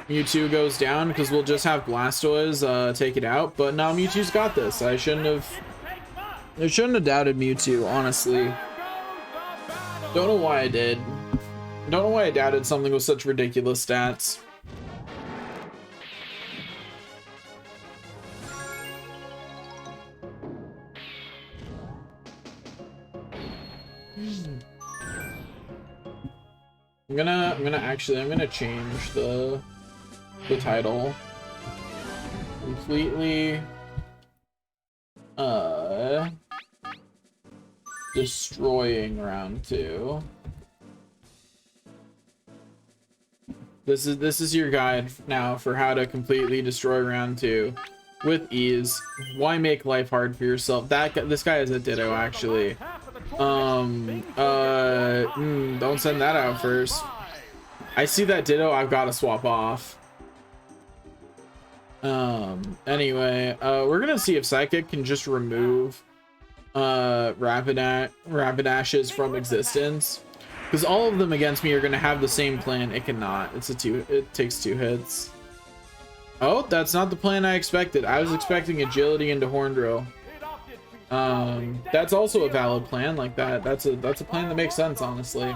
Mewtwo goes down, because we'll just have Blastoise take it out. But no, Mewtwo's got this. I shouldn't have doubted Mewtwo, honestly. Don't know why I did. Don't know why I doubted something with such ridiculous stats. I'm gonna change the title completely. Destroying round 2. This is your guide now for how to completely destroy round 2 with ease. Why make life hard for yourself? This guy is a Ditto, actually. Don't send that out first. I see that Ditto, I've got to swap off. Anyway, we're gonna see if Psychic can just remove Rapidashes from existence, because all of them against me are gonna have the same plan. It cannot. It takes 2 hits. Oh, that's not the plan I expected. I was expecting agility into Horndrill. That's also a valid plan. Like that's a plan that makes sense, honestly.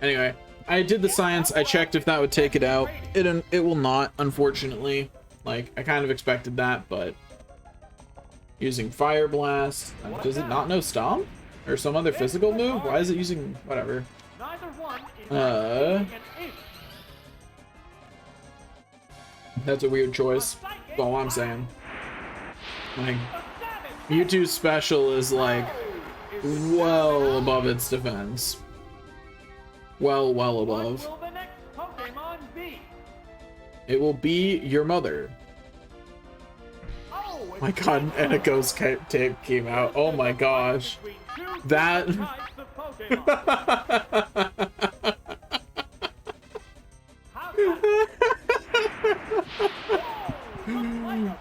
Anyway, I did the science. I checked if that would take it out. It will not, unfortunately. Like, I kind of expected that, but using Fire Blast. Does it not know Stomp or some other physical move? Why is it using whatever? That's a weird choice. That's all I'm saying. Like, Mewtwo's special is like well above its defense. Well above. It will be your mother. my god, and a ghost tape came out. Oh my gosh. That...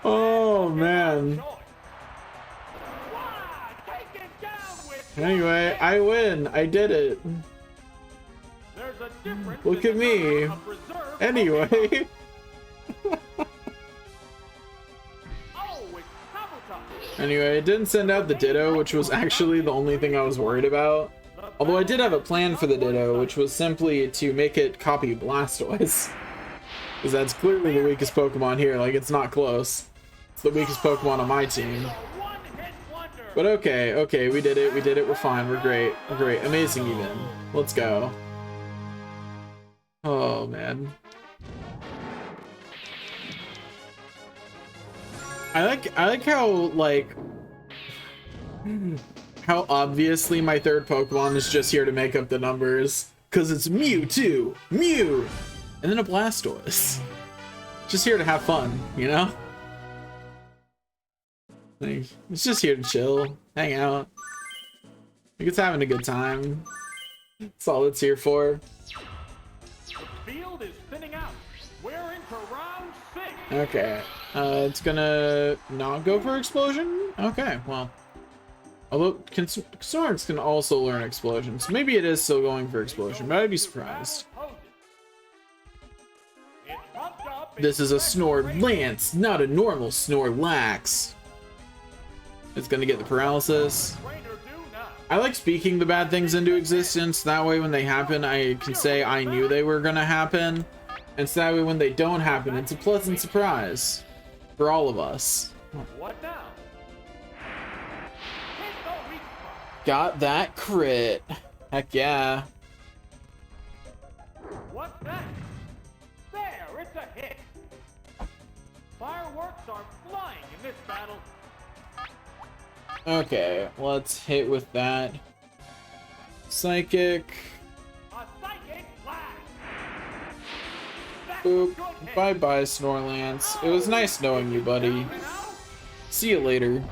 Oh man. Anyway, I win. I did it. Look at me. Anyway. Anyway, I didn't send out the Ditto, which was actually the only thing I was worried about. Although I did have a plan for the Ditto, which was simply to make it copy Blastoise. Because that's clearly the weakest Pokemon here, like it's not close. It's the weakest Pokemon on my team. But okay, we did it, we're fine, we're great, amazing even. Let's go. Oh man. I like how how obviously my third Pokemon is just here to make up the numbers. Cause it's Mewtwo, Mew, and then a Blastoise. Just here to have fun, you know? Like, it's just here to chill, hang out. Like it's having a good time. That's all it's here for. The field is thinning out. We're into round 6. Okay. It's gonna not go for Explosion? Okay, well. Although, Snorlax can also learn Explosion, so maybe it is still going for Explosion, but I'd be surprised. This is a Snorlax, not a normal Snorlax. It's gonna get the paralysis. I like speaking the bad things into existence, that way when they happen, I can say I knew they were gonna happen. And so that way when they don't happen, it's a pleasant surprise. For all of us. What now? Got that crit. Heck yeah. What's that? There, it's a hit. Fireworks are flying in this battle. Okay, let's hit with that. Psychic. A psychic blast. Boop. Bye-bye, Snorlax. It was nice knowing you, buddy. See you later.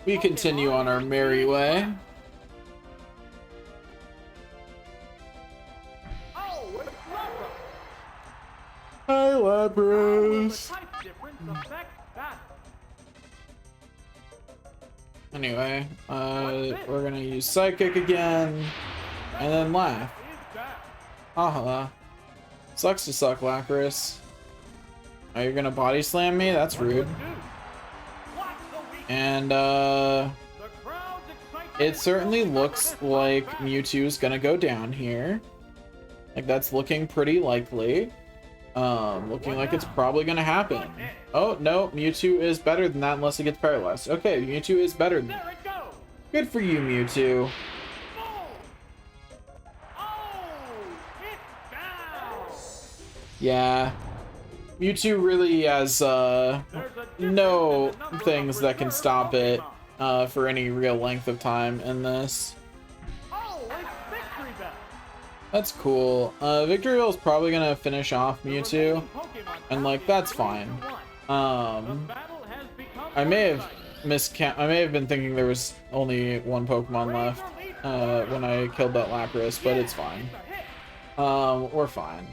We continue on our merry way. Oh, it's Lapras. Hi, Lapras. Anyway, we're gonna use Psychic again, and then Laugh. Haha. Sucks to suck, Lapras. Oh, you're gonna body slam me? That's rude. And, it certainly looks like Mewtwo's gonna go down here. Like, that's looking pretty likely. Looking like it's probably gonna happen. Oh, no, Mewtwo is better than that unless it gets paralyzed. Okay, Mewtwo is better than that. Good for you, Mewtwo. Yeah. Mewtwo really has, no things that can stop it, for any real length of time in this. That's cool. Victory Bell is probably gonna finish off Mewtwo, and like that's fine. I may have been thinking there was only one Pokemon left when I killed that Lapras, but it's fine. We're fine.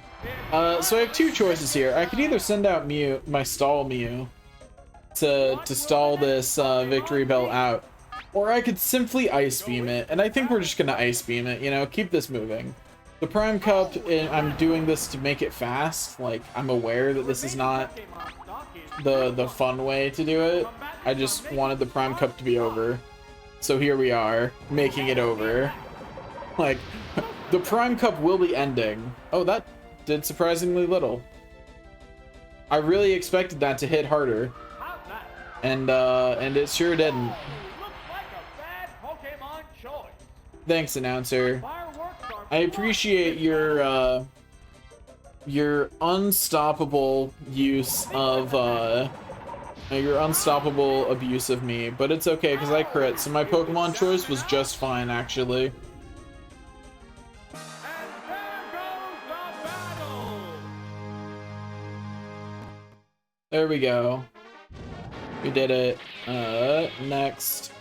So I have two choices here. I could either send out my stall Mew, to stall this Victory Bell out, or I could simply Ice Beam it, and I think we're just gonna Ice Beam it, you know, keep this moving. The Prime Cup, I'm doing this to make it fast. Like, I'm aware that this is not the fun way to do it. I just wanted the Prime Cup to be over. So here we are, making it over. Like, the Prime Cup will be ending. Oh, that did surprisingly little. I really expected that to hit harder. And it sure didn't. Thanks, announcer. I appreciate your unstoppable use of your unstoppable abuse of me, but it's okay because I crit, so my Pokemon choice was just fine actually. There we go. We did it. Next.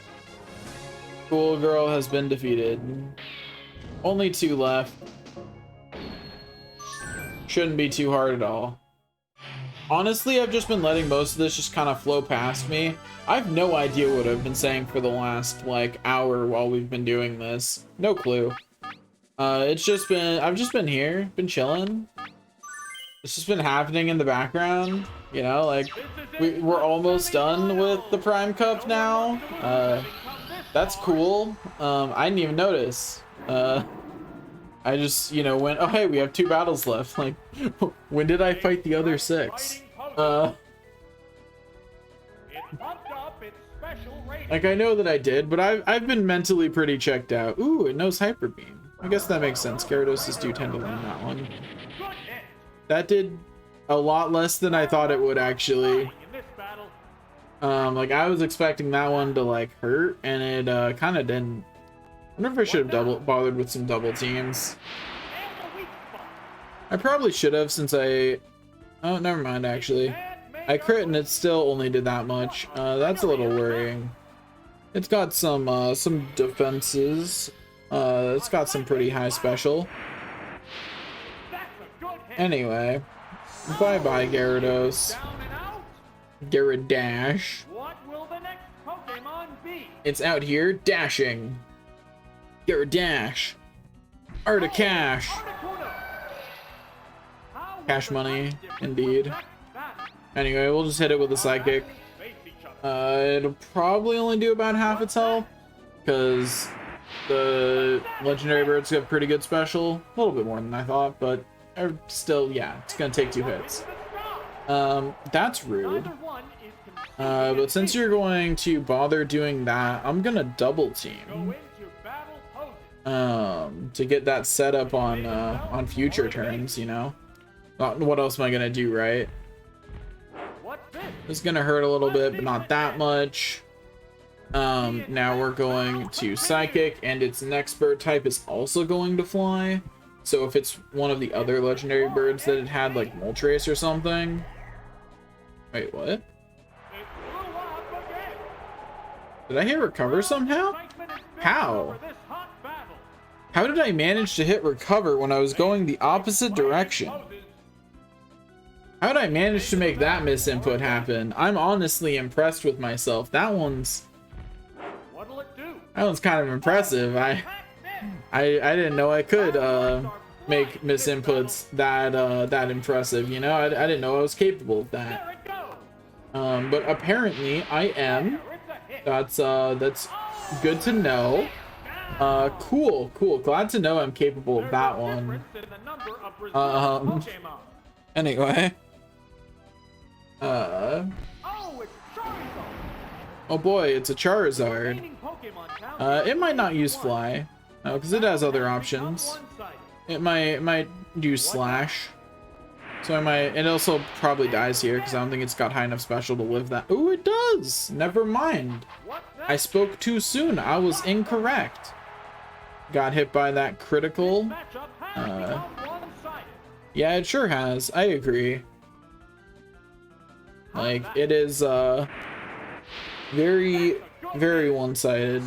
Cool Girl has been defeated. Only 2 left. Shouldn't be too hard at all. Honestly, I've just been letting most of this just kind of flow past me. I have no idea what I've been saying for the last, like, hour while we've been doing this. No clue. It's just been, I've just been here, been chilling. It's just been happening in the background, you know, like, we're almost done with the Prime Cup now. That's cool. I didn't even notice. I just, you know, went, oh hey, we have 2 battles left. Like, when did I fight the other 6? Like, I know that I did, but I've been mentally pretty checked out. Ooh, it knows Hyper Beam. I guess that makes sense. Gyarados do tend to learn that one. That did a lot less than I thought it would, actually. Like, I was expecting that one to, like, hurt, and it kind of didn't. I wonder if I should have bothered with some double teams. I probably should have, since I... Oh, never mind, actually. I crit and it still only did that much. That's a little worrying. It's got some defenses. It's got some pretty high special. Anyway, bye-bye, Gyarados. Gyarados. What will the next Pokemon be? It's out here dashing. Gyarados. Articash. Cash money, indeed. Anyway, we'll just hit it with a Psychic. It'll probably only do about half its health, because the legendary birds have pretty good special. A little bit more than I thought, but still, yeah, it's gonna take 2 hits. That's rude. But since you're going to bother doing that, I'm gonna double team. To get that set up on future turns, you know. What else am I gonna do, right? It's gonna hurt a little bit, but not that much. Now we're going to Psychic, and its next bird type is also going to fly. So if it's one of the other legendary birds that it had, like Moltres or something. Wait, what? Did I hit Recover somehow? How? How did I manage to hit Recover when I was going the opposite direction? How did I manage to make that misinput happen? I'm honestly impressed with myself. That one's kind of impressive. I didn't know I could make misinputs that impressive, you know. I didn't know I was capable of that. But apparently I am. That's good to know. Cool. Glad to know I'm capable of that one. Anyway. Oh boy, it's a Charizard. It might not use Fly, because it has other options. It might do Slash. So it also probably dies here, because I don't think it's got high enough special to live that. Ooh, it does! Never mind. I spoke too soon. I was incorrect. Got hit by that critical. Yeah, it sure has. I agree. Like, it is very, very one-sided.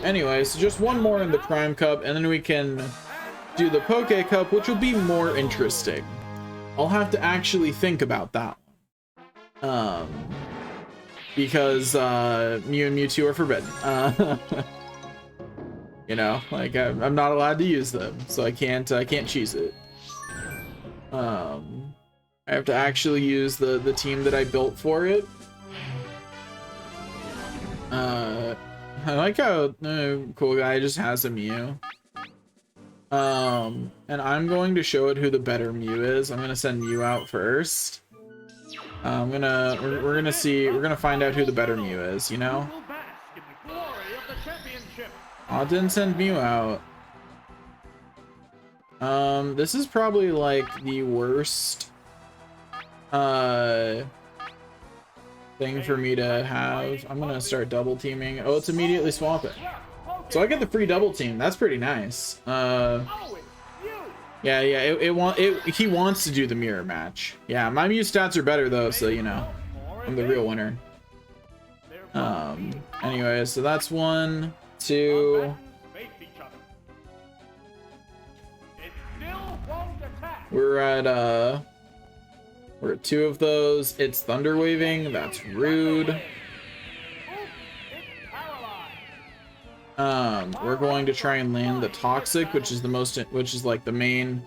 Anyway, so just one more in the Prime Cup, and then we can do the Poke Cup, which will be more interesting. I'll have to actually think about that one. Because Mew and Mewtwo are forbidden. You know, like I'm not allowed to use them, so I can't cheese it. I have to actually use the team that I built for it. I like how Cool Guy just has a Mew. And I'm going to show it who the better Mew is. I'm gonna send Mew out first. We're gonna find out who the better Mew is, you know? Oh, it didn't send Mew out. This is probably like the worst thing for me to have. I'm gonna start double teaming. Oh, it's immediately swapping. So I get the free double team. That's pretty nice. Yeah, he wants to do the mirror match. Yeah, my Mew stats are better though, so you know, I'm the real winner. Anyway, so that's 1, 2. We're at 2 of those. It's Thunder Waving. That's rude. We're going to try and land the Toxic, which is like the main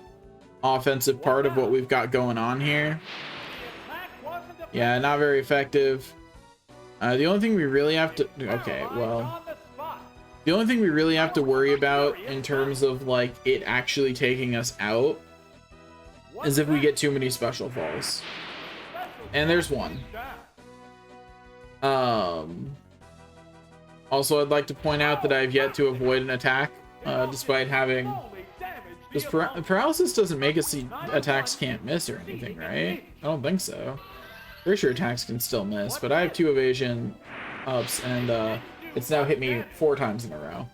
offensive part of what we've got going on here. Yeah, not very effective. The only thing we really have to, okay, well, the only thing we really have to worry about in terms of like it actually taking us out is if we get too many special falls. And there's one. Also, I'd like to point out that I've yet to avoid an attack, despite having... Because paralysis doesn't make it so attacks can't miss or anything, right? I don't think so. Pretty sure attacks can still miss, but I have 2 evasion ups, and it's now hit me 4 times in a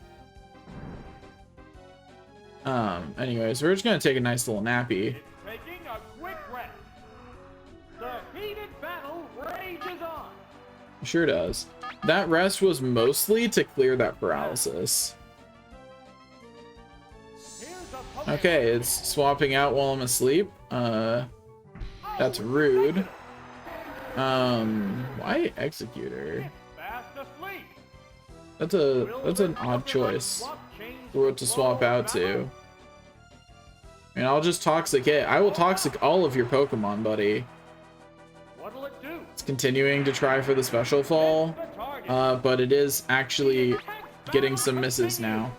row. Anyways, we're just gonna take a nice little nappy. Taking a quick rest. The heated battle rages on. Sure does. That rest was mostly to clear that paralysis. Okay, it's swapping out while I'm asleep. That's rude. Why Executor? That's an odd choice for what to swap out to. And I'll just Toxic it. I will Toxic all of your Pokemon, buddy. It's continuing to try for the special fall, but it is actually getting some misses now.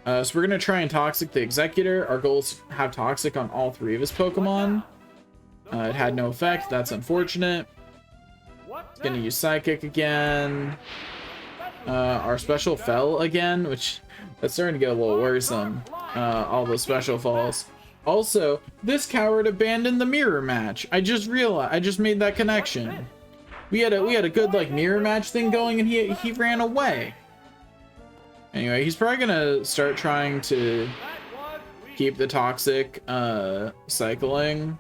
So we're gonna try and Toxic the Executor. Our goal is to have Toxic on all 3 of his Pokemon. It had no effect. That's unfortunate. Gonna use Psychic again. Our special fell again, which that's starting to get a little worrisome. All those special falls. Also, this coward abandoned the mirror match. I just realized. I just made that connection. We had a good like mirror match thing going, and he ran away. Anyway, he's probably gonna start trying to keep the Toxic cycling,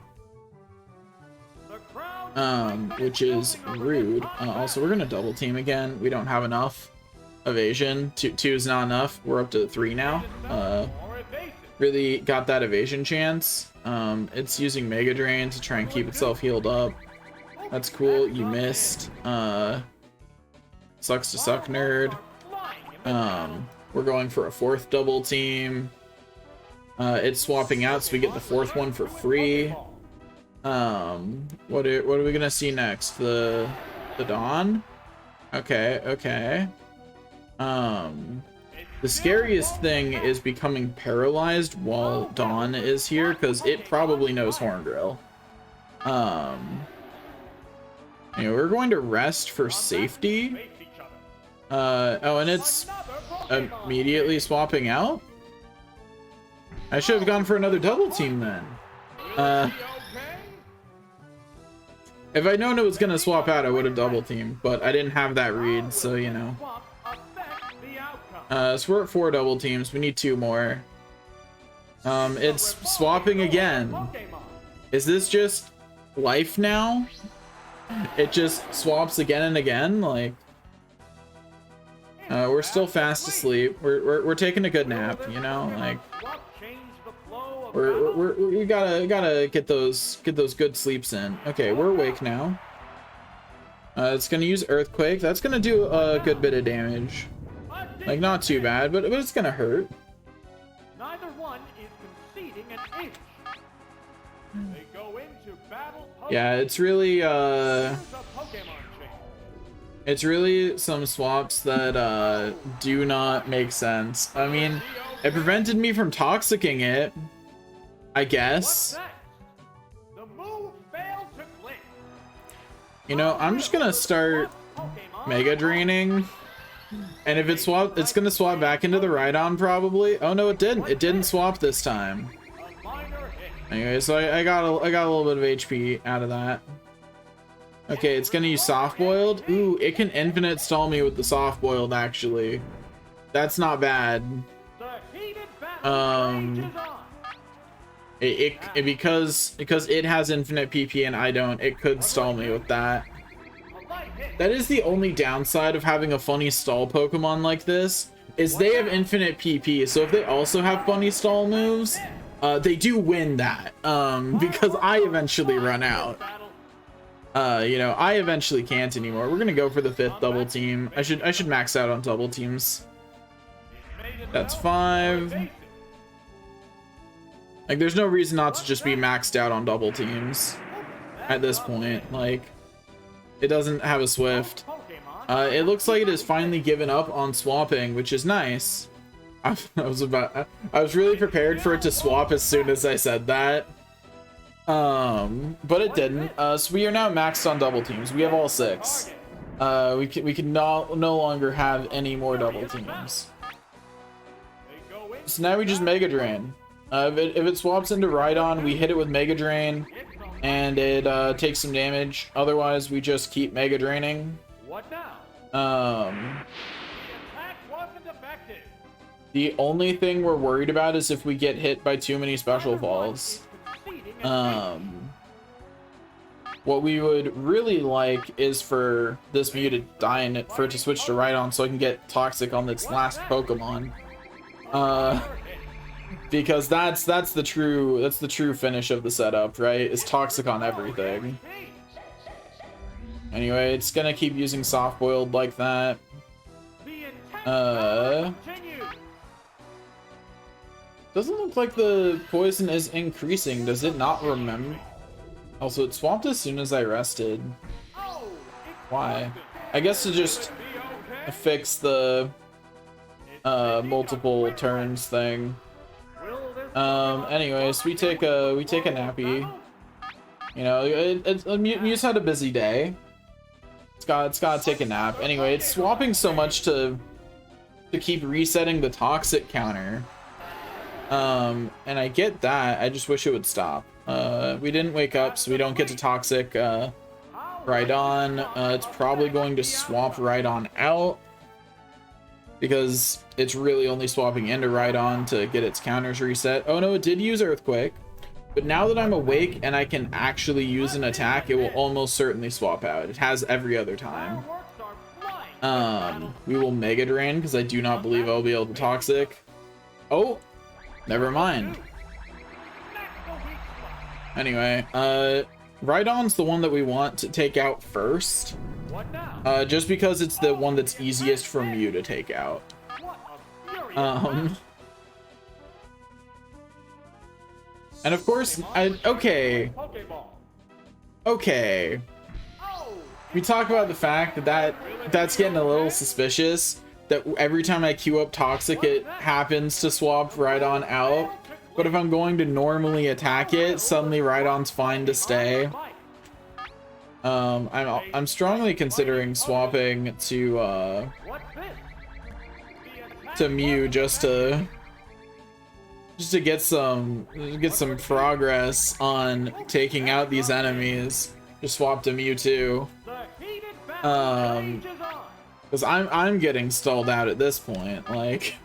which is rude. Also, we're gonna double team again. We don't have enough evasion. 2 is not enough. We're up to 3 now. Really got that evasion chance. It's using Mega Drain to try and keep itself healed up. That's cool. You missed. Sucks to suck, nerd. We're going for a 4th double team. It's swapping out, so we get the 4th one for free. What are we gonna see next? The Dawn? Okay. The scariest thing is becoming paralyzed while Dawn is here, because it probably knows Hornrill. Anyway, we're going to rest for safety. Oh, and it's immediately swapping out? I should have gone for another double team then. If I'd known it was gonna swap out, I would have double teamed, but I didn't have that read, so you know. So we're at 4 double teams. We need 2 more. It's swapping again. Is this just life now? It just swaps again and again, like. We're still fast asleep. We're taking a good nap, you know, like. We gotta get those good sleeps in. Okay, we're awake now. It's gonna use Earthquake. That's gonna do a good bit of damage. Like, not too bad, but it's gonna hurt. Neither one is conceding an inch. They go into battle. Yeah, it's really some swaps that do not make sense. I mean, it prevented me from Toxicking it, I guess. The move failed to click. You know, I'm just gonna start Mega Draining. And if it swap, it's gonna swap back into the Rhydon probably. Oh no, it didn't. It didn't swap this time. Anyway, so I got a little bit of HP out of that. Okay, it's gonna use Soft Boiled. Ooh, it can infinite stall me with the Soft Boiled actually. That's not bad. You Because it has infinite PP and I don't, it could stall me with that. That is the only downside of having a funny stall Pokemon like this, is they have infinite PP, so if they also have funny stall moves, they do win that, because I eventually run out. You know, I eventually can't anymore. We're gonna go for the 5th double team. I should max out on double teams. That's 5. Like, there's no reason not to just be maxed out on double teams at this point. Like, it doesn't have a Swift. It looks like it has finally given up on swapping, which is nice. I was really prepared for it to swap as soon as I said that. But it didn't. So we are now maxed on double teams. We have all 6. We can no longer have any more double teams. So now we just Mega Drain. If it swaps into Rhydon, we hit it with Mega Drain, and it takes some damage. Otherwise, we just keep Mega Draining. The only thing we're worried about is if we get hit by too many special falls. What we would really like is for this Mew to die and for it to switch to Rhydon so I can get Toxic on its last Pokemon. Because that's the true finish of the setup, right? Is Toxic on everything. Anyway, it's gonna keep using Soft Boiled like that. Doesn't look like the poison is increasing. Does it not remember? Also, it swapped as soon as I rested. Why? I guess to just fix the multiple turns thing. Anyways, we take a nappy. You know, Mew's had a busy day. It's gotta take a nap. Anyway, it's swapping so much to keep resetting the Toxic counter. And I get that. I just wish it would stop. We didn't wake up, so we don't get to Toxic Rhydon. It's probably going to swap Rhydon out, because it's really only swapping into Rhydon to get its counters reset. Oh no, it did use Earthquake. But now that I'm awake and I can actually use an attack, it will almost certainly swap out. It has every other time. We will Mega Drain, because I do not believe I'll be able to Toxic. Oh, never mind. Anyway, Rhydon's the one that we want to take out first. Just because it's the one that's easiest for Mew to take out. And of course, okay. We talk about the fact that's getting a little suspicious, that every time I queue up Toxic, it happens to swap Rhydon out. But if I'm going to normally attack it, suddenly Rhydon's fine to stay. I'm strongly considering swapping to Mew just to get some progress on taking out these enemies. Just swap to Mewtwo. Because I'm getting stalled out at this point. Like,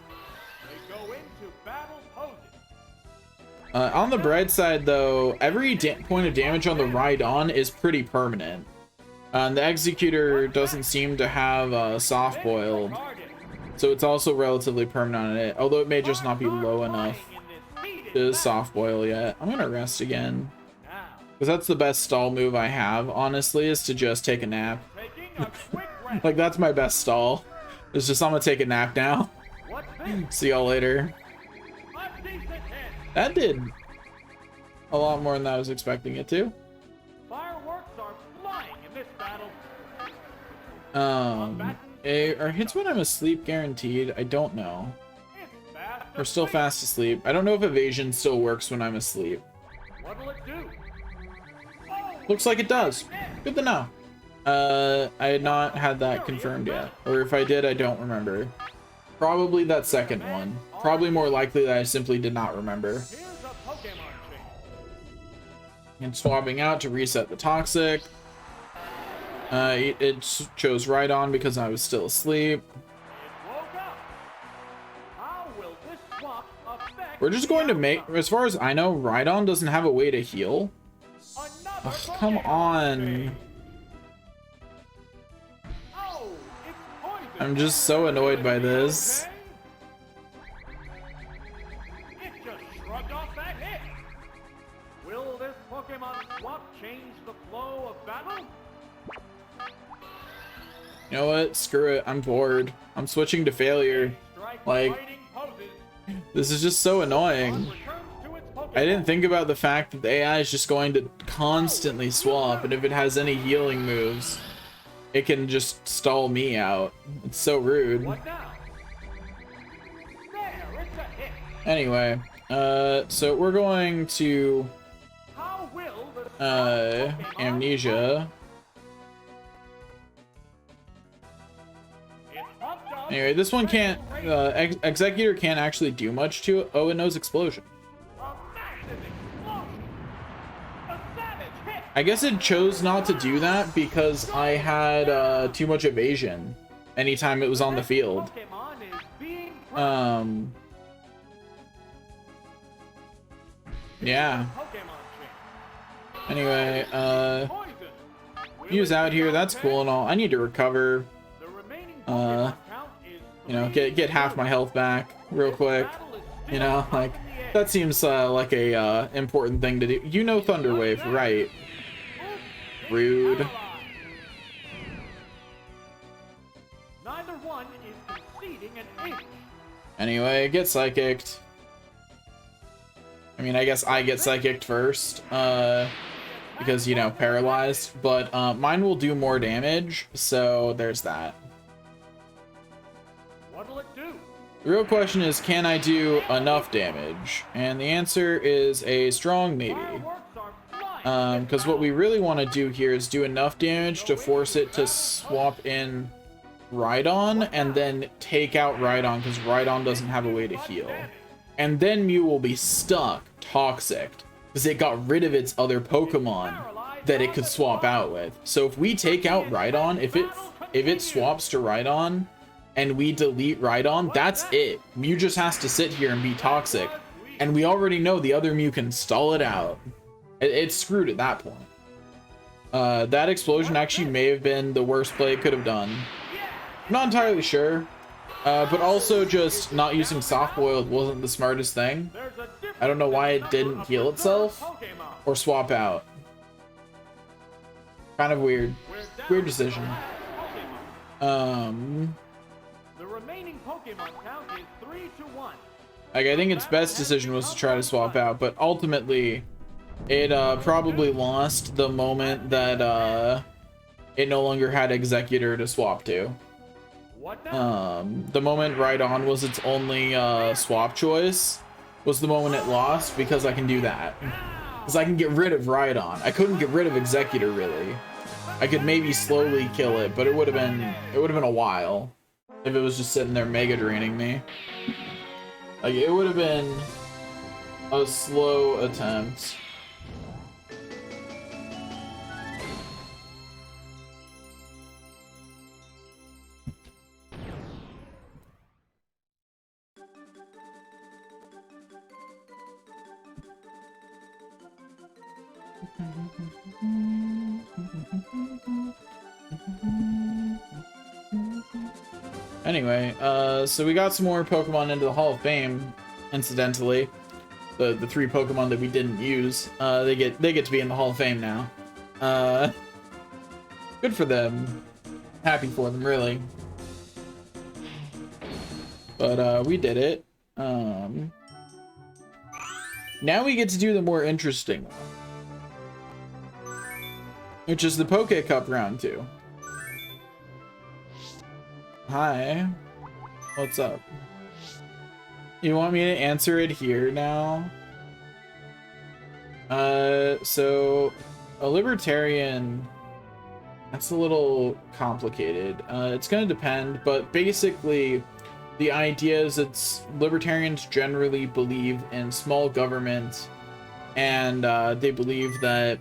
on the bright side, though, every point of damage on the Rhydon is pretty permanent. The Executor doesn't seem to have Soft Boiled, so it's also relatively permanent on it. Although it may just not be low enough to Soft Boil yet. I'm gonna rest again, because that's the best stall move I have. Honestly, is to just take a nap. Like, that's my best stall. It's just I'm gonna take a nap now. See y'all later. That did a lot more than I was expecting it to. Fireworks are flying in this battle. Are hits when I'm asleep guaranteed? I don't know. We're still fast asleep. I don't know if evasion still works when I'm asleep. What'll it do? Looks like it does. Good to know. I had not had that confirmed yet. Or if I did, I don't remember. Probably that second one. Probably more likely that I simply did not remember. And swapping out to reset the Toxic. It chose Rhydon because I was still asleep. How will this swap affect We're just going to make, as far as I know, Rhydon doesn't have a way to heal. Another Ugh, come Pokemon on. thing. Oh, it's poison. I'm just so annoyed by this. Okay. It just shrugged off that hit. Will this Pokemon swap change the flow of battle? You know what? Screw it. I'm bored. I'm switching to failure. Strike Like, fighting poses. this is just so annoying. Returns to its Pokemon. I didn't think about the fact that the AI is just going to constantly swap, and if it has any healing moves, it can just stall me out. It's so rude. What now? There, it's a hit. Anyway, so we're going to How will the Pokemon Amnesia. It pumped up Anyway, this one can't, Executor can't actually do much to it. Oh, it knows Explosion. a massive explosion. A savage hit. I guess it chose not to do that because I had too much evasion anytime it was on the field. Pokemon is being Yeah. Pokemon chain. Anyway, Poison. Will Mew's it out be here. That's okay? cool and all. I need to recover. The remaining Uh, Pokemon count is You know, 3 get half to my 2. health back real quick. Battle is You still know, up like in the air. that seems like a important thing to do. You know, Thunderwave, right? Oops, it's Rude. paralyzed. Neither one is conceding an inch. Anyway, get psychicked. I mean, I guess I get psychicked first, because, you know, paralyzed, but mine will do more damage, so there's that. What'll it do? The real question is, can I do enough damage? And the answer is a strong maybe. Fireworks are flying. Because what we really want to do here is do enough damage to force it to swap in Rhydon, and then take out Rhydon, because Rhydon doesn't have a way to heal. And then Mew will be stuck toxic, because it got rid of its other Pokemon that it could swap out with. So if we take out Rhydon, if it swaps to Rhydon, and we delete Rhydon, that's it. Mew just has to sit here and be toxic. And we already know the other Mew can stall it out. It's screwed at that point. That explosion actually may have been the worst play it could have done. I'm not entirely sure. But also just not using Soft Boiled wasn't the smartest thing. There's a difference I don't know why in it the didn't number of heal itself preserved Pokemon. or swap out. Kind of weird. We're down Weird to the decision. last Pokemon. The remaining Pokemon count is 3 to 1. Like, I think its best decision was to try to swap out, but ultimately it probably lost the moment that it no longer had Executor to swap to. What now? The moment Rhydon was its only swap choice was the moment it lost, because I can do that. Because I can get rid of Rhydon. I couldn't get rid of Executor really. I could maybe slowly kill it, but it would have been a while if it was just sitting there mega draining me. Like, it would have been a slow attempt. Anyway, so we got some more Pokemon into the Hall of Fame, incidentally. The 3 Pokemon that we didn't use, they get to be in the Hall of Fame now. Good for them. Happy for them, really. But we did it. Now we get to do the more interesting one, which is the Poke Cup round 2. Hi. What's up? You want me to answer it here now? So a libertarian, that's a little complicated. It's gonna depend, but basically the idea is that libertarians generally believe in small government, and they believe that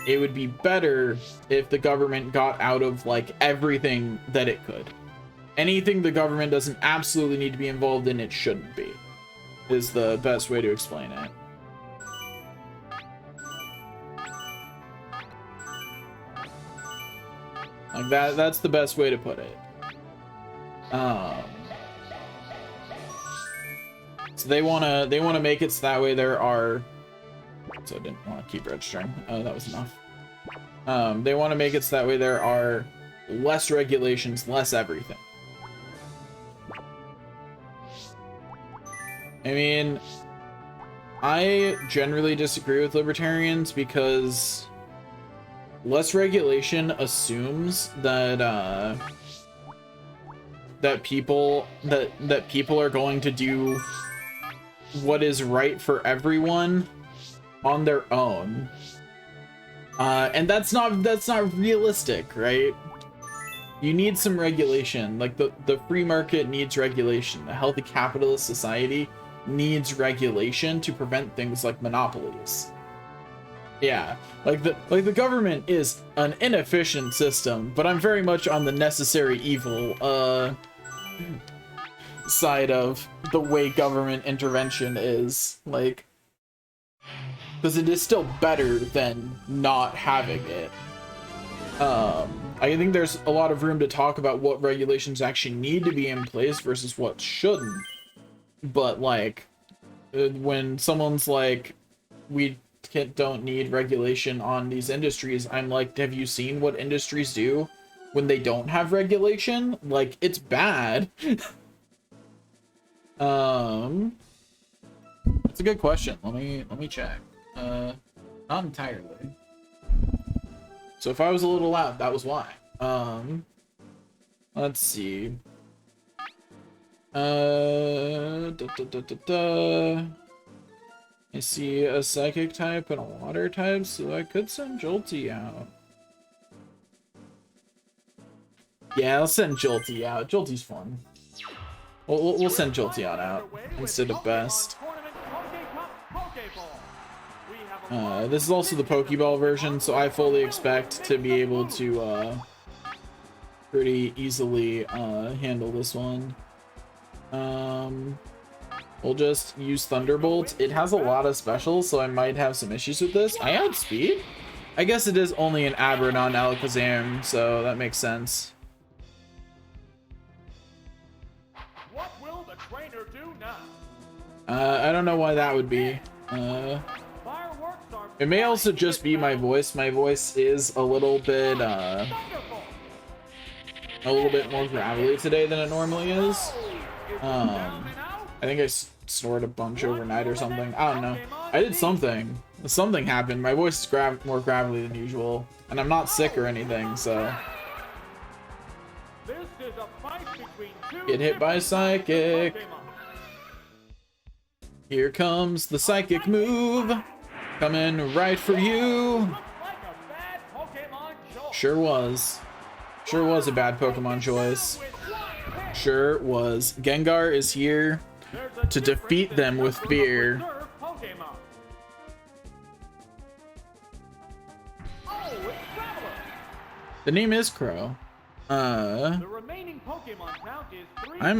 it would be better if the government got out of, like, everything that it could. Anything the government doesn't absolutely need to be involved in, it shouldn't be. is the best way to explain it. Like that's the best way to put it. So they wanna make it so that way there are. So I didn't want to keep registering. That was enough. They want to make it so that way there are less regulations, less everything. I mean, I generally disagree with libertarians because less regulation assumes that that people are going to do what is right for everyone on their own. And that's not realistic, right? You need some regulation. Like the free market needs regulation. A healthy capitalist society needs regulation to prevent things like monopolies. Yeah, like the government is an inefficient system, but I'm very much on the necessary evil side of the way government intervention is, like, because it is still better than not having it. I think there's a lot of room to talk about what regulations actually need to be in place versus what shouldn't. But like, when someone's like, we don't need regulation on these industries, I'm like, have you seen what industries do when they don't have regulation? Like, it's bad. That's a good question. Let me check. Not entirely. So if I was a little loud, that was why. Let's see. I see a psychic type and a water type, so I could send Jolty out. Yeah, I'll send Jolty out. Jolty's fun. We'll send Jolty out instead of Best. This is also the Pokeball version, so I fully expect to be able to pretty easily handle this one. We'll just use Thunderbolt. It has a lot of specials, so I might have some issues with this. I had speed? I guess it is only an Abra, not an Alakazam, so that makes sense. What will the trainer do now? I don't know why that would be. It may also just be my voice. My voice is a little bit more gravelly today than it normally is. I think I snored a bunch overnight or something. I don't know. I did something. Something happened. My voice is more gravelly than usual, and I'm not sick or anything, so. Get hit by Psychic. Here comes the Psychic move. Coming right for you. Sure was. Sure was a bad Pokemon choice. Sure was. Gengar is here to defeat them with fear. The name is Crow. I'm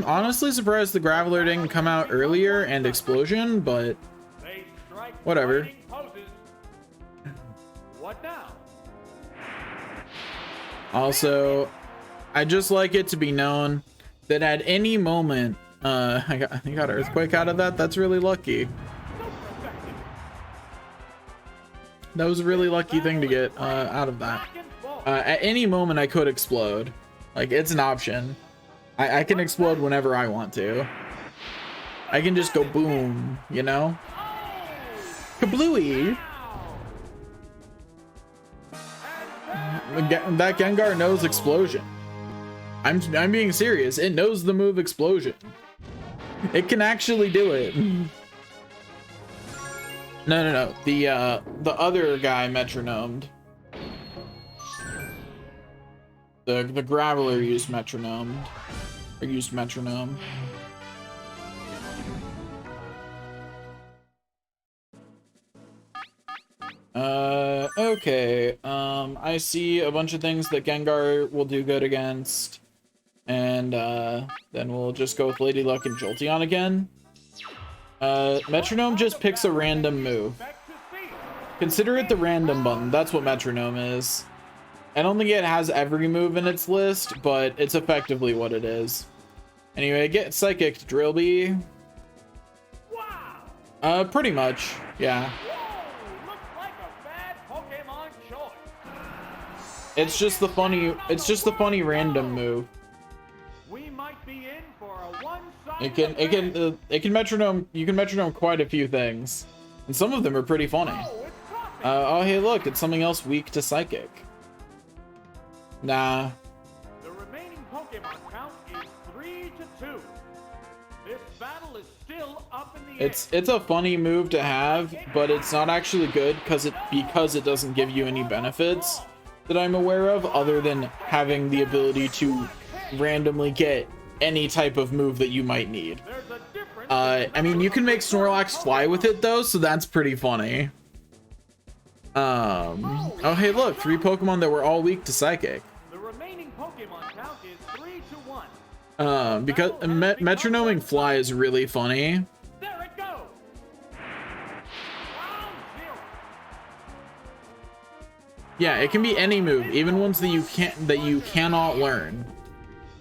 honestly surprised the Graveler didn't come out earlier and Explosion, but whatever. Also, I just like it to be known that at any moment, I got Earthquake out of that. That's really lucky. That was a really lucky thing to get out of that. At any moment, I could explode. Like, it's an option. I can explode whenever I want to. I can just go boom, you know? Kablooey! That Gengar knows Explosion. I'm being serious. It knows the move Explosion. It can actually do it. No. The other guy metronomed. The Graveler used metronome. Or used metronome. Okay. I see a bunch of things that Gengar will do good against. And then we'll just go with Lady Luck and Jolteon again. Metronome just picks a random move. Consider it the random button. That's what metronome is. I don't think it has every move in its list, but it's effectively what it is. Anyway, get psychic Drillbee. Wow! Pretty much, yeah. Whoa! Looks like a bad Pokemon choice. It's just the funny random move. We might be in for a one-sided It can metronome. You can metronome quite a few things, and some of them are pretty funny. Oh, it's dropping. Oh, hey, look, it's something else weak to psychic. Nah. The remaining Pokemon count is 3-2. This battle is still up in the air. It's a funny move to have, but it's not actually good because it doesn't give you any benefits that I'm aware of, other than having the ability to randomly get any type of move that you might need. There's a difference. I mean, you can make Snorlax fly with it though, so that's pretty funny. Oh, hey, look, 3 Pokemon that were all weak to psychic. The remaining Pokemon count is 3-1. Because metronoming fly is really funny. There it goes. Round 0. Yeah, it can be any move, even ones that you cannot learn.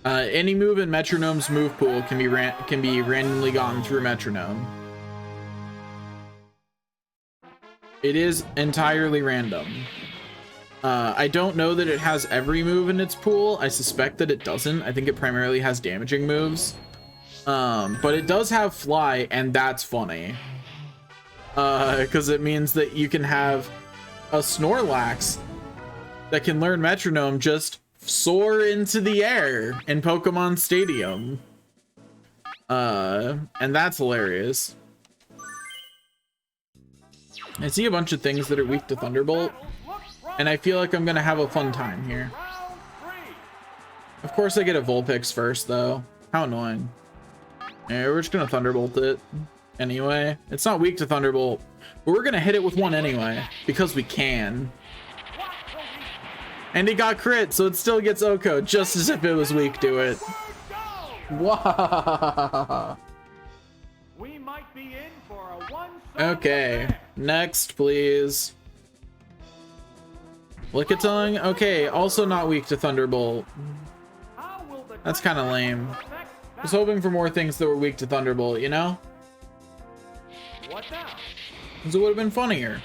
Any move in Metronome's move pool can be randomly gotten through Metronome. It is entirely random. I don't know that it has every move in its pool. I suspect that it doesn't. I think it primarily has damaging moves. But it does have fly, and that's funny. Because it means that you can have a Snorlax that can learn Metronome just soar into the air in Pokemon Stadium. And that's hilarious. I see a bunch of things that are weak to Thunderbolt, and I feel like I'm gonna have a fun time here. Round 3. Of course I get a Vulpix first, though. How annoying. Yeah, we're just gonna Thunderbolt it anyway. It's not weak to Thunderbolt, but we're gonna hit it with one anyway, because we can. And it got crit, so it still gets Oko, just as if it was weak to it. Wow. We might be in for a one-sided Okay, affair. next, please. Lickitung? Okay, also not weak to Thunderbolt. How will the That's kind of lame. affect I was hoping for more things that were weak to Thunderbolt, you know? What now? Because it would have been funnier.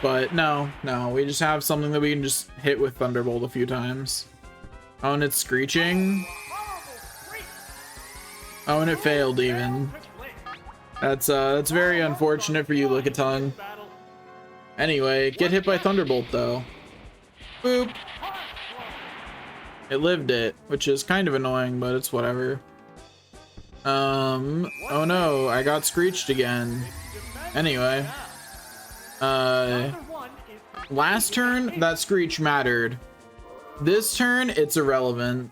But no, we just have something that we can just hit with Thunderbolt a few times. Oh, and it's screeching. Oh, and it failed even. That's very unfortunate for you, Lickitung. Anyway, get hit by Thunderbolt though. Boop. It lived it, which is kind of annoying, but it's whatever. Oh no, I got screeched again. Anyway. Last turn, that screech mattered. This turn, it's irrelevant.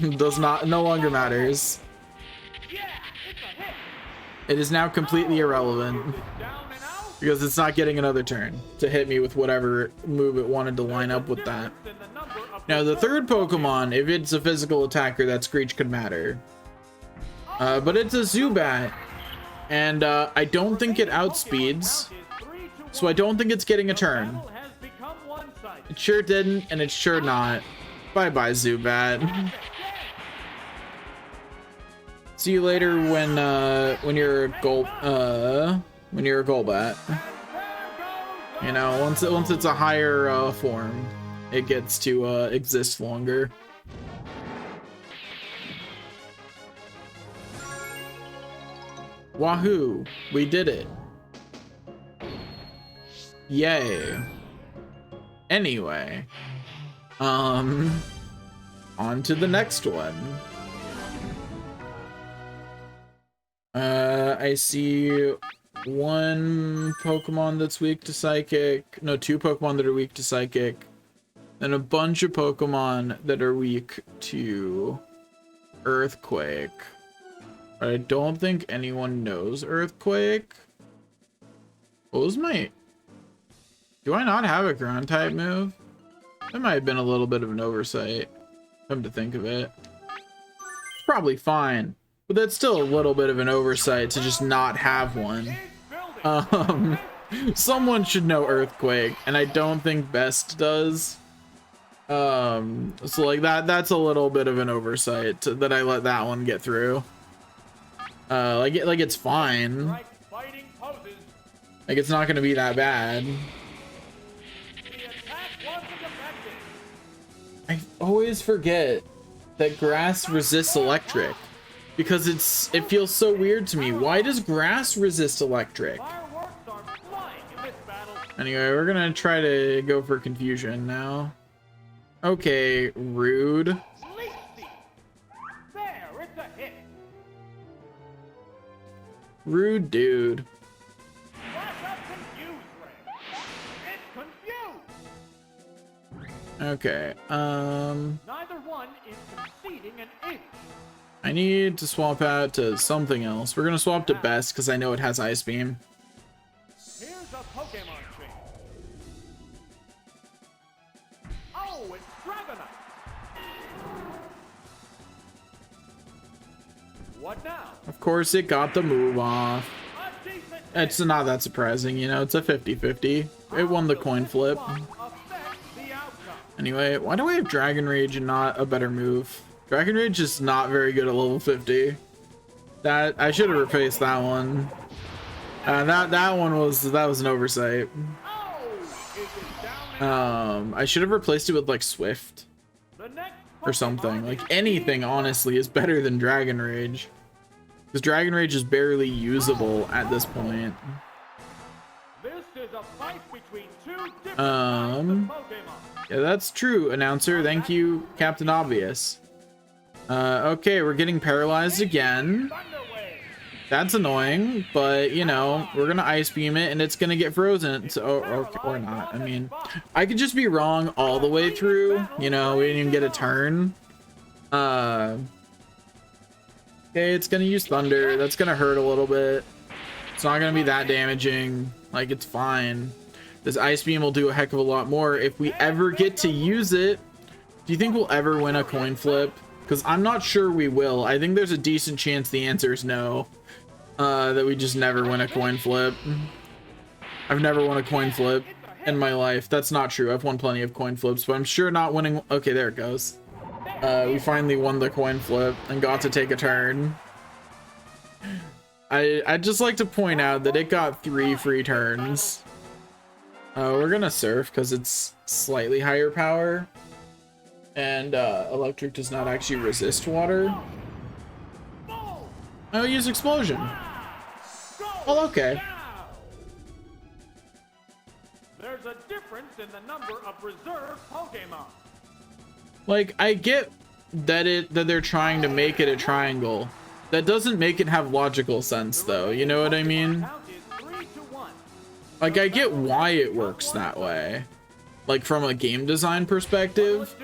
No longer matters. It is now completely irrelevant. Because it's not getting another turn to hit me with whatever move it wanted to line up with that. Now, the third Pokemon, if it's a physical attacker, that screech could matter. But it's a Zubat. And I don't think it outspeeds. So I don't think it's getting a turn. It sure didn't, and it's sure not. Bye-bye, Zubat. See you later when you're a Golbat. You know, once it's a higher form, it gets to exist longer. Wahoo! We did it. Yay. Anyway, on to the next one. I see one Pokemon that's weak to Psychic. No, 2 Pokemon that are weak to Psychic. And a bunch of Pokemon that are weak to Earthquake. But I don't think anyone knows Earthquake. What was my... Do I not have a ground type move? That might have been a little bit of an oversight. Come to think of it. It's probably fine. But that's still a little bit of an oversight to just not have one. Someone should know Earthquake, and I don't think Best does. So like that's a little bit of an oversight that I let that one get through. Like it's fine. Like it's not gonna be that bad. I always forget that grass resists electric because it feels so weird to me. Why does grass resist electric? Anyway, we're gonna try to go for confusion now. Okay, rude. There, it's a hit. Rude dude. Okay, neither one is conceding an inch. I need to swap out to something else. We're gonna swap to Best because I know it has Ice Beam. Here's a Pokemon tree. Oh, it's Dragonite. What now? Of course, it got the move off. It's not that surprising, you know, it's a 50-50. It won the coin flip. Anyway, why do I have Dragon Rage and not a better move? Dragon Rage is not very good at level 50. That I should have replaced that one. That was an oversight. I should have replaced it with like Swift or something. Like anything honestly is better than Dragon Rage. Because Dragon Rage is barely usable at this point. This is a fight between two different types of Pokemon. Yeah, that's true, announcer. Thank you, Captain Obvious. Okay, we're getting paralyzed again. That's annoying, but you know, we're gonna Ice Beam it and it's gonna get frozen. So, or not. I mean, I could just be wrong all the way through. You know, we didn't even get a turn. Okay, it's gonna use Thunder. That's gonna hurt a little bit. It's not gonna be that damaging. Like, it's fine. This Ice Beam will do a heck of a lot more if we ever get to use it. Do you think we'll ever win a coin flip? Because I'm not sure we will. I think there's a decent chance the answer is no. That we just never win a coin flip. I've never won a coin flip in my life. That's not true. I've won plenty of coin flips, but I'm sure not winning. Okay, there it goes. We finally won the coin flip and got to take a turn. I'd just like to point out that it got 3 free turns. We're gonna Surf because it's slightly higher power, and electric does not actually resist water. Oh, use Explosion. Well, okay. There's a difference in the number of reserve Pokemon. Like, I get that they're trying to make it a triangle. That doesn't make it have logical sense, though. You know what I mean? Like, I get why it works that way. Like, from a game design perspective.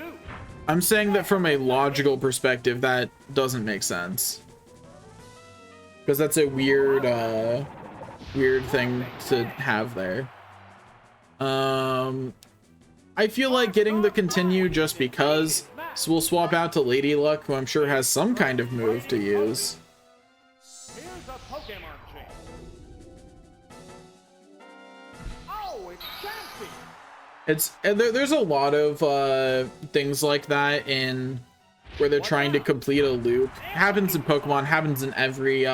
I'm saying that from a logical perspective, that doesn't make sense. Because that's a weird, weird thing to have there. I feel like getting the continue just because. So we'll swap out to Lady Luck, who I'm sure has some kind of move to use. Here's a Pokemon chain. Oh, it's Chansey. There's a lot of things like that in where they're trying to complete a loop. Happens in Pokemon, happens in every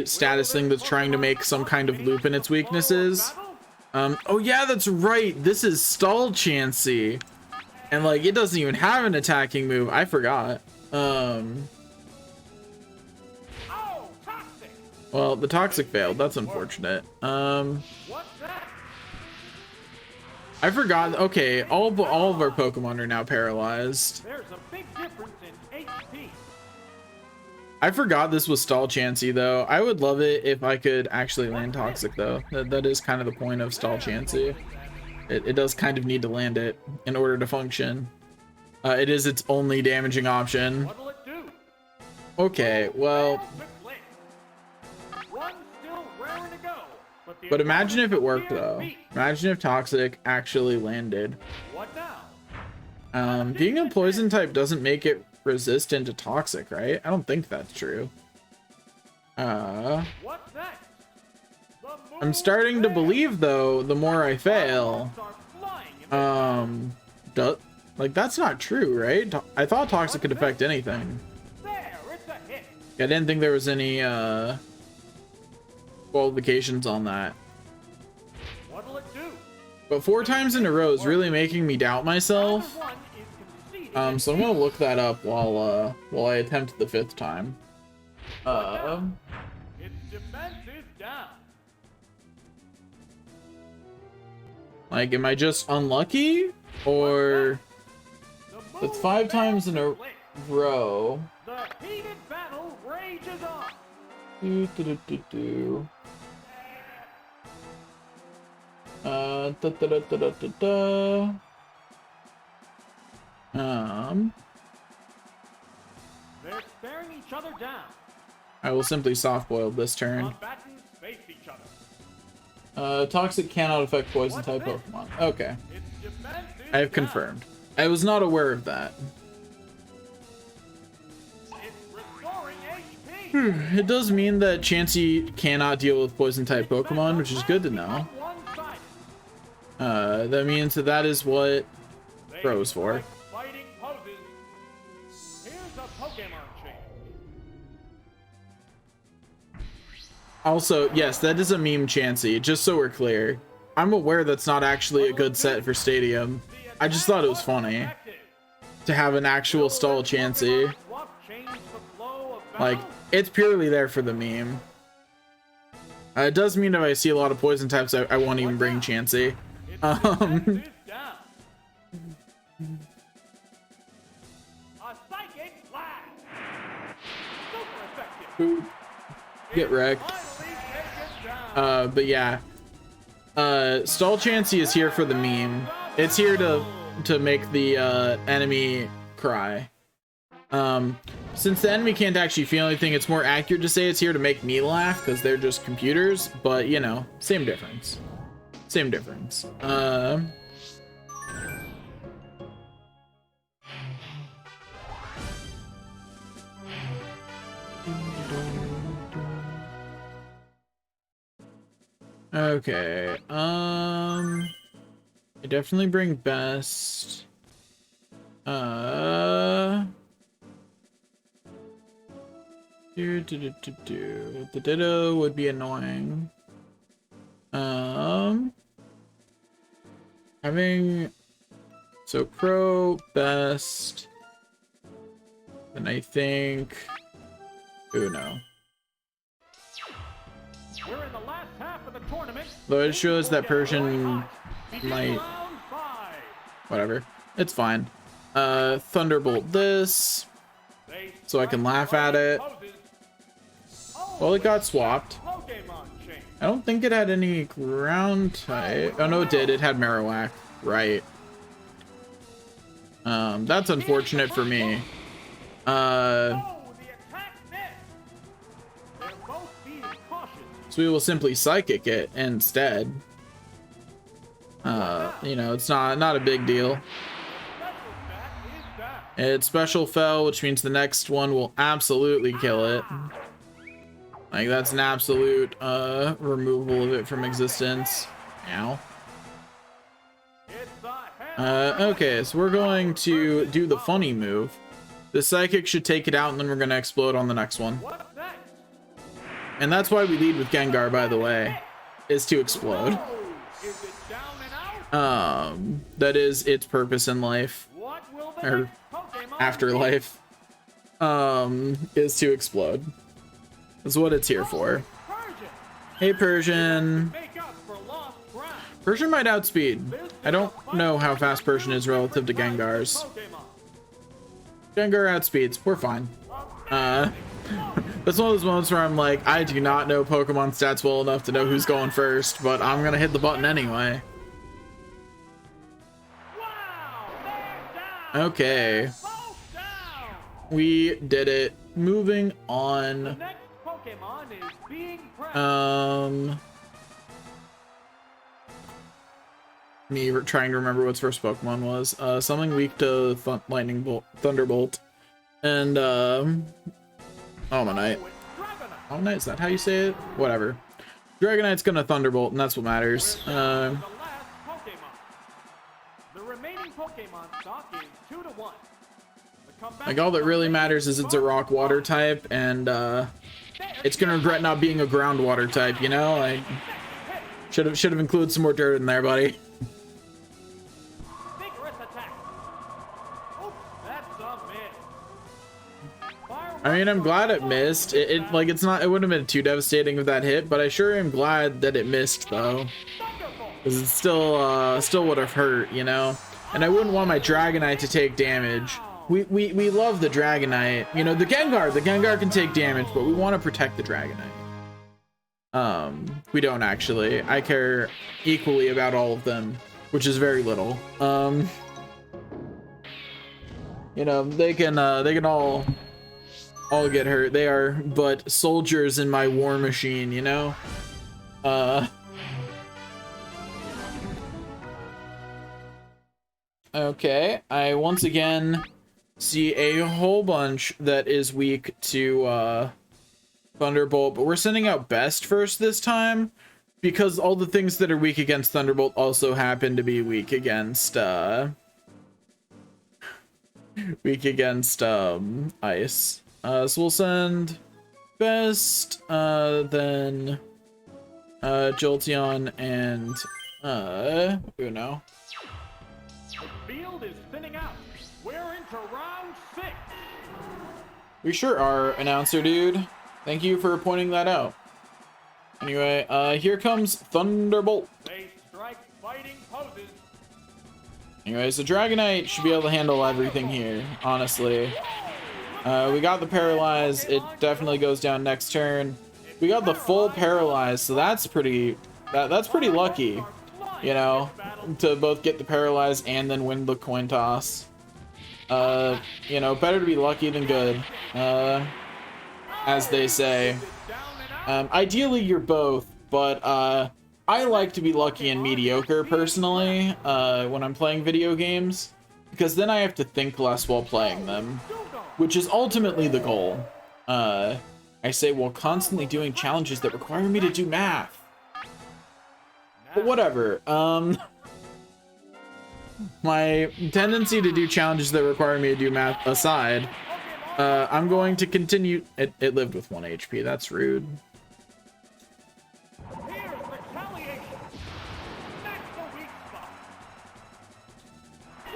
status thing that's trying to make some kind of loop in its weaknesses. Oh yeah, that's right. This is Stall Chansey. And like, it doesn't even have an attacking move. I forgot. Well, the Toxic failed. That's unfortunate. I forgot. Okay, all of our Pokemon are now paralyzed. There's a big difference in HP. I forgot this was Stall Chansey, though. I would love it if I could actually land Toxic, though. That is kind of the point of Stall Chansey. It does kind of need to land it in order to function. It is its only damaging option. What'll it do? Okay, well... But imagine if it worked, though. Imagine if Toxic actually landed. What now? Being a poison type doesn't make it resistant to toxic, right? I don't think that's true. What's next? The I'm move starting to fails. believe though, the more I fail, Are flying in the like that's not true, right? I thought toxic could affect anything. there, it's a hit. I didn't think there was any qualifications on that. What'll it do? But 4 times in a row is really making me doubt myself. Round 1 is conceded. So I'm gonna look that up while I attempt the 5th time. Its defense is down. Like, am I just unlucky, or The it's move 5 times in a fails. row? The heated battle rages on. Do, do, do, do, do. Da, da, da, da, da, da, da. They're staring each other down. I will simply soft-boil this turn. Combatants face each other. Toxic cannot affect poison type Pokemon. Okay, Its defense is I have down. confirmed. I was not aware of that. It's restoring HP. It does mean that Chansey cannot deal with poison type Pokemon, which is good to know. One-sided. That means that is what They Pro's for. strike fighting poses. Here's a Pokemon change. Also, yes, that is a meme Chansey, just so we're clear. I'm aware that's not actually a good set for Stadium. I just thought it was funny to have an actual stall Chansey. Like, it's purely there for the meme. It does mean if I see a lot of poison types, I won't even bring Chansey. A psychic blast. Super effective. Boop. Get wrecked. Finally taken down. But yeah. Stall Chansey is here for the meme. It's here to make the enemy cry. Since the enemy can't actually feel anything, it's more accurate to say it's here to make me laugh because they're just computers, but you know, same difference. Same difference. Okay, I definitely bring best. The Ditto would be annoying. Having so Crow best, and I think Uno. We're in the last half of the tournament. Though it shows that Persian might, Round 5. whatever. It's fine. Thunderbolt this, They so I can strike laugh at it. poses. Well, it got swapped. Pokemon change. I don't think it had any ground type. Oh no, it did. It had Marowak. Right. That's unfortunate for me. Oh, the attack missed. They're both being cautious. So we will simply Psychic it instead. You know, it's not a big deal. Special attack is down. It's special fell, which means the next one will absolutely kill it. Like, that's an absolute removal of it from existence. Ow. It's a head. Okay, so we're going to do the funny move. The Psychic should take it out, and then we're going to explode on the next one. What's next? And that's why we lead with Gengar, by the way, is to explode. Oh, is it down and out? That is its purpose in life, What will the or next Pokemon afterlife, is to explode. That's what it's here for. be? Persian. Hey, Persian. Make up for lost ground. Persian might outspeed. This I is don't a fight know how fast between Persian two is relative to different types Gengar's. of Pokemon. Gengar outspeeds. We're fine. That's one of those moments where I'm like, I do not know Pokemon stats well enough to know who's going first, but I'm gonna hit the button anyway. Wow, they're down. Okay, Both down. we did it. Moving The on. next Pokemon is being pressed. Me trying to remember what's first Pokemon was. Something weak to Lightning Bolt, Thunderbolt. And Almanite. Oh, it's Dragonite. Almanite, is that how you say it? Whatever. Dragonite's gonna Thunderbolt, and that's what matters. The last Pokemon. The remaining Pokemon stock is 2-1. Like, all that really matters is it's a rock water type, and it's gonna regret not being a groundwater type, you know? Like, should have included some more dirt in there, buddy. Vigorous attack. Oops, that's a miss. I mean, I'm glad it missed. It like, it wouldn't have been too devastating if that hit, but I sure am glad that it missed though, because it still would have hurt, you know? And I wouldn't want my Dragonite to take damage. We love the Dragonite. You know, the Gengar can take damage, but we want to protect the Dragonite. We don't actually. I care equally about all of them, which is very little. You know, they can all get hurt. They are but soldiers in my war machine, you know? Okay, I once again see a whole bunch that is weak to Thunderbolt, but we're sending out Best first this time because all the things that are weak against Thunderbolt also happen to be weak against Ice. So we'll send Best, then Jolteon and Uno. The field is thinning out. We're into round 6. We sure are, announcer dude. Thank you for pointing that out. Anyway, here comes Thunderbolt. They strike fighting poses. Anyways, the Dragonite should be able to handle everything here, honestly. We got the Paralyze. It definitely goes down next turn. We got the full Paralyze, so that's pretty lucky, you know, to both get the Paralyze and then win the coin toss. You know, better to be lucky than good, as they say. Ideally, you're both, but I like to be lucky and mediocre personally when I'm playing video games, because then I have to think less while playing them, which is ultimately the goal. I say while constantly doing challenges that require me to do math. But whatever. My tendency to do challenges that require me to do math aside, I'm going to continue. It lived with 1 HP. That's rude. Here's retaliation. That's the weak spot.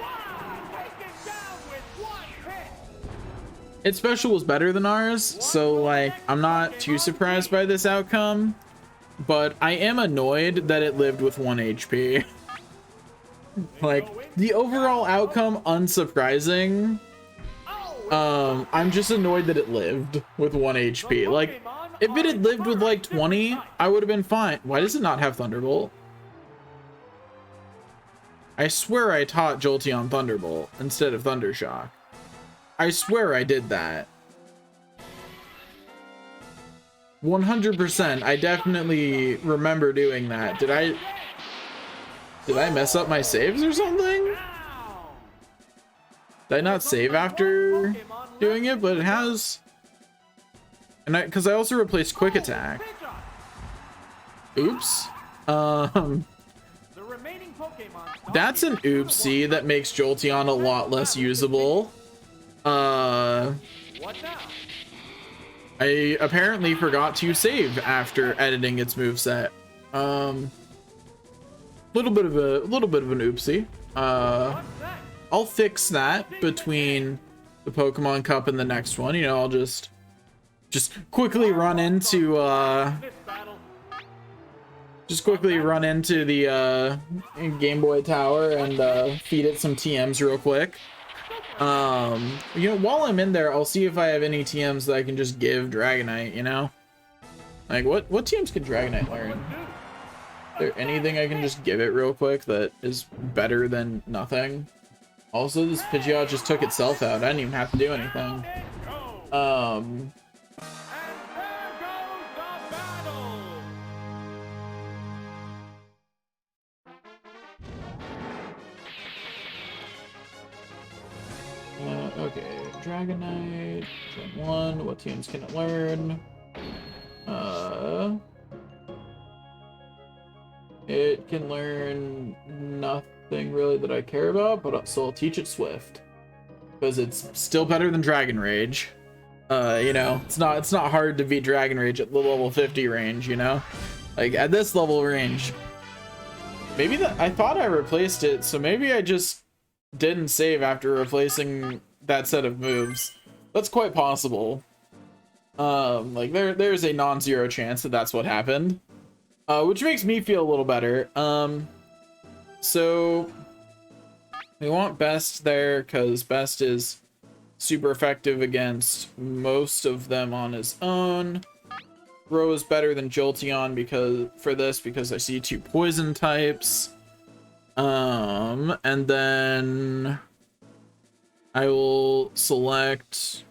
Wow, taken down with 1 hit. Its special was better than ours, so like I'm not too surprised by this outcome, but I am annoyed that it lived with 1 HP. Like, the overall outcome, unsurprising. I'm just annoyed that it lived with 1 HP. Like, if it had lived with like 20, I would have been fine. Why does it not have Thunderbolt? I swear I taught Jolteon Thunderbolt instead of Thundershock. I swear I did that. 100%. I definitely remember doing that. Did I mess up my saves or something? Did I not save after doing it? But it has. And because I also replaced Quick Attack. Oops. That's an oopsie that makes Jolteon a lot less usable. I apparently forgot to save after editing its moveset. Little bit of an oopsie. I'll fix that between the Pokemon Cup and the next one. You know, I'll just quickly run into the Game Boy Tower and feed it some TMs real quick. You know, while I'm in there, I'll see if I have any TMs that I can just give Dragonite, you know? Like, what TMs can Dragonite learn? Is there anything I can just give it real quick that is better than nothing? Also, this Pidgeot just took itself out. I didn't even have to do anything. Okay, Dragonite. Gen 1. What teams can it learn? It can learn nothing really that I care about, but so I'll teach it Swift. Because it's still better than Dragon Rage. You know, it's not hard to beat Dragon Rage at the level 50 range, you know? Like, at this level range. Maybe I thought I replaced it, so maybe I just didn't save after replacing that set of moves. That's quite possible. Like, there's a non-zero chance that that's what happened. Which makes me feel a little better. So we want Best there because Best is super effective against most of them on his own. Ro is better than Jolteon because I see 2 poison types. And then I will select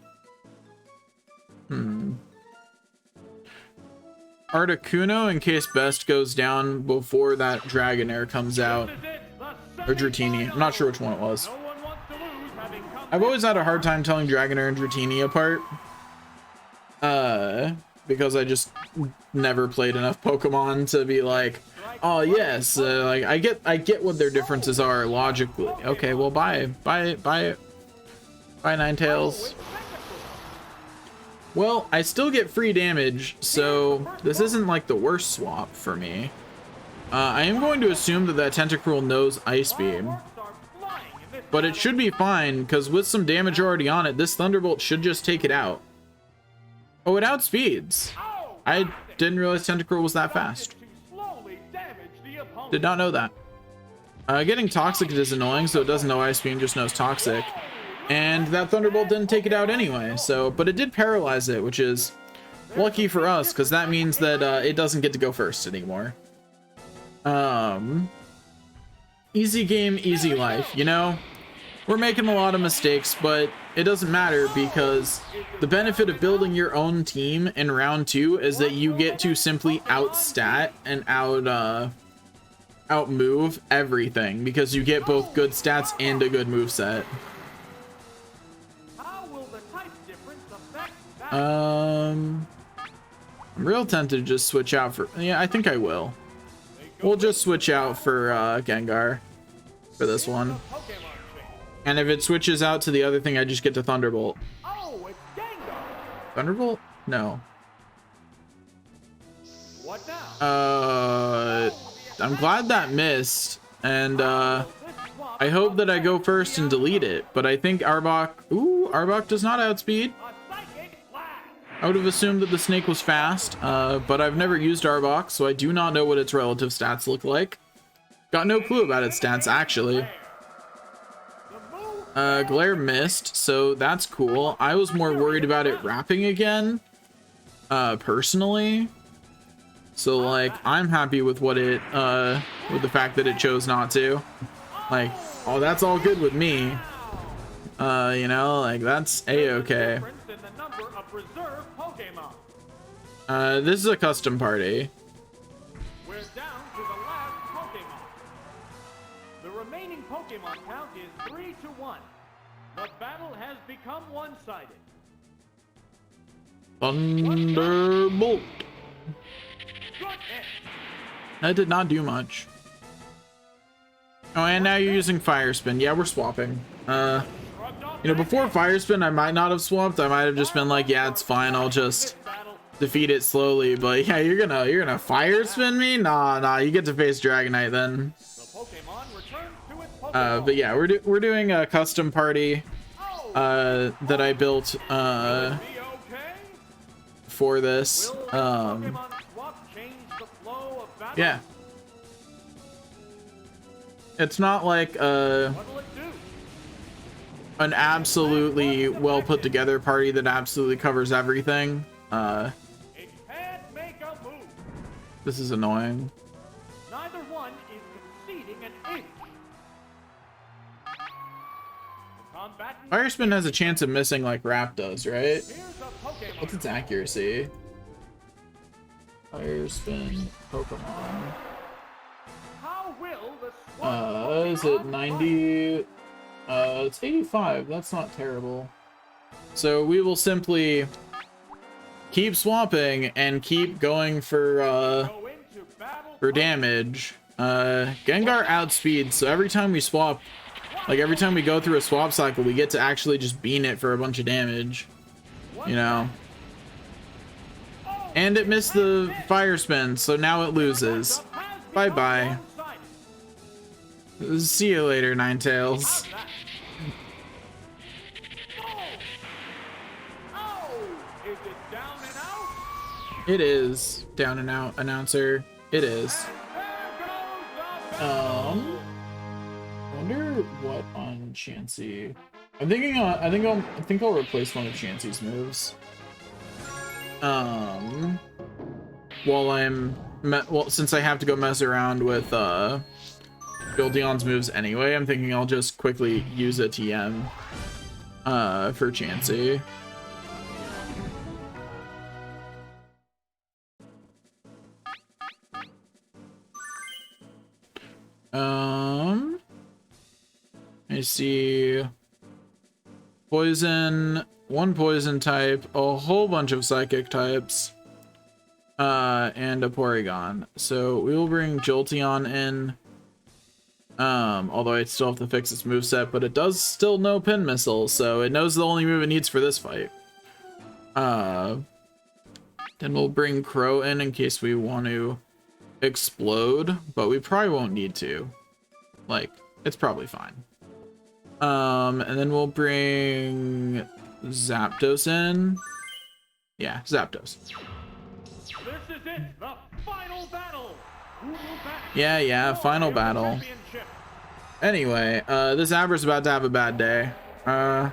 Articuno in case Best goes down before that Dragonair comes out. Or Dratini. I'm not sure which one it was. I've always had a hard time telling Dragonair and Dratini apart. Because I just never played enough Pokemon to be like, oh yes, like I get what their differences are logically. Okay, well bye Ninetales. Well, I still get free damage, so this isn't like the worst swap for me. I am going to assume that Tentacruel knows Ice Beam. But it should be fine, because with some damage already on it, this Thunderbolt should just take it out. Oh, it outspeeds. I didn't realize Tentacruel was that fast. Did not know that. Getting Toxic is annoying, so it doesn't know Ice Beam, just knows Toxic. And that Thunderbolt didn't take it out anyway, so, but it did paralyze it, which is lucky for us, because that means that it doesn't get to go first anymore. Easy game, easy life, you know? We're making a lot of mistakes, but it doesn't matter because the benefit of building your own team in round 2 is that you get to simply outstat and outmove everything because you get both good stats and a good moveset. I'm real tempted to just switch out for, yeah, I think I will. We'll just switch out for Gengar for this one. And if it switches out to the other thing, I just get to Thunderbolt. Oh, it's Gengar. Thunderbolt? No. What now? I'm glad that missed. And I hope that I go first and delete it. But I think Arbok... Ooh, Arbok does not outspeed. I would have assumed that the snake was fast, but I've never used Arbok, so I do not know what its relative stats look like. Got no clue about its stats, actually. Glare missed, so that's cool. I was more worried about it wrapping again, personally. So, like, I'm happy with what it, with the fact that it chose not to. Like, oh, that's all good with me. You know, like, that's A-okay. This is a custom party. We're down to the last Pokemon. The remaining Pokemon count is 3-1. The battle has become one-sided. Thunderbolt. That did not do much. Oh, and now you're using Fire Spin. Yeah, we're swapping. You know, before Fire Spin, I might not have swapped. I might have just been like, yeah, it's fine. I'll just defeat it slowly. But yeah, you're gonna Fire Spin me? Nah, you get to face Dragonite then. But yeah, we're doing a custom party that I built for this. Yeah. It's not like an absolutely well put together party that absolutely covers everything. This is annoying. Neither one is conceding an inch. Fire Spin has a chance of missing like Wrap does, right? What's its accuracy? Fire Spin Pokemon. How will the is it 90? It's 85. That's not terrible. So we will simply keep swapping and keep going for damage. Gengar outspeeds, so every time we swap, like every time we go through a swap cycle, we get to actually just bean it for a bunch of damage, you know. And it missed the fire spin, so now it loses. Bye bye. See you later, Ninetales. It is down and out, announcer. It is. I wonder what on Chansey. I'm thinking. I think I'll replace one of Chansey's moves. Well, since I have to go mess around with Jolteon's moves anyway, I'm thinking I'll just quickly use a TM for Chansey. I see poison, one poison type, a whole bunch of psychic types, and a Porygon. So we will bring Jolteon in. Although I still have to fix its moveset, but it does still know Pin Missile, so it knows the only move it needs for this fight. Then we'll bring Crow in case we want to explode, but we probably won't need to. Like, it's probably fine. And then we'll bring Zapdos in. Yeah, Zapdos. This is it, the final battle. Yeah, final battle. Anyway, this Abra's about to have a bad day. But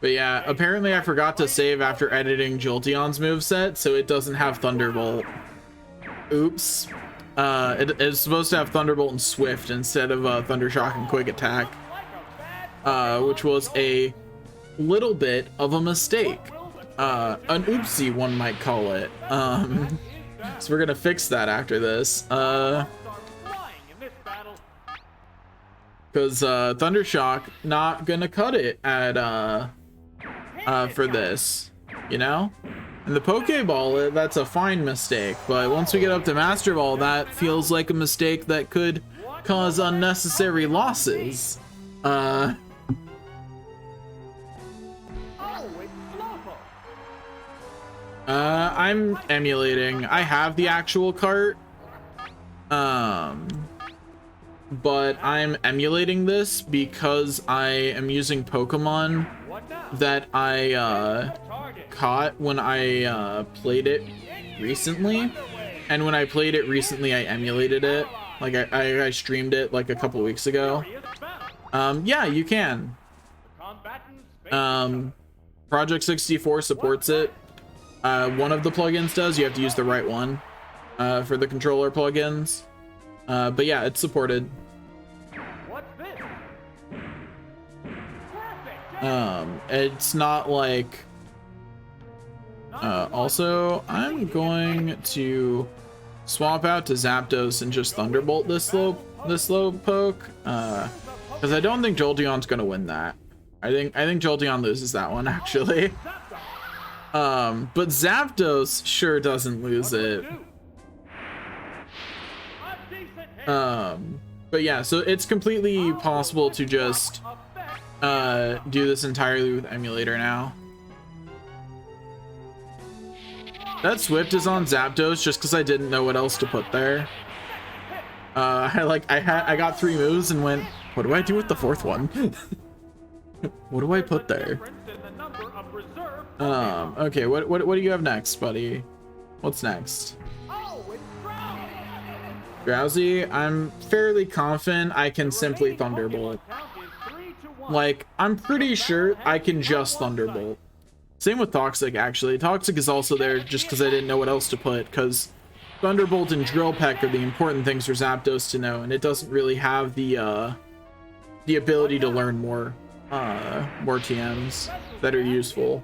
yeah, apparently I forgot to save after editing Jolteon's moveset, so it doesn't have Thunderbolt. Oops. It is supposed to have Thunderbolt and Swift instead of Thundershock and Quick Attack, which was a little bit of a mistake. An oopsie, one might call it. So we're gonna fix that after this. Because Thundershock not gonna cut it at for this, you know? And the Pokeball, that's a fine mistake, but once we get up to Master Ball, that feels like a mistake that could cause unnecessary losses. I'm emulating. I have the actual cart, but I'm emulating this because I am using Pokemon that I caught when I played it recently, and when I played it recently I emulated it. Like I streamed it like a couple weeks ago. Yeah, you can. Project 64 supports it. One of the plugins does. You have to use the right one for the controller plugins, but yeah, it's supported. It's not like also I'm going to swap out to Zapdos and just Thunderbolt this slow poke, because I don't think Jolteon's gonna win that. I think Jolteon loses that one actually. But Zapdos sure doesn't lose it. But yeah, so it's completely possible to just do this entirely with emulator now. That Swift is on Zapdos just because I didn't know what else to put there. I got 3 moves and went, what do I do with the 4th one? What do I put there? Okay, what do you have next, buddy? What's next? Drowsy, I'm fairly confident I can simply Thunderbolt. Like, I'm pretty sure I can just Thunderbolt. Same with Toxic, actually. Toxic is also there just because I didn't know what else to put, because Thunderbolt and Drill Peck are the important things for Zapdos to know, and it doesn't really have the ability to learn more TMs that are useful.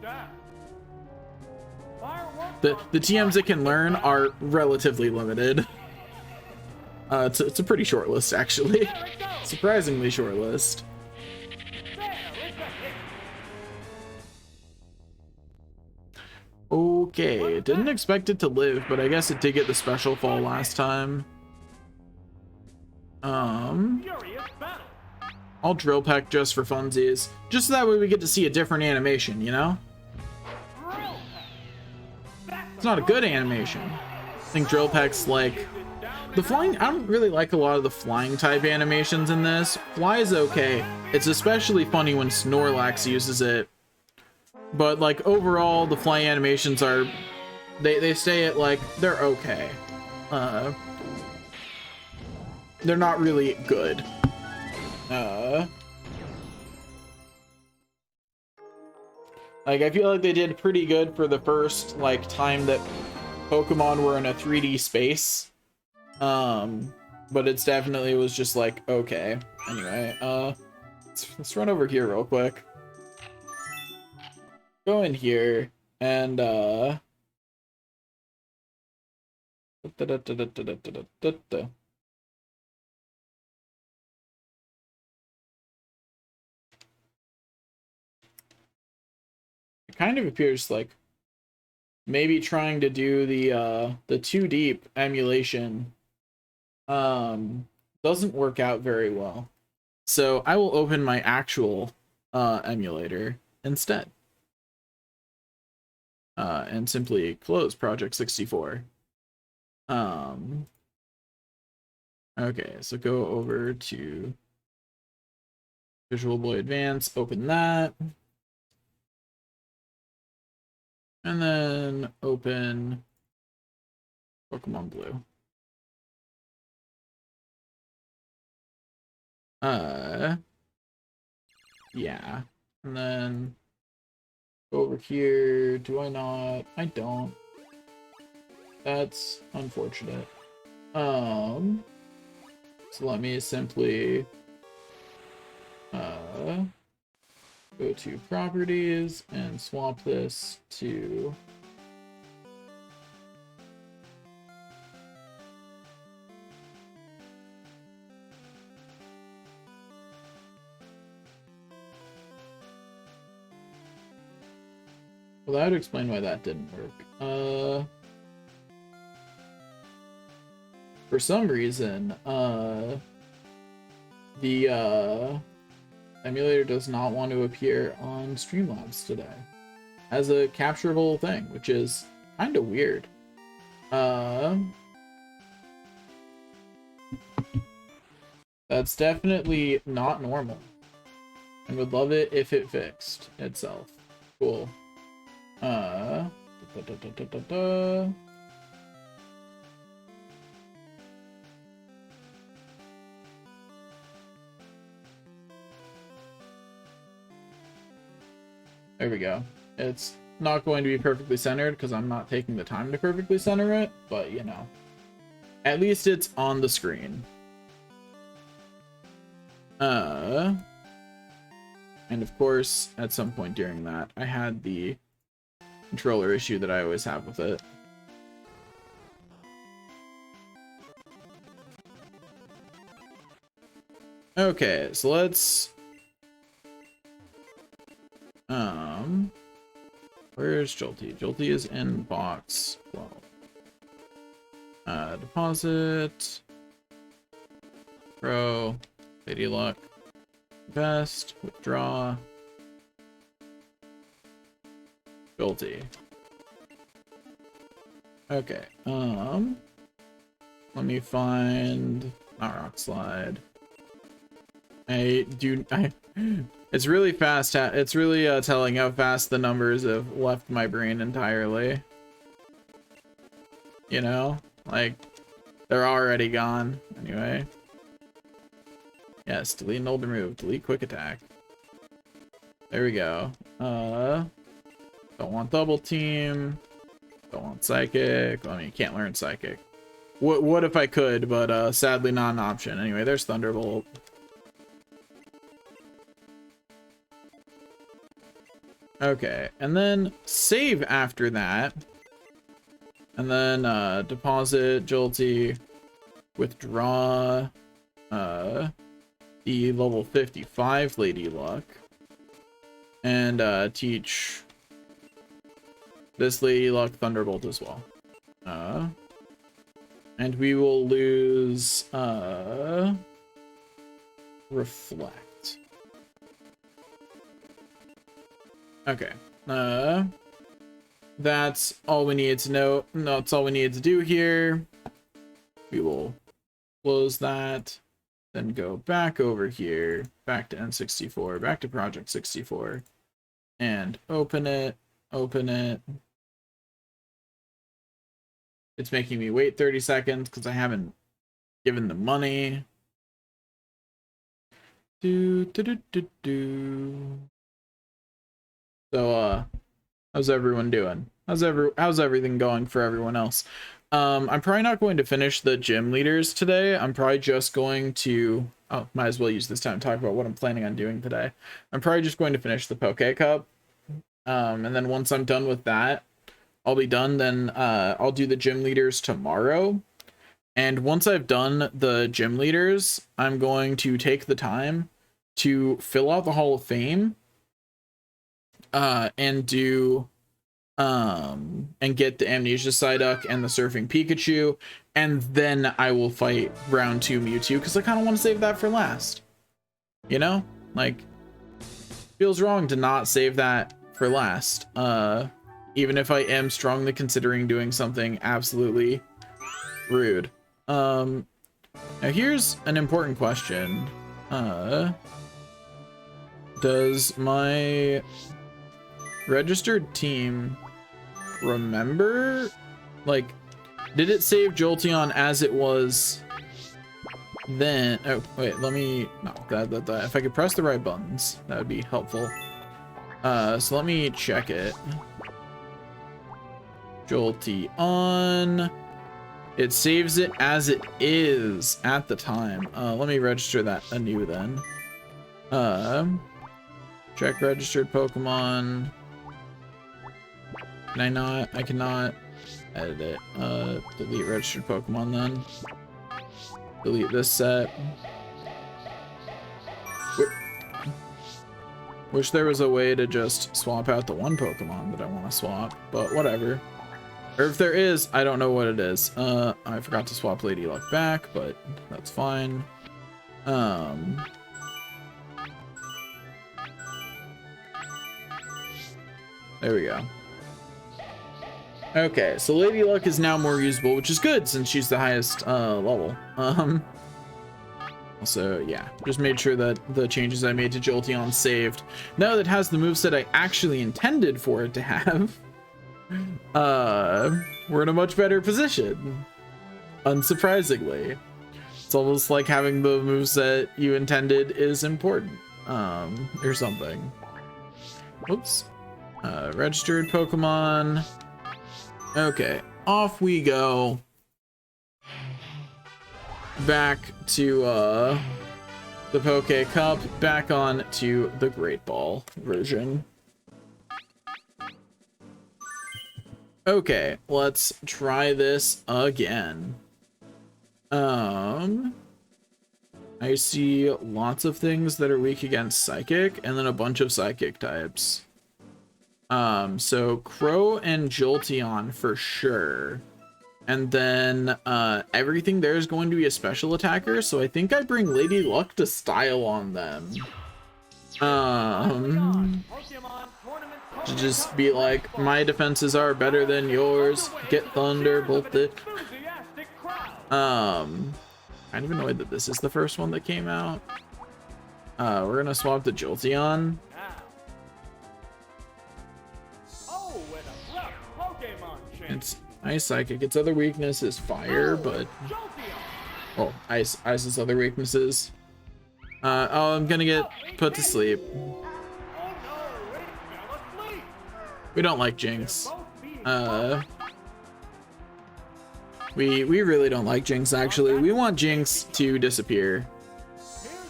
The TMs it can learn are relatively limited. It's a pretty short list, actually. Surprisingly short list. Okay, didn't expect it to live, but I guess it did get the special fall last time. Furious battle. I'll drill peck just for funsies. Just so that way we get to see a different animation, you know? It's not a good animation. I think drill peck's like... The flying... I don't really like a lot of the flying type animations in this. Fly is okay. It's especially funny when Snorlax uses it. But like overall, the flying animations are... They stay at like... They're okay. They're not really good. Like, I feel like they did pretty good for the first, like, time that Pokemon were in a 3D space. But it's definitely was just like, okay. Anyway, let's run over here real quick. Go in here, and, it kind of appears like maybe trying to do the Too Deep emulation doesn't work out very well. So I will open my actual emulator instead. And simply close Project 64. Okay, so go over to Visual Boy Advance, open that. And then open Pokemon Blue. Yeah. And then go over here. Do I not? I don't. That's unfortunate. So let me simply go to properties and swap this to well, that would explain why that didn't work. For some reason, the emulator does not want to appear on Streamlabs today as a capturable thing, which is kind of weird. That's definitely not normal, and would love it if it fixed itself. Cool. There we go. It's not going to be perfectly centered because I'm not taking the time to perfectly center it, but you know, at least it's on the screen. And of course, at some point during that, I had the controller issue that I always have with it. Okay, so let's where's Jolty? Jolty is in box 12. Deposit. Pro. Lady Luck. Best. Withdraw. Jolty. Okay. Let me find not Rock Slide. It's really fast. It's really telling how fast the numbers have left my brain entirely. You know, like they're already gone. Anyway. Yes, delete and hold to remove. Delete quick attack. There we go. Don't want double team. Don't want psychic. I mean, you can't learn psychic. What if I could, but sadly not an option. Anyway, there's Thunderbolt. Okay, and then save after that. And then deposit Jolty, withdraw the level 55 Lady Luck, and teach this Lady Luck Thunderbolt as well. And we will lose Reflect. Okay. That's all we needed to know. No, that's all we needed to do here. We will close that, then go back over here, back to N64, back to Project 64, and open it, It's making me wait 30 seconds because I haven't given the money. So, how's everyone doing? How's everything going for everyone else? I'm probably not going to finish the gym leaders today. I'm probably just going to, might as well use this time to talk about what I'm planning on doing today. I'm probably just going to finish the Poke Cup. And then once I'm done with that, I'll be done. Then I'll do the gym leaders tomorrow. And once I've done the gym leaders, I'm going to take the time to fill out the Hall of Fame and do and get the Amnesia Psyduck and the Surfing Pikachu, and then I will fight round 2 Mewtwo because I kind of want to save that for last. You know, like, feels wrong to not save that for last. Even if I am strongly considering doing something absolutely rude. Now here's an important question. Does my registered team remember, like, did it save Jolteon as it was then? Oh wait, let me, no, that if I could press the right buttons, that would be helpful. So let me check it. Jolteon, it saves it as it is at the time. Let me register that anew then. Check registered Pokemon. Can I not? I cannot edit it. Delete registered Pokemon then. Delete this set. Wish there was a way to just swap out the one Pokemon that I want to swap, but whatever. Or if there is, I don't know what it is. I forgot to swap Lady Luck back, but that's fine. There we go. Okay, so Lady Luck is now more usable, which is good since she's the highest level. Also, yeah, just made sure that the changes I made to Jolteon saved. Now that it has the moveset I actually intended for it to have, we're in a much better position. Unsurprisingly. It's almost like having the moveset you intended is important. Or something. Oops. Registered Pokemon. Okay, off we go. Back to the Poke Cup, back on to the Great Ball version. Okay, let's try this again. I see lots of things that are weak against Psychic, and then a bunch of Psychic types. So Crow and Jolteon for sure. And then everything there is going to be a special attacker, so I think I bring Lady Luck to style on them. To just be like, my defenses are better than yours. Get Thunderbolted. I'm even annoyed that this is the first one that came out. We're gonna swap to Jolteon. It's Ice Psychic. Its other weakness is fire, but oh, Ice's other weaknesses. Oh, I'm gonna get put to sleep. We don't like Jinx. We really don't like Jinx, actually. We want Jinx to disappear.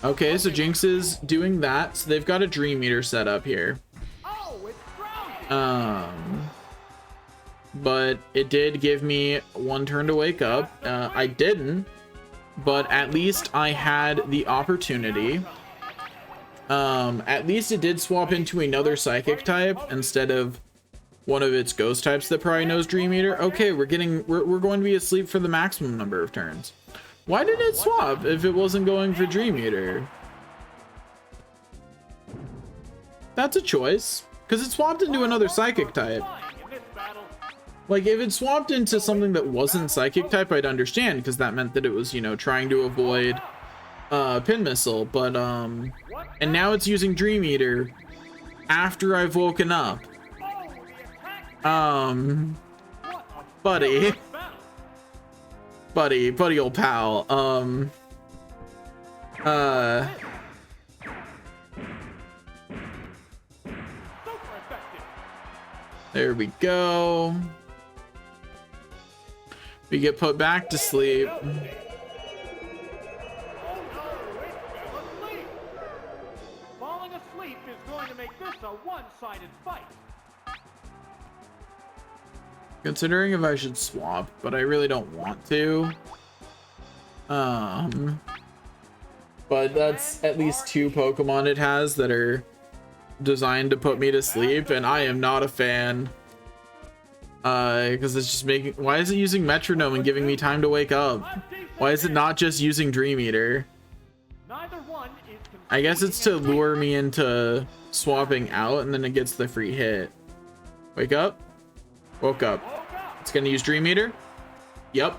Okay, so Jinx is doing that. So they've got a Dream Eater set up here. But it did give me one turn to wake up. I didn't, but at least I had the opportunity. At least it did swap into another Psychic type instead of one of its ghost types that probably knows Dream Eater. Okay, we're going to be asleep for the maximum number of turns. Why did it swap if it wasn't going for Dream Eater? That's a choice, because it swapped into another psychic type. Like, if it swapped into something that wasn't psychic type, I'd understand, because that meant that it was, you know, trying to avoid pin missile. But and now it's using Dream Eater after I've woken up. Buddy old pal. There we go. We get put back to sleep. Falling asleep is going to make this a one-sided fight. Considering if I should swap, but I really don't want to. But that's at least 2 Pokemon it has that are designed to put me to sleep, and I am not a fan. Because it's just making... Why is it using Metronome and giving me time to wake up? Why is it not just using Dream Eater? I guess it's to lure me into swapping out, and then it gets the free hit. Wake up. Woke up. It's gonna use Dream Eater. Yep.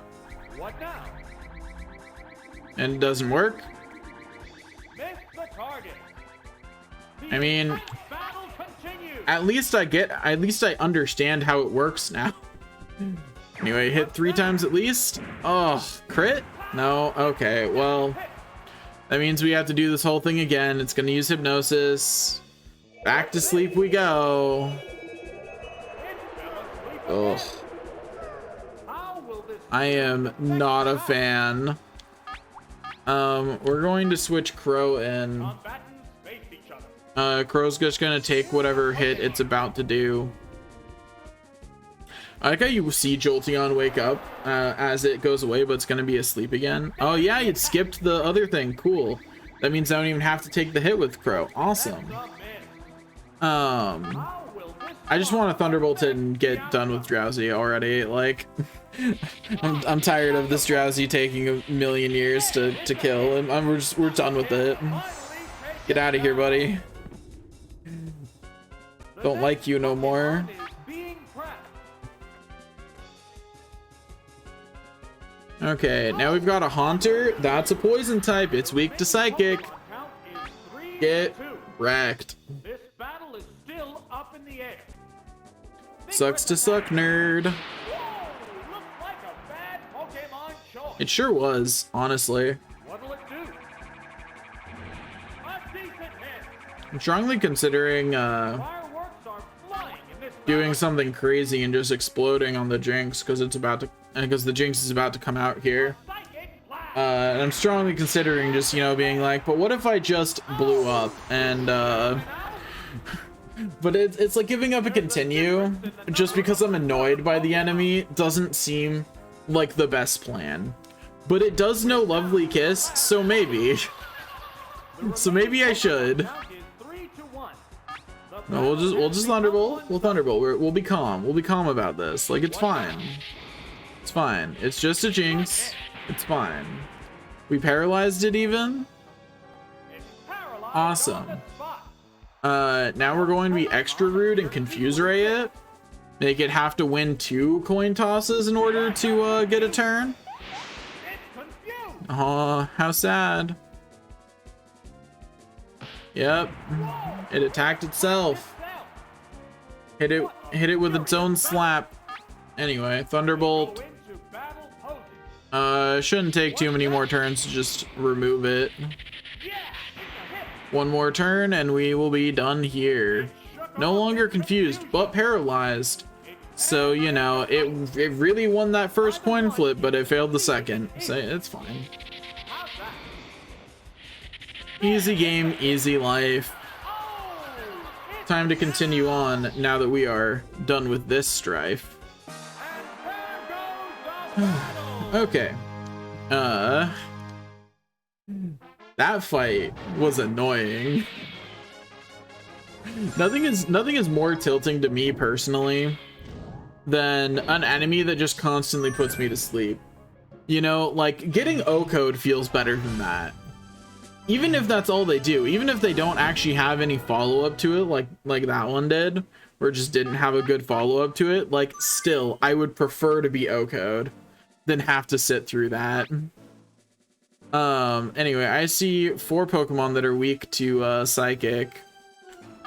And it doesn't work. I mean, at least I understand how it works now. Anyway, hit 3 times at least. Oh, crit? No. Okay, well, that means we have to do this whole thing again. It's gonna use Hypnosis. Back to sleep we go. Ugh. I am not a fan. We're going to switch Crow in. Crow's just gonna take whatever hit it's about to do. I like how you see Jolteon wake up as it goes away, but it's gonna be asleep again. Oh yeah, it skipped the other thing. Cool. That means I don't even have to take the hit with Crow. Awesome. I just want to Thunderbolt it and get done with Drowsy already. Like, I'm tired of this Drowsy taking a million years to kill, and we're done with it. Get out of here, buddy. Don't like you no more. Okay, now we've got a Haunter. That's a poison type. It's weak to Psychic. Get wrecked. This battle is still up in the air. Sucks to suck, nerd. Whoa, looks like a bad Pokemon choice. It sure was, honestly. What'll it do? A decent hit. I'm strongly considering Fireworks are flying in this doing something crazy and just exploding on the Jinx because the Jinx is about to come out here. psychic blast. And I'm strongly considering just, you know, being like, but what if I just blew up and but it's like giving up a continue just because I'm annoyed by the enemy doesn't seem like the best plan. But it does know Lovely Kiss, so maybe. So maybe I should. No, we'll just Thunderbolt. We'll Thunderbolt. We'll be calm. We'll be calm about this. Like, it's fine. It's fine. It's just a Jinx. It's fine. We paralyzed it even. Awesome. Now we're going to be extra rude and Confuse Ray it. Make it have to win 2 coin tosses in order to get a turn. Oh, how sad. Yep. It attacked itself. Hit it with its own slap. Anyway, Thunderbolt. Shouldn't take too many more turns to just remove it. 1 more turn and we will be done here. No longer confused, but paralyzed. So, you know, it really won that first coin flip, but it failed the second. So it's fine. Easy game, easy life. Time to continue on now that we are done with this strife. Okay. That fight was annoying. Nothing is more tilting to me personally than an enemy that just constantly puts me to sleep. You know, like getting O-code feels better than that. Even if that's all they do, even if they don't actually have any follow-up to it, like that one did, or just didn't have a good follow-up to it, like still, I would prefer to be O-code than have to sit through that. Anyway, I see 4 Pokemon that are weak to Psychic,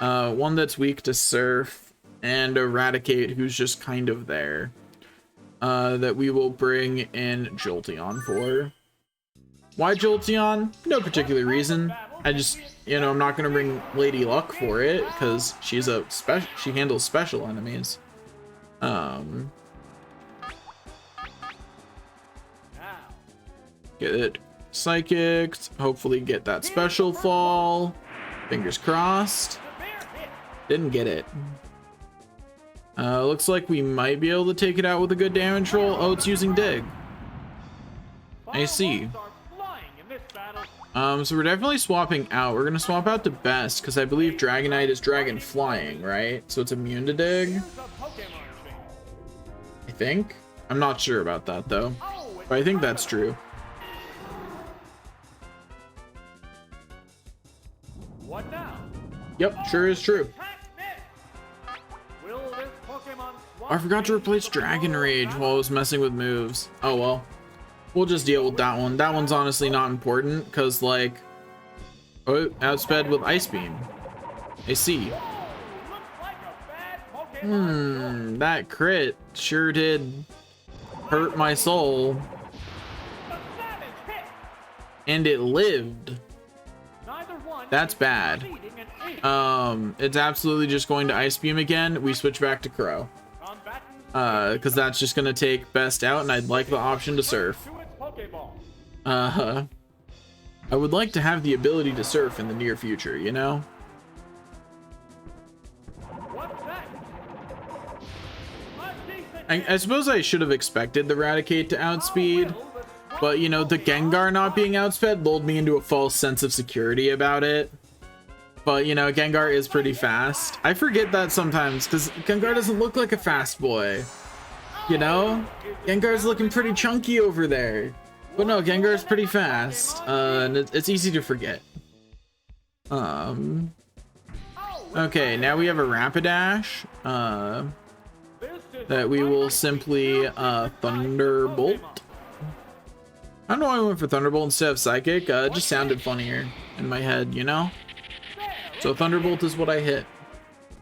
one that's weak to Surf, and Eradicate, who's just kind of there, that we will bring in Jolteon for. Why Jolteon? No particular reason. I just, you know, I'm not gonna bring Lady Luck for it because she handles special enemies. Get it Psychic, hopefully get that special fall. Fingers crossed. Didn't get it. Looks like we might be able to take it out with a good damage roll. Oh, it's using Dig. I see. So we're definitely swapping out. We're gonna swap out to Best because I believe Dragonite is dragon flying, right? So it's immune to Dig. I think. I'm not sure about that though, but I think that's true. What now? Yep, sure is true. I forgot to replace Dragon Rage while I was messing with moves. Oh well. We'll just deal with that one. That one's honestly not important because, like, oh, outsped with Ice Beam. I see. That crit sure did hurt my soul. And it lived. That's bad. It's absolutely just going to Ice Beam again. We switch back to Crow. Because that's just going to take Best out, and I'd like the option to Surf. I would like to have the ability to Surf in the near future, you know? I suppose I should have expected the Raticate to outspeed, but you know, the Gengar not being outsped lulled me into a false sense of security about it. But you know, Gengar is pretty fast. I forget that sometimes because Gengar doesn't look like a fast boy. You know? Gengar's looking pretty chunky over there. But no, Gengar's pretty fast. And it's easy to forget. Okay, now we have a Rapidash. That we will simply Thunderbolt. I don't know why I went for Thunderbolt instead of Psychic. It just sounded funnier in my head, you know? So Thunderbolt is what I hit.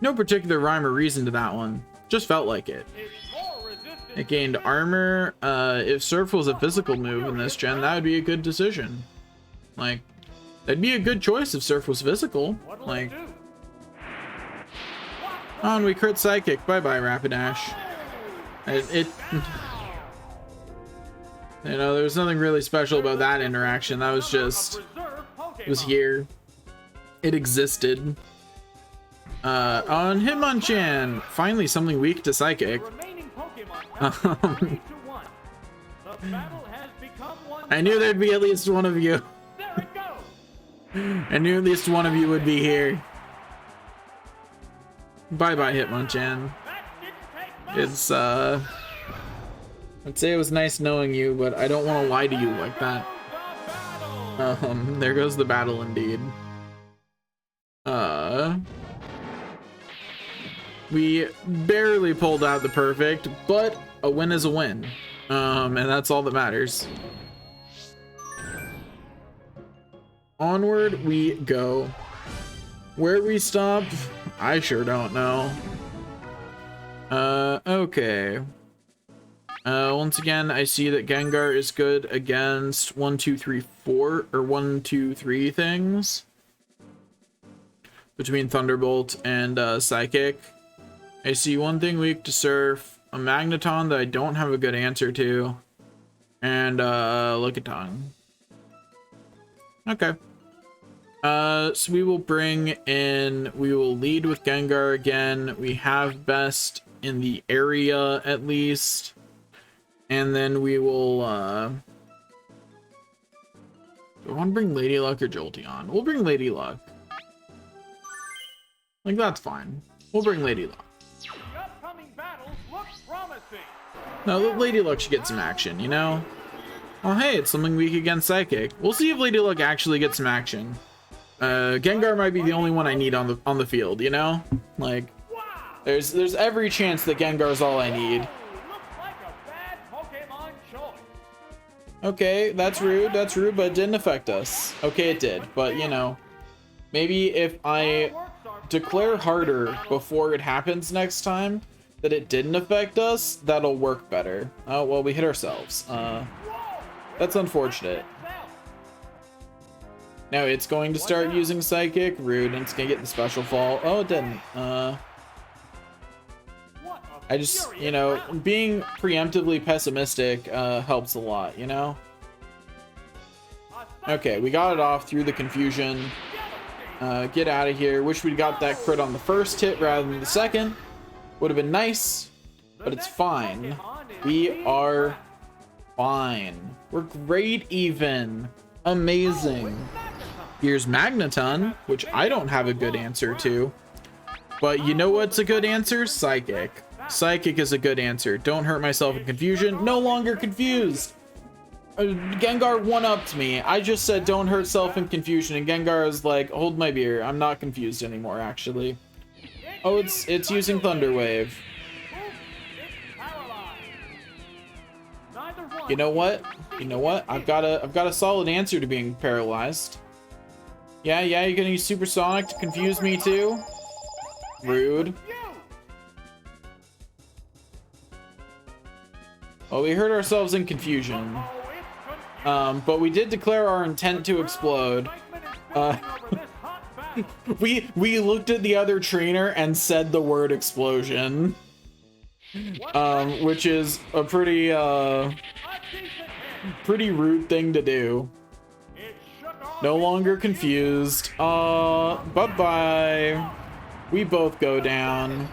No particular rhyme or reason to that one. Just felt like it. It gained armor. If Surf was a physical move in this gen, that would be a good decision. Like, that'd be a good choice if Surf was physical. Like, oh, and we crit Psychic. Bye-bye, Rapidash. You know, there was nothing really special about that interaction. That was just, it was here. It existed. On Hitmonchan, finally something weak to Psychic. I knew there'd be at least one of you. I knew at least one of you would be here. Bye-bye, Hitmonchan. It's, I'd say it was nice knowing you, but I don't want to lie to you like that. There goes the battle indeed. We barely pulled out the perfect, but a win is a win. And that's all that matters. Onward we go. Where we stop, I sure don't know. Okay. Once again, I see that Gengar is good against 1, 2, 3, 4, or 1, 2, 3 things. Between Thunderbolt and Psychic. I see one thing weak to Surf, a Magneton that I don't have a good answer to, and Lickitung. Okay. So we will we will lead with Gengar again. We have Best in the area at least. And then we will, do I want to bring Lady Luck or Jolteon? We'll bring Lady Luck. Like, that's fine. We'll bring Lady Luck. The upcoming battles look promising. No, Lady Luck should get some action, you know? Oh, hey, it's something weak against Psychic. We'll see if Lady Luck actually gets some action. Gengar might be the only one I need on the field, you know? Like, Wow! there's every chance that Gengar's all I need. Looks like a bad Pokemon choice. Okay, that's rude, but it didn't affect us. Okay, it did, but you know, maybe if I declare harder before it happens next time that it didn't affect us, that'll work better. Oh, well, we hit ourselves. That's unfortunate. Now it's going to start using Psychic. Rude, and it's gonna get the special fall. Oh, it didn't. I just, you know, being preemptively pessimistic helps a lot, you know? Okay, we got it off through the confusion. Get out of here. Wish we got that crit on the first hit rather than the second. Would have been nice, but it's fine. We are fine. We're great even. Amazing. Here's Magneton, which I don't have a good answer to. But you know what's a good answer? Psychic. Psychic is a good answer. Don't hurt myself in confusion. No longer confused. Gengar one-upped me. I just said don't hurt self in confusion, and Gengar is like, hold my beer. I'm not confused anymore, actually. Oh, it's using Thunder Wave. You know what? You know what? I've got a solid answer to being paralyzed. Yeah, you're gonna use Supersonic to confuse me too? Rude. Well, we hurt ourselves in confusion. But we did declare our intent to explode. We looked at the other trainer and said the word explosion. Which is a pretty rude thing to do. No longer confused. Bye-bye. We both go down.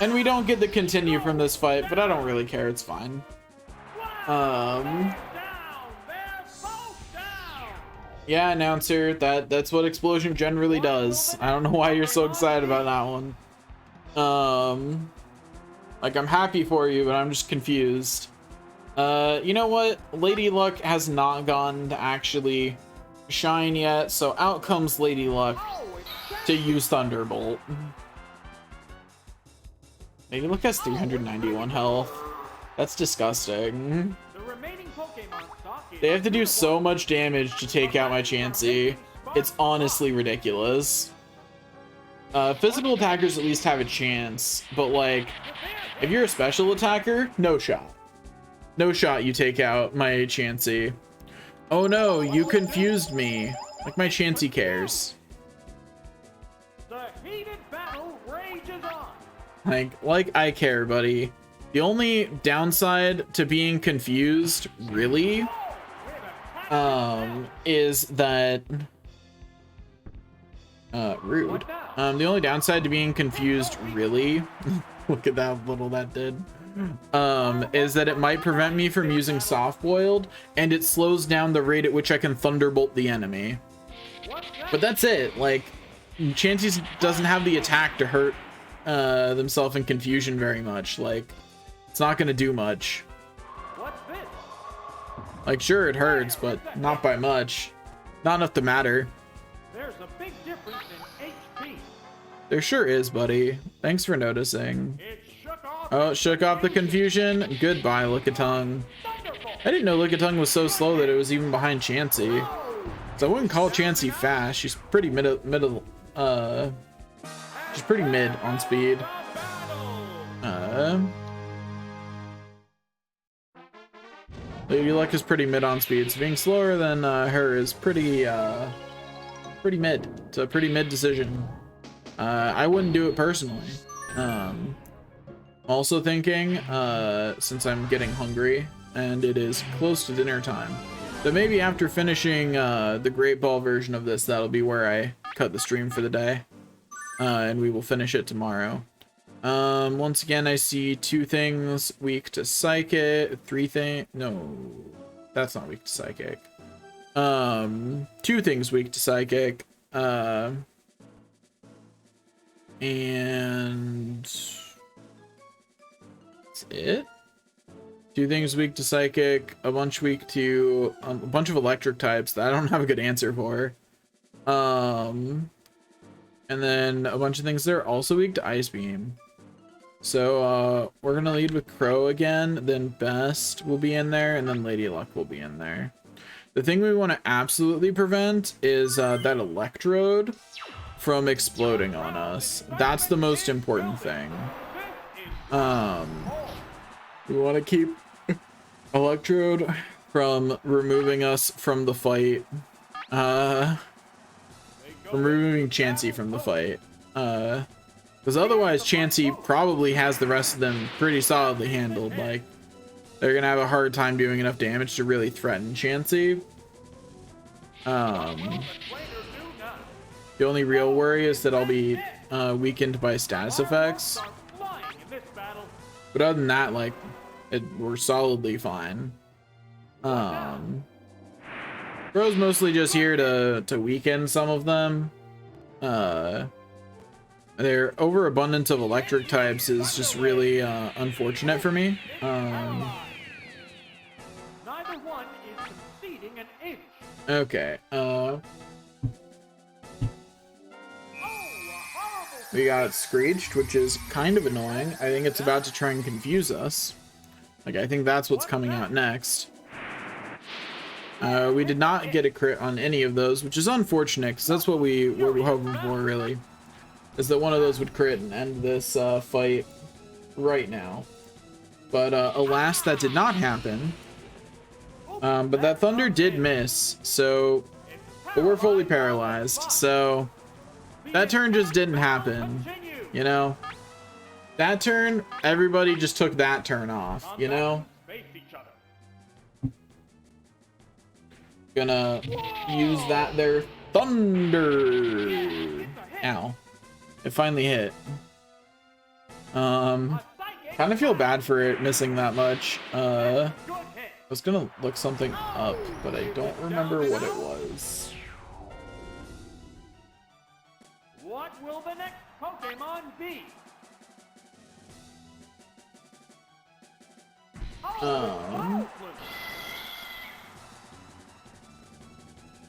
And we don't get the continue from this fight, but I don't really care. It's fine. Yeah, announcer, that's what explosion generally does. I don't know why you're so excited about that one. Like, I'm happy for you, but I'm just confused. You know what? Lady Luck has not gone to actually shine yet, so out comes Lady Luck to use Thunderbolt. Lady Luck has 391 health. That's disgusting. They have to do so much damage to take out my Chansey. It's honestly ridiculous. Physical attackers at least have a chance, but like, if you're a special attacker, no shot. No shot you take out my Chansey. Oh no, you confused me. Like my Chansey cares. The heated battle rages on. Like I care, buddy. The only downside to being confused, really, is that rude. The only downside to being confused, really, look at how little that did, is that it might prevent me from using soft boiled, and it slows down the rate at which I can thunderbolt the enemy. But that's it. Like, Chansey doesn't have the attack to hurt themselves in confusion very much. Like, it's not gonna do much. Like, sure, it hurts, but not by much. Not enough to matter. There's a big difference in HP. There sure is, buddy. Thanks for noticing. Oh, shook off the confusion. Goodbye, Lickitung. I didn't know Lickitung was so slow that it was even behind Chansey. So I wouldn't call Chansey fast. She's pretty she's pretty mid on speed. Lady Luck is pretty mid on speed, so being slower than her is pretty mid. It's a pretty mid decision. I wouldn't do it personally. Also thinking, since I'm getting hungry and it is close to dinner time, that maybe after finishing the Great Ball version of this, that'll be where I cut the stream for the day, and we will finish it tomorrow. Once again, I see 2 things weak to Psychic, 3 things, no, that's not weak to Psychic. 2 things weak to Psychic, And that's it. 2 things weak to psychic, a bunch weak to a bunch of electric types that I don't have a good answer for. And then a bunch of things that are also weak to ice beam. So we're gonna lead with Crow again, then Best will be in there, and then Lady Luck will be in there. The thing we want to absolutely prevent is that Electrode from exploding on us. That's the most important thing. We want to keep Electrode from removing us from the fight. From removing Chansey from the fight. Because otherwise Chansey probably has the rest of them pretty solidly handled. Like, they're gonna have a hard time doing enough damage to really threaten Chansey. The only real worry is that I'll be weakened by status effects. But other than that, like, we're solidly fine. Crow's mostly just here to weaken some of them. Their overabundance of electric types is just really unfortunate for me. Neither one is conceding an inch. Okay. We got Screeched, which is kind of annoying. I think it's about to try and confuse us. Like, I think that's what's coming out next. We did not get a crit on any of those, which is unfortunate, because that's what we were hoping for, really. Is that one of those would crit and end this fight right now. But alas, that did not happen. But that Thunder did miss, so... But we're fully paralyzed, so... That turn just didn't happen, you know? That turn, everybody just took that turn off, you know? Gonna use that there. Thunder! Ow. It finally hit. Kind of feel bad for it missing that much. I was gonna look something up, but I don't remember what it was. What will the next Pokemon be?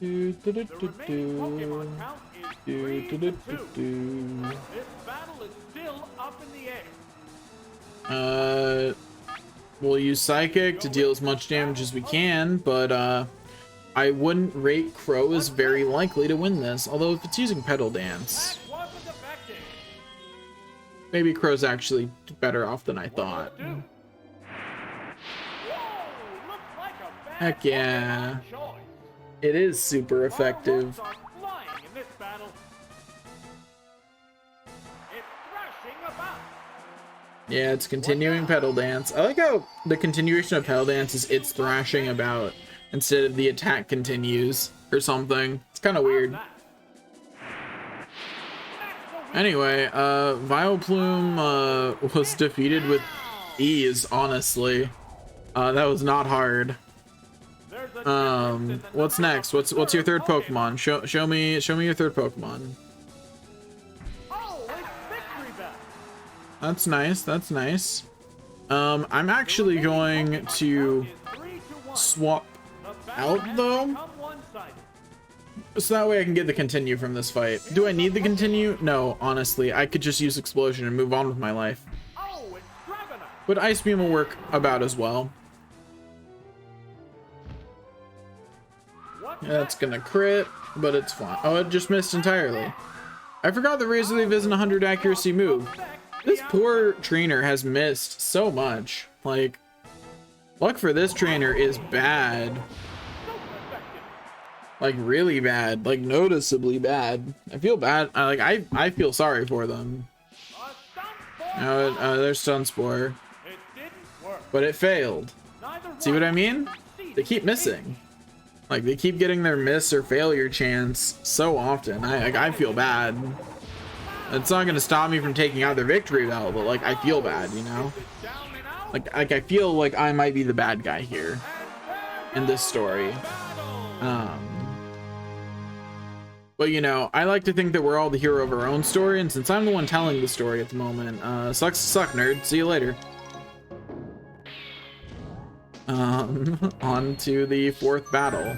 The remaining Pokemon count is 3-2. This battle is still up in the air. We'll use Psychic to deal as much damage as we can, but I wouldn't rate Crow as very likely to win this. Although if it's using Petal Dance, maybe Crow's actually better off than I thought. Heck yeah. It is super effective. Yeah, it's continuing Petal Dance. I like how the continuation of Petal Dance is it's thrashing about instead of the attack continues or something. It's kind of weird. Anyway, Vileplume was defeated with ease, honestly. That was not hard. What's next? What's your third Pokemon? Show me your third Pokemon. That's nice. That's nice. I'm actually going to swap out though, so that way I can get the continue from this fight. Do I need the continue? No, honestly, I could just use Explosion and move on with my life. But Ice Beam will work about as well. Yeah, that's gonna crit, but it's fine. Oh, it just missed entirely. I forgot that Razor Leaf isn't a 100 accuracy move. This poor trainer has missed so much. Like, luck for this trainer is bad. Like, really bad. Like, noticeably bad. I feel bad. I feel sorry for them. There's Sunspore. But it failed. See what I mean? They keep missing. Like, they keep getting their miss or failure chance so often. I feel bad. It's not gonna stop me from taking out their victory bell, but like, I feel bad, you know? Like I feel like I might be the bad guy here in this story. But you know, I like to think that we're all the hero of our own story, and since I'm the one telling the story at the moment, sucks to suck, nerd. See you later. On to the 4th battle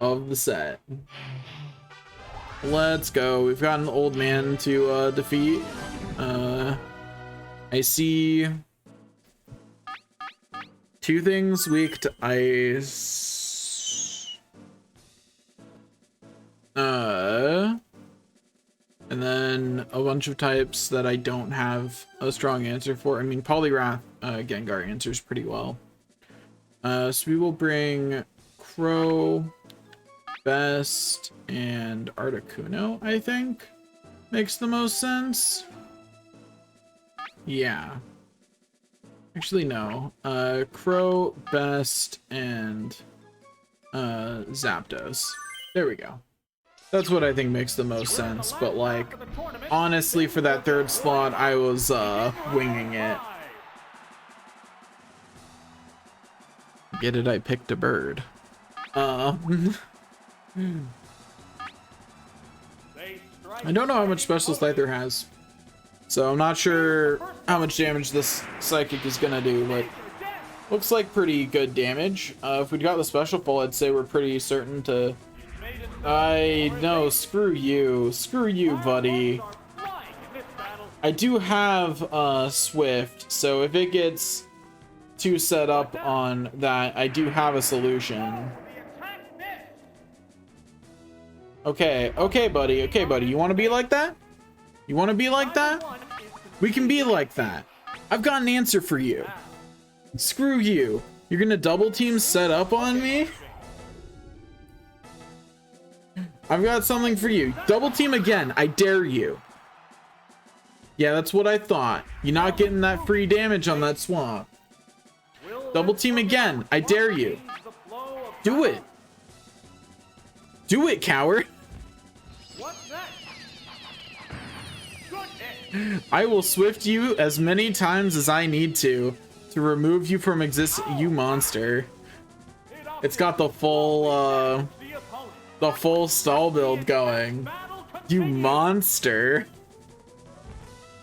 of the set. Let's go. We've got an old man to defeat. I see 2 things weak to ice. And then a bunch of types that I don't have a strong answer for. I mean, Poliwrath Gengar answers pretty well. So we will bring Crow, Best, and Articuno, I think. Makes the most sense. Yeah. Actually, no. Crow, Best, and Zapdos. There we go. That's what I think makes the most sense, but like, honestly, for that 3rd slot, I was winging it. Get it? I picked a bird. I don't know how much special Scyther has, so I'm not sure how much damage this Psychic is gonna do, but looks like pretty good damage. If we'd got the special pull, I'd say we're pretty certain to... I know, screw you, buddy. I do have Swift, so if it gets too set up on that, I do have a solution. Okay, buddy, you want to be like that? You want to be like that? We can be like that. I've got an answer for you. Screw you. You're gonna double team set up on me? I've got something for you. Double team again. I dare you. Yeah, that's what I thought. You're not getting that free damage on that swamp. Double team again. I dare you. Do it. Do it, coward. I will swift you as many times as I need to remove you from existence, you monster. It's got the full stall build going. You monster.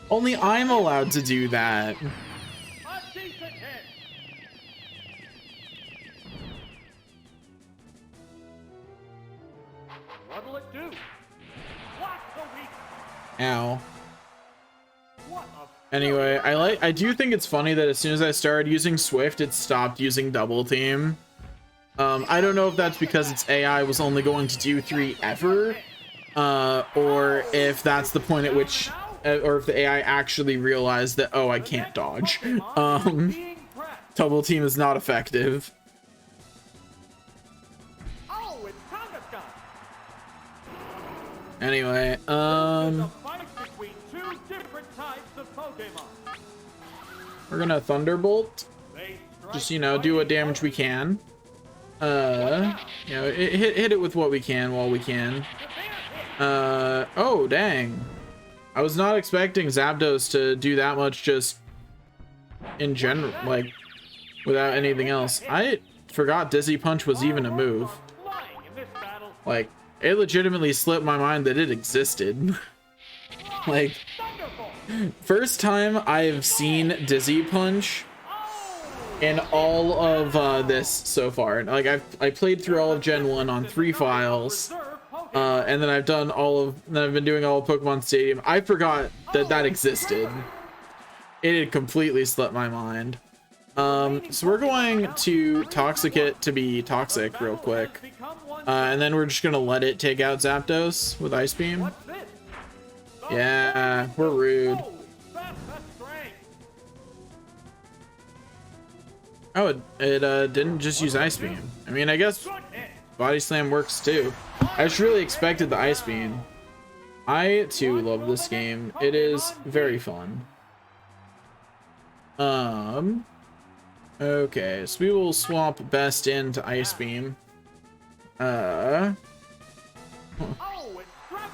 Only I'm allowed to do that. What'll it do? What's the weak? Ow. Anyway, I do think it's funny that as soon as I started using Swift, it stopped using double team. I don't know if that's because its AI was only going to do 3 ever, or if that's the point at which, or if the AI actually realized that, oh, I can't dodge. Double team is not effective. Anyway, we're gonna Thunderbolt. Just, you know, do what damage we can. You know, hit it with what we can while we can. Oh, dang. I was not expecting Zapdos to do that much just in general, like, without anything else. I forgot Dizzy Punch was even a move. Like, it legitimately slipped my mind that it existed. Like, first time I've seen Dizzy Punch in all of this so far. Like, I played through all of Gen 1 on 3 files, and then I've been doing all of Pokemon Stadium. I forgot that existed. It had completely slipped my mind. So we're going to Toxicate to be toxic real quick, and then we're just gonna let it take out Zapdos with Ice Beam. Yeah, we're rude. Oh, it didn't just use Ice Beam. I mean, I guess Body Slam works too. I just really expected the Ice Beam. I too love this game. It is very fun. Okay, so we will swap Best into Ice Beam.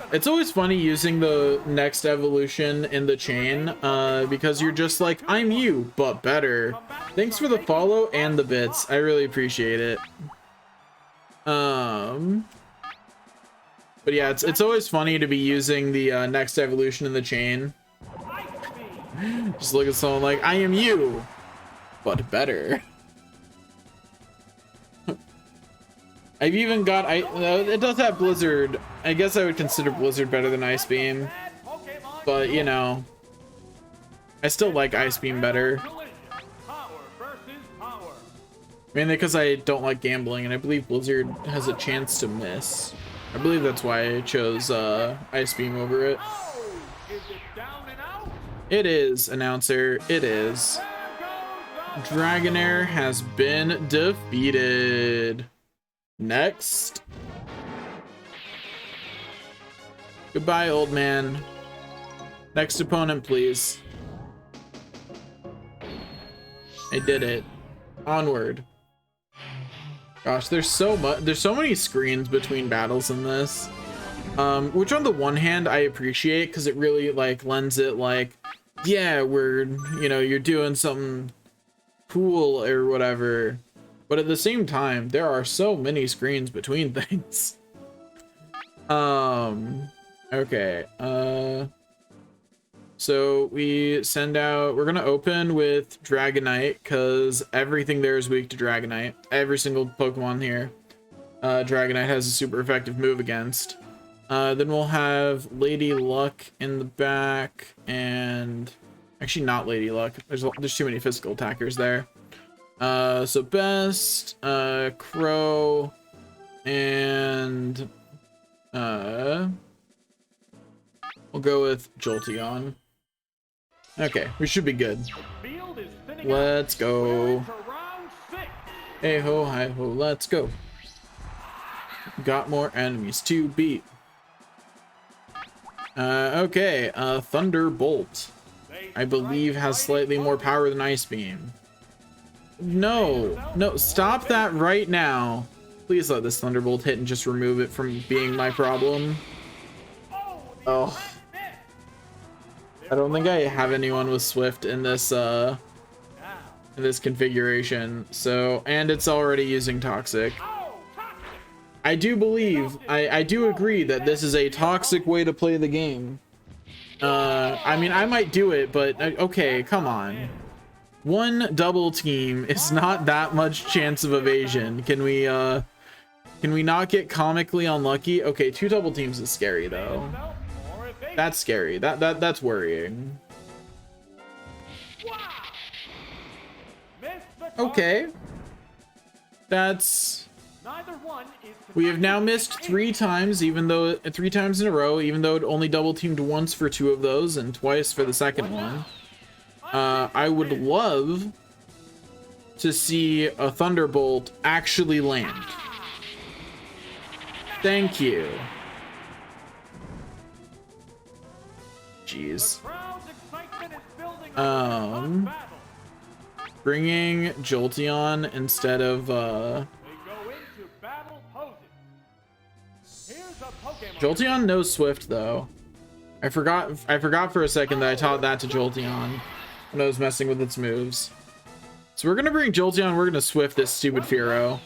It's always funny using the next evolution in the chain, because you're just like, I'm you, but better. Thanks for the follow and the bits. I really appreciate it. But yeah, it's always funny to be using the next evolution in the chain. Ice Beam. Just look at someone like, I am you, but better. I've even got, it does have Blizzard. I guess I would consider Blizzard better than Ice Beam, Bad Pokemon but you know, I still like Ice Beam better. collision. Power versus power. Mainly because I don't like gambling, and I believe Blizzard has a chance to miss. I believe that's why I chose Ice Beam over it. Oh, is it down and out? It is, announcer, it is. There goes the Dragonair has been defeated. Next. Goodbye, old man. Next opponent, please. I did it. Onward. Gosh, there's so many screens between battles in this. Which on the one hand I appreciate because it really like lends it like, yeah, you're doing something cool or whatever. But at the same time, there are so many screens between things. Okay. So we send out, we're gonna open with Dragonite because everything there is weak to Dragonite. Every single Pokemon here, Dragonite has a super effective move against. Then we'll have Lady Luck in the back, and actually not Lady Luck. There's too many physical attackers there. So Best, Crow, and we'll go with Jolteon. Okay, we should be good. field is thinning Let's out. go. We're into round 6. Hey ho, hi ho, let's go. Got more enemies to beat. Okay, Thunderbolt. I believe has slightly more power than Ice Beam. No, stop that right now. Please let this Thunderbolt hit and just remove it from being my problem. Oh. I don't think I have anyone with Swift in this configuration. So, and it's already using Toxic. I do believe, I do agree that this is a toxic way to play the game. I mean, I might do it, but okay, come on. One double team is not that much chance of evasion. Can we not get comically unlucky? Okay, 2 double teams is scary though. That's scary. That's worrying. Okay. We have now missed 3 times, even though 3 times in a row, even though it only double teamed once for 2 of those and twice for the second one. I would love to see a Thunderbolt actually land. Thank you. Jeez. Bringing Jolteon instead of Jolteon knows Swift though. I forgot for a second that I taught that to Jolteon when I was messing with its moves. So we're gonna bring Jolteon, we're gonna Swift this stupid Fearow.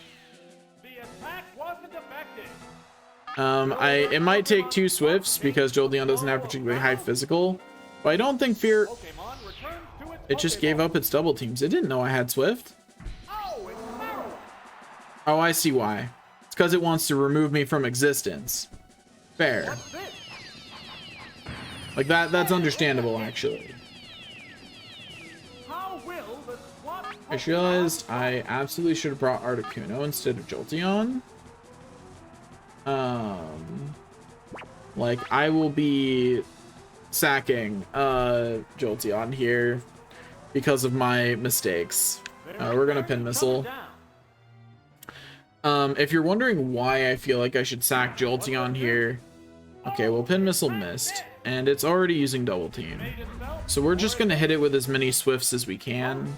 It might take 2 Swifts because Jolteon doesn't have particularly high physical, but I don't think it just gave up its double teams. It didn't know I had Swift. Oh, I see why. It's because it wants to remove me from existence. Fair. Like that's understandable actually. I just realized I absolutely should have brought Articuno instead of Jolteon. Like I will be sacking Jolteon here because of my mistakes. We're gonna Pin Missile. If you're wondering why I feel like I should sack Jolteon here, okay, well Pin Missile missed and it's already using double team, so we're just gonna hit it with as many Swifts as we can.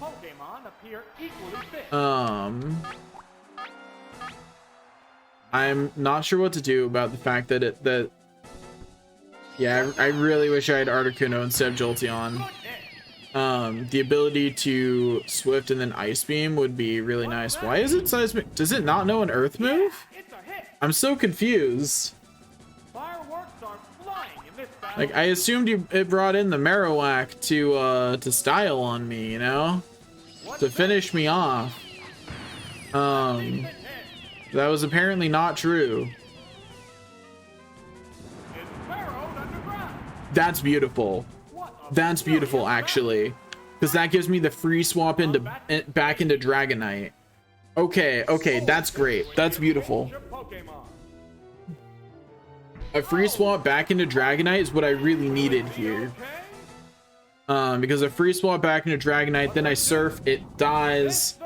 I'm not sure what to do about the fact that yeah, I really wish I had Articuno instead of Jolteon. The ability to Swift and then Ice Beam would be really nice. Why is it Seismic? Does it not know an Earth move? I'm so confused. Like, I assumed it brought in the Marowak to style on me, you know? To finish me off. That was apparently not true. That's beautiful. That's beautiful, actually. Because that gives me the free swap back into Dragonite. Okay, that's great. That's beautiful. A free swap back into Dragonite is what I really needed here. Because a free swap back into Dragonite, then I Surf, it dies,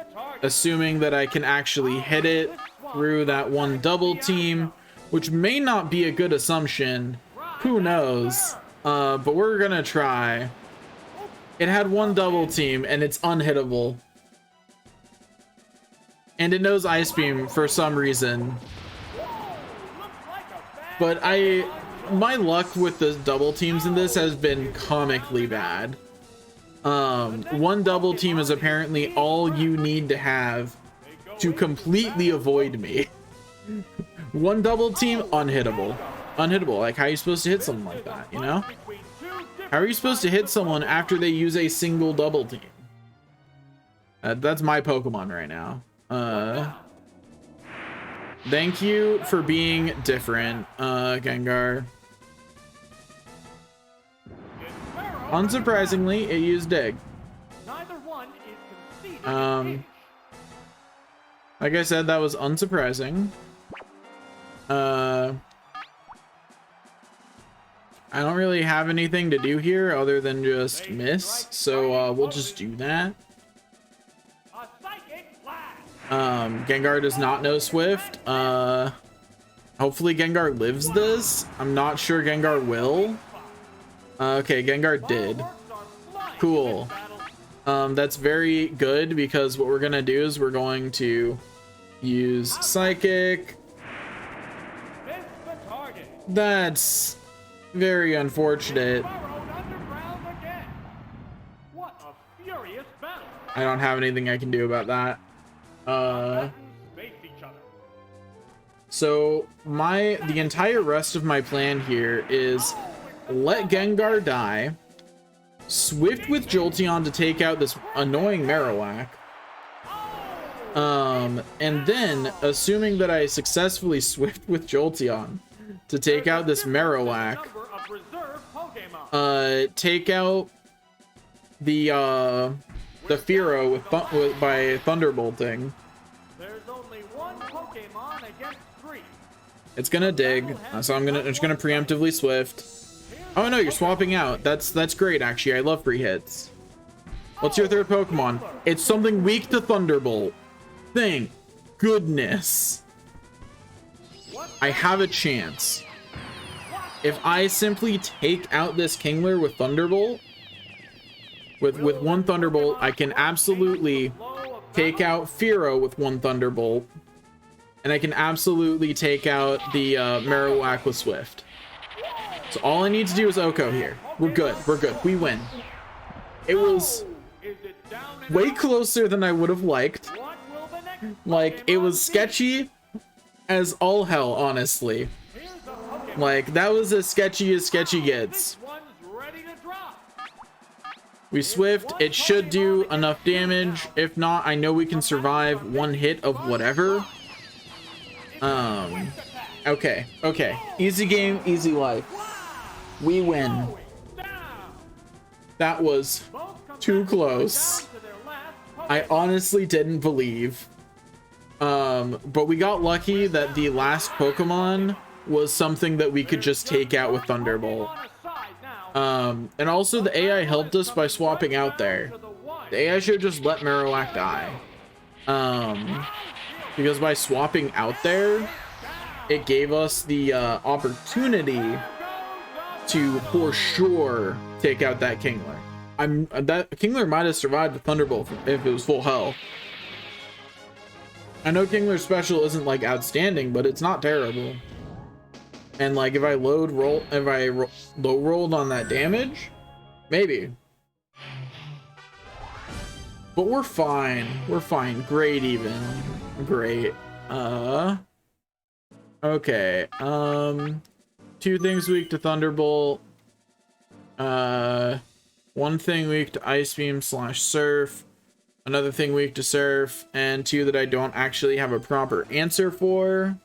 assuming that I can actually hit it through that one double team, which may not be a good assumption. Who knows? But we're gonna try. It had one double team and it's unhittable. And it knows Ice Beam for some reason. But my luck with the double teams in this has been comically bad. One double team is apparently all you need to have to completely avoid me. One double team, unhittable. Unhittable. Like, how are you supposed to hit someone like that, you know? How are you supposed to hit someone after they use a single double team? That's my Pokemon right now. Thank you for being different, Gengar. Unsurprisingly, it used Dig. Like I said, that was unsurprising. I don't really have anything to do here other than just miss, so we'll just do that. Gengar does not know Swift. Hopefully Gengar lives this. I'm not sure Gengar will. Okay, Gengar did. Cool. That's very good, because what we're gonna do is we're going to use Psychic. That's very unfortunate. I don't have anything I can do about that. So the entire rest of my plan here is let Gengar die, Swift with Jolteon to take out this annoying Marowak, and then, assuming that I successfully Swift with Jolteon to take out this Marowak, take out the Fearow by Thunderbolting. It's gonna dig, so I'm just gonna preemptively Swift. Oh no, you're swapping out. That's great, actually. I love free hits. What's your third Pokemon? It's something weak to Thunderbolt. Thank goodness. I have a chance. If I simply take out this Kingler with Thunderbolt, with one Thunderbolt, I can absolutely take out Fearow with one Thunderbolt. And I can absolutely take out the Marowak with Swift. So all I need to do is Oko here. We're good. We're good. We win. It was way closer than I would have liked. Like, it was sketchy as all hell, honestly. Like, that was as sketchy gets. We Swift. It should do enough damage. If not, I know we can survive one hit of whatever. Okay. Easy game, easy life. We win. That was too close. I honestly didn't believe. But we got lucky that the last Pokemon was something that we could just take out with Thunderbolt. And also the AI helped us by swapping out there. The AI should just let Marowak die. Because by swapping out there, it gave us the opportunity to for sure take out that Kingler. That Kingler might have survived the Thunderbolt if it was full health. I know Kingler's special isn't like outstanding, but it's not terrible. And like if I low rolled on that damage, maybe. But we're fine. We're fine. Great even. Great. Okay. 2 things weak to Thunderbolt. One thing weak to Ice Beam / Surf, another thing weak to Surf, and two that I don't actually have a proper answer for,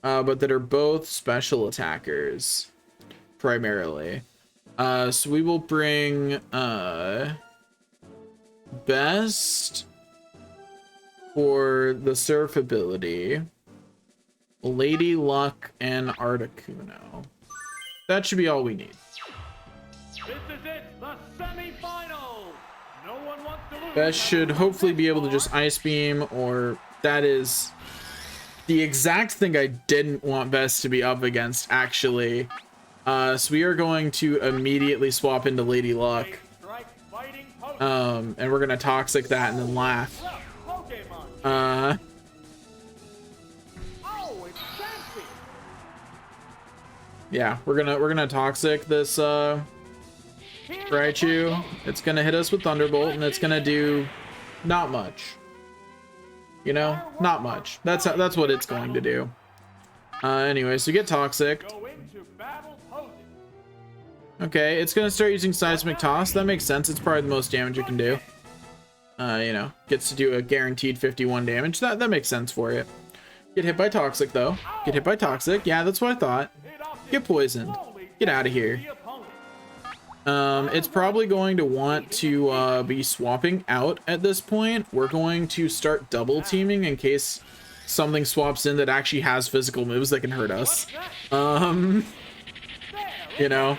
but that are both special attackers, primarily. So we will bring, Best for the Surf ability, Lady Luck, and Articuno. That should be all we need. This is it, the semifinals. No one wants to lose. Best should hopefully be able to just Ice Beam, or that is the exact thing I didn't want Best to be up against, actually. So we are going to immediately swap into Lady Luck. And we're gonna Toxic that and then laugh. Yeah, we're gonna Toxic this Raichu. It's gonna hit us with Thunderbolt, and it's gonna do not much. You know, not much. That's what it's going to do. Anyway, so get Toxic. Okay, it's gonna start using Seismic Toss. That makes sense. It's probably the most damage it can do. You know, gets to do a guaranteed 51 damage. That makes sense for it. Get hit by Toxic though. Get hit by Toxic. Yeah, that's what I thought. Get poisoned. Get out of here. It's probably going to want to be swapping out at this point. We're going to start double teaming in case something swaps in that actually has physical moves that can hurt us. You know,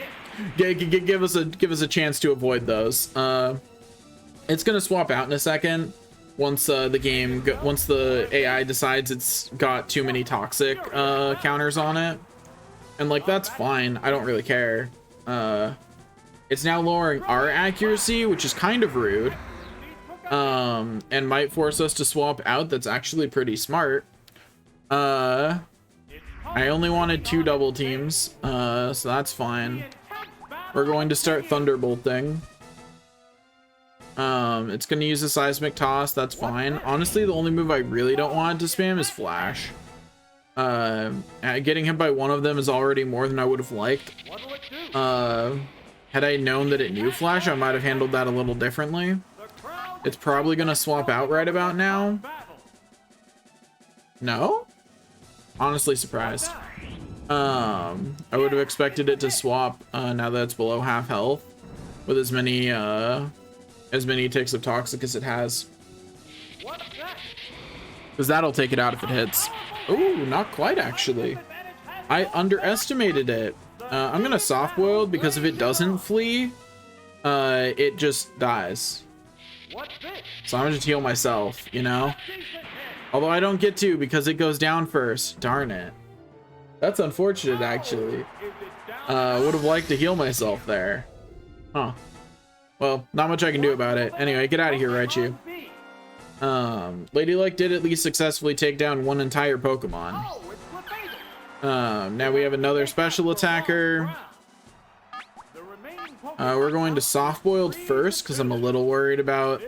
give us a chance to avoid those. It's gonna swap out in a second once once the AI decides it's got too many Toxic counters on it, and like that's fine. I don't really care. It's now lowering our accuracy, which is kind of rude, and might force us to swap out. That's actually pretty smart. I only wanted 2 double teams, so that's fine. We're going to start Thunderbolting. It's going to use a Seismic Toss. That's fine. Honestly, the only move I really don't want it to spam is Flash. Getting hit by one of them is already more than I would have liked. Had I known that it knew Flash, I might have handled that a little differently. It's probably going to swap out right about now. No? Honestly surprised. I would have expected it to swap now that it's below half health with as many ticks of Toxic as it has, because that'll take it out if it hits. Ooh, not quite actually. I underestimated it. I'm gonna Soft Boiled because if it doesn't flee, it just dies. So I'm gonna just heal myself, you know? Although I don't get to because it goes down first. Darn it. That's unfortunate, actually. Would have liked to heal myself there. Huh. Well, not much I can do about it. Anyway, get out of here, Raichu. Lady Luck did at least successfully take down one entire Pokemon. Now we have another special attacker. We're going to Soft Boiled first because I'm a little worried about...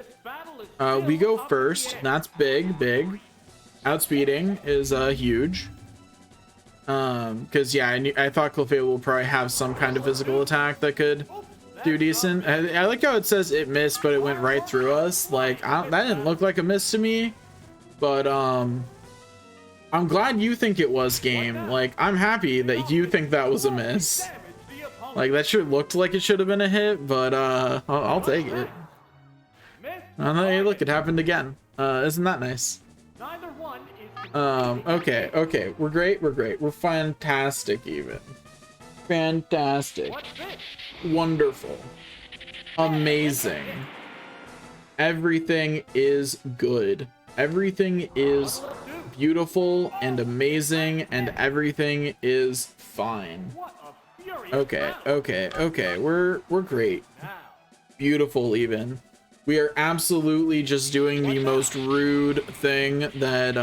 we go first. That's big. Outspeeding is huge. Because yeah, I thought Clefable will probably have some kind of physical attack that could do decent. I like how it says it missed, but it went right through us. Like, that didn't look like a miss to me. But I'm glad you think it was, game. Like, I'm happy that you think that was a miss. Like, that sure looked like it should have been a hit, but I'll take it. Hey, look, it happened again. Isn't that nice? Okay, we're great, we're fantastic even. Fantastic. Wonderful. Amazing. Everything is good. Everything is beautiful and amazing, and everything is fine. Okay, we're great. Beautiful even. We are absolutely just doing the most rude thing that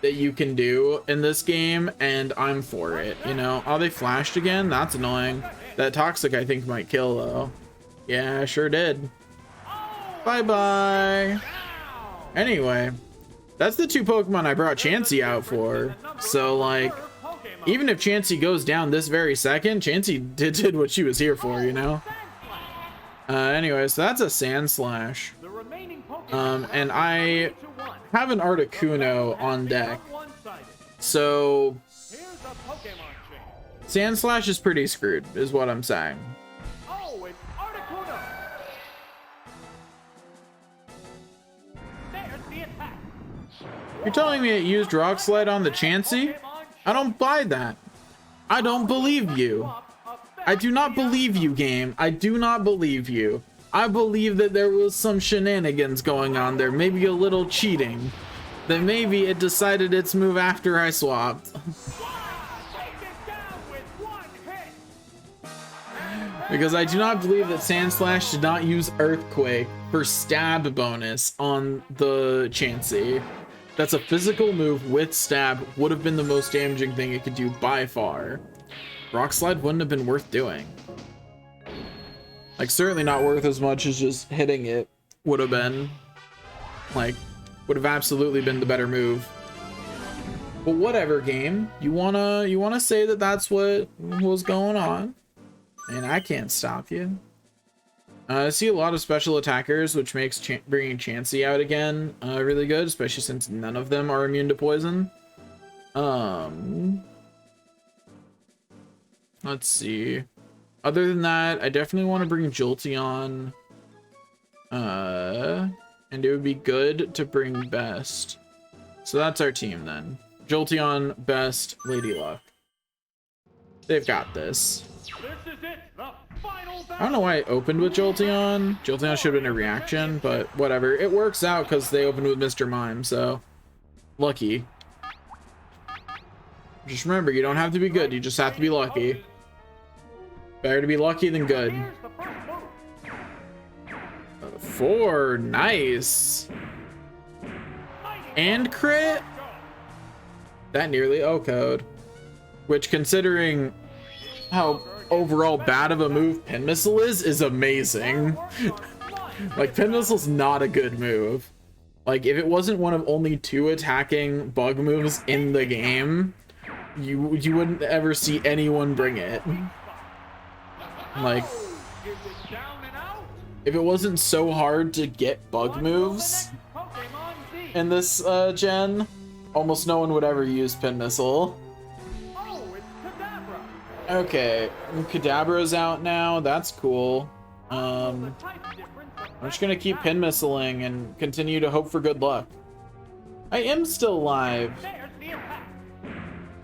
that you can do in this game, and I'm for it, you know. Oh, they flashed again? That's annoying. That Toxic I think might kill though. Yeah, sure did. Bye-bye. Anyway, that's the 2 Pokemon I brought Chansey out for. So like, Even if Chansey goes down this very second, Chansey did what she was here for, you know? Anyway, so that's a Sand Slash. The remaining Pokemon And I have an Articuno on deck. So Here's a Pokemon chain. Sand Slash is pretty screwed, is what I'm saying. Oh, it's Articuno. There's the attack. You're telling me it used Rock Slide on the Chansey? I don't buy that. I don't believe you. I do not believe you, game. I do not believe you. I believe that there was some shenanigans going on there, maybe a little cheating. That maybe it decided its move after I swapped. Because I do not believe that Sand Slash did not use Earthquake for stab bonus on the Chansey. That's a physical move with stab, would have been the most damaging thing it could do by far. Rock Slide wouldn't have been worth doing. Like, certainly not worth as much as just hitting it would have been. Like, would have absolutely been the better move. But whatever, game. You wanna say that that's what was going on, and I can't stop you. I see a lot of special attackers, which makes bringing Chansey out again really good, especially since none of them are immune to poison. Let's see. Other than that, I definitely want to bring Jolteon. And it would be good to bring Best. So that's our team then. Jolteon, Best, Lady Luck. They've got this. This is it, the final I don't know why I opened with Jolteon. Jolteon should have been a reaction, but whatever. It works out because they opened with Mr. Mime, so lucky. Just remember, you don't have to be good, you just have to be lucky. Better to be lucky than good. 4, nice. And crit? That nearly O-code. Which, considering how overall bad of a move Pin Missile is amazing. Like, Pin Missile's not a good move. Like, if it wasn't one of only 2 attacking bug moves in the game, you wouldn't ever see anyone bring it. Like, if it wasn't so hard to get bug moves in this gen, almost no one would ever use Pin Missile. Okay, Kadabra's out now. That's cool. I'm just gonna keep Pin Missiling and continue to hope for good luck. I am still alive.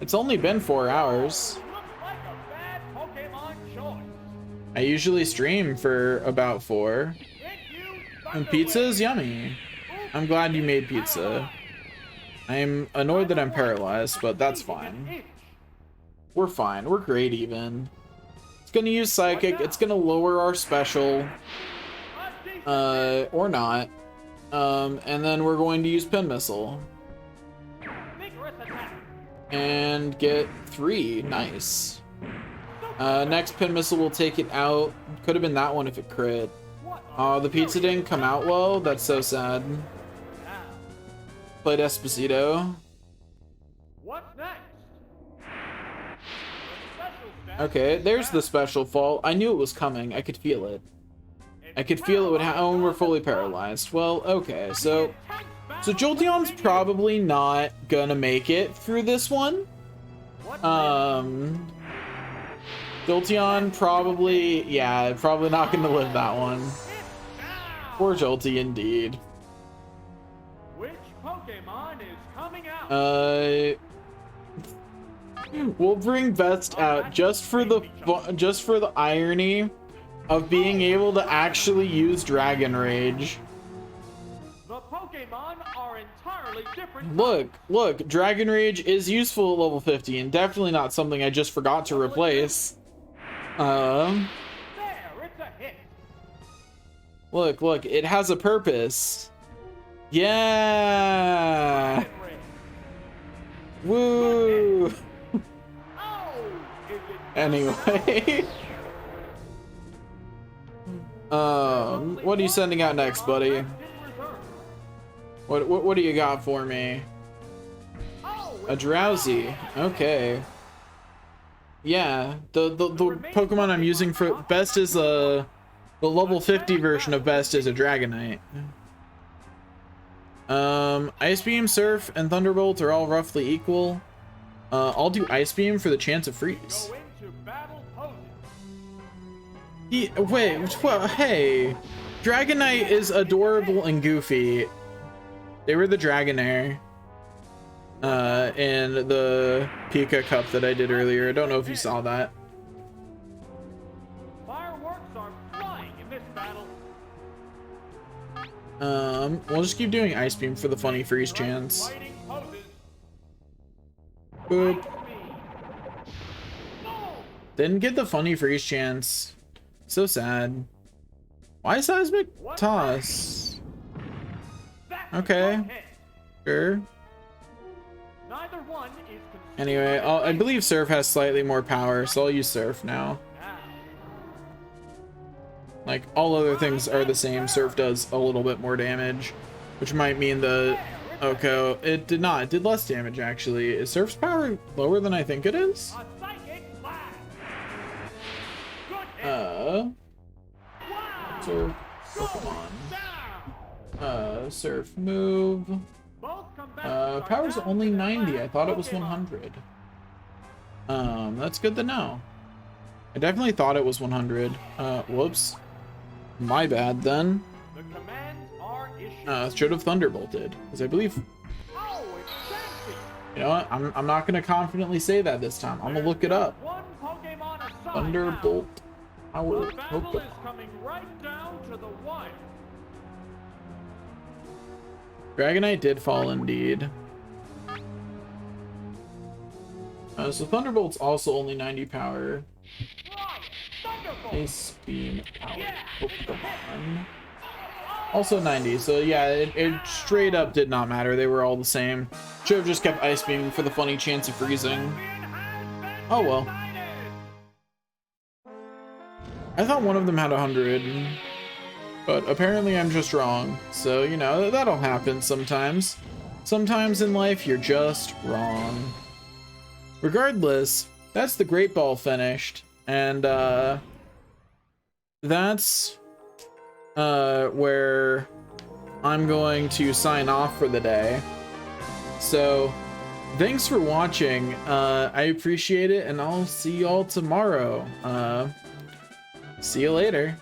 It's only been 4 hours. I usually stream for about 4. And pizza is yummy. I'm glad you made pizza. I'm annoyed that I'm paralyzed, but that's fine. We're fine. We're great even. It's gonna use Psychic. It's gonna lower our special. Or not. And then we're going to use Pin Missile. And get 3. Nice. Next Pin Missile will take it out. Could have been that one if it crit. The pizza didn't come out well. That's so sad. Played Esposito. What's next? Okay, there's the special fault. I knew it was coming. I could feel it. I could feel it would happen when we're fully paralyzed. Well, okay, so Jolteon's probably not gonna make it through this one. Jolteon probably, yeah, probably not gonna live that one. Poor Jolty, indeed. Which Pokemon is coming out? We'll bring Best out just for the irony of being able to actually use Dragon Rage. The Pokemon are entirely different. Look, Dragon Rage is useful at level 50 and definitely not something I just forgot to replace. There, it's a hit. Look, it has a purpose. Yeah. Woo. Anyway. What are you sending out next, buddy? What do you got for me? A Drowsy. Okay. Yeah, the Pokemon I'm using for best is the level 50 version of best is a Dragonite. Ice Beam, Surf, and Thunderbolt are all roughly equal. I'll do Ice Beam for the chance of freeze. Go into battle poses. Wait, well, hey, Dragonite is adorable and goofy. They were the Dragonair in the Pika Cup that I did earlier. I don't know if you saw that. Fireworks are flying in this battle. We'll just keep doing Ice Beam for the funny freeze chance. Fighting poses. Boop. Ice Beam. No! Didn't get the funny freeze chance. So sad. Why Seismic Toss? That's Okay. a hit. Sure. Neither one is Anyway, I believe Surf has slightly more power, so I'll use Surf now. now. Like, all other things are the same. Surf does a little bit more damage, which might mean the... Okay, it did not. It did less damage, actually. Is Surf's power lower than I think it is? A psychic blast. Good hit. Wow. Surf, Pokemon. Surf move. Both combatants are Power's down only to their 90. I last thought it was Pokemon. 100. That's good to know. I definitely thought it was 100. Whoops. My bad then. The commands are issued. Should have Thunderbolted, because I believe... Oh, it's fancy. You know what? I'm not gonna confidently say that this time. I'm gonna look it up. One Pokemon aside Thunderbolt. now. Power The battle is Pokemon. coming right down to the wire. Dragonite did fall indeed. So Thunderbolt's also only 90 power. Flying Thunderbolt. Ice Beam power Yeah, Pokemon. Also 90, so yeah, it straight up did not matter. They were all the same. Should have just kept Ice Beam for the funny chance of freezing. Champion has been Oh well. decided. I thought one of them had 100, but apparently I'm just wrong. So, you know, that'll happen sometimes. Sometimes in life, you're just wrong. Regardless, that's the Great Ball finished, and that's where I'm going to sign off for the day. So, thanks for watching. I appreciate it, and I'll see y'all tomorrow. See you later.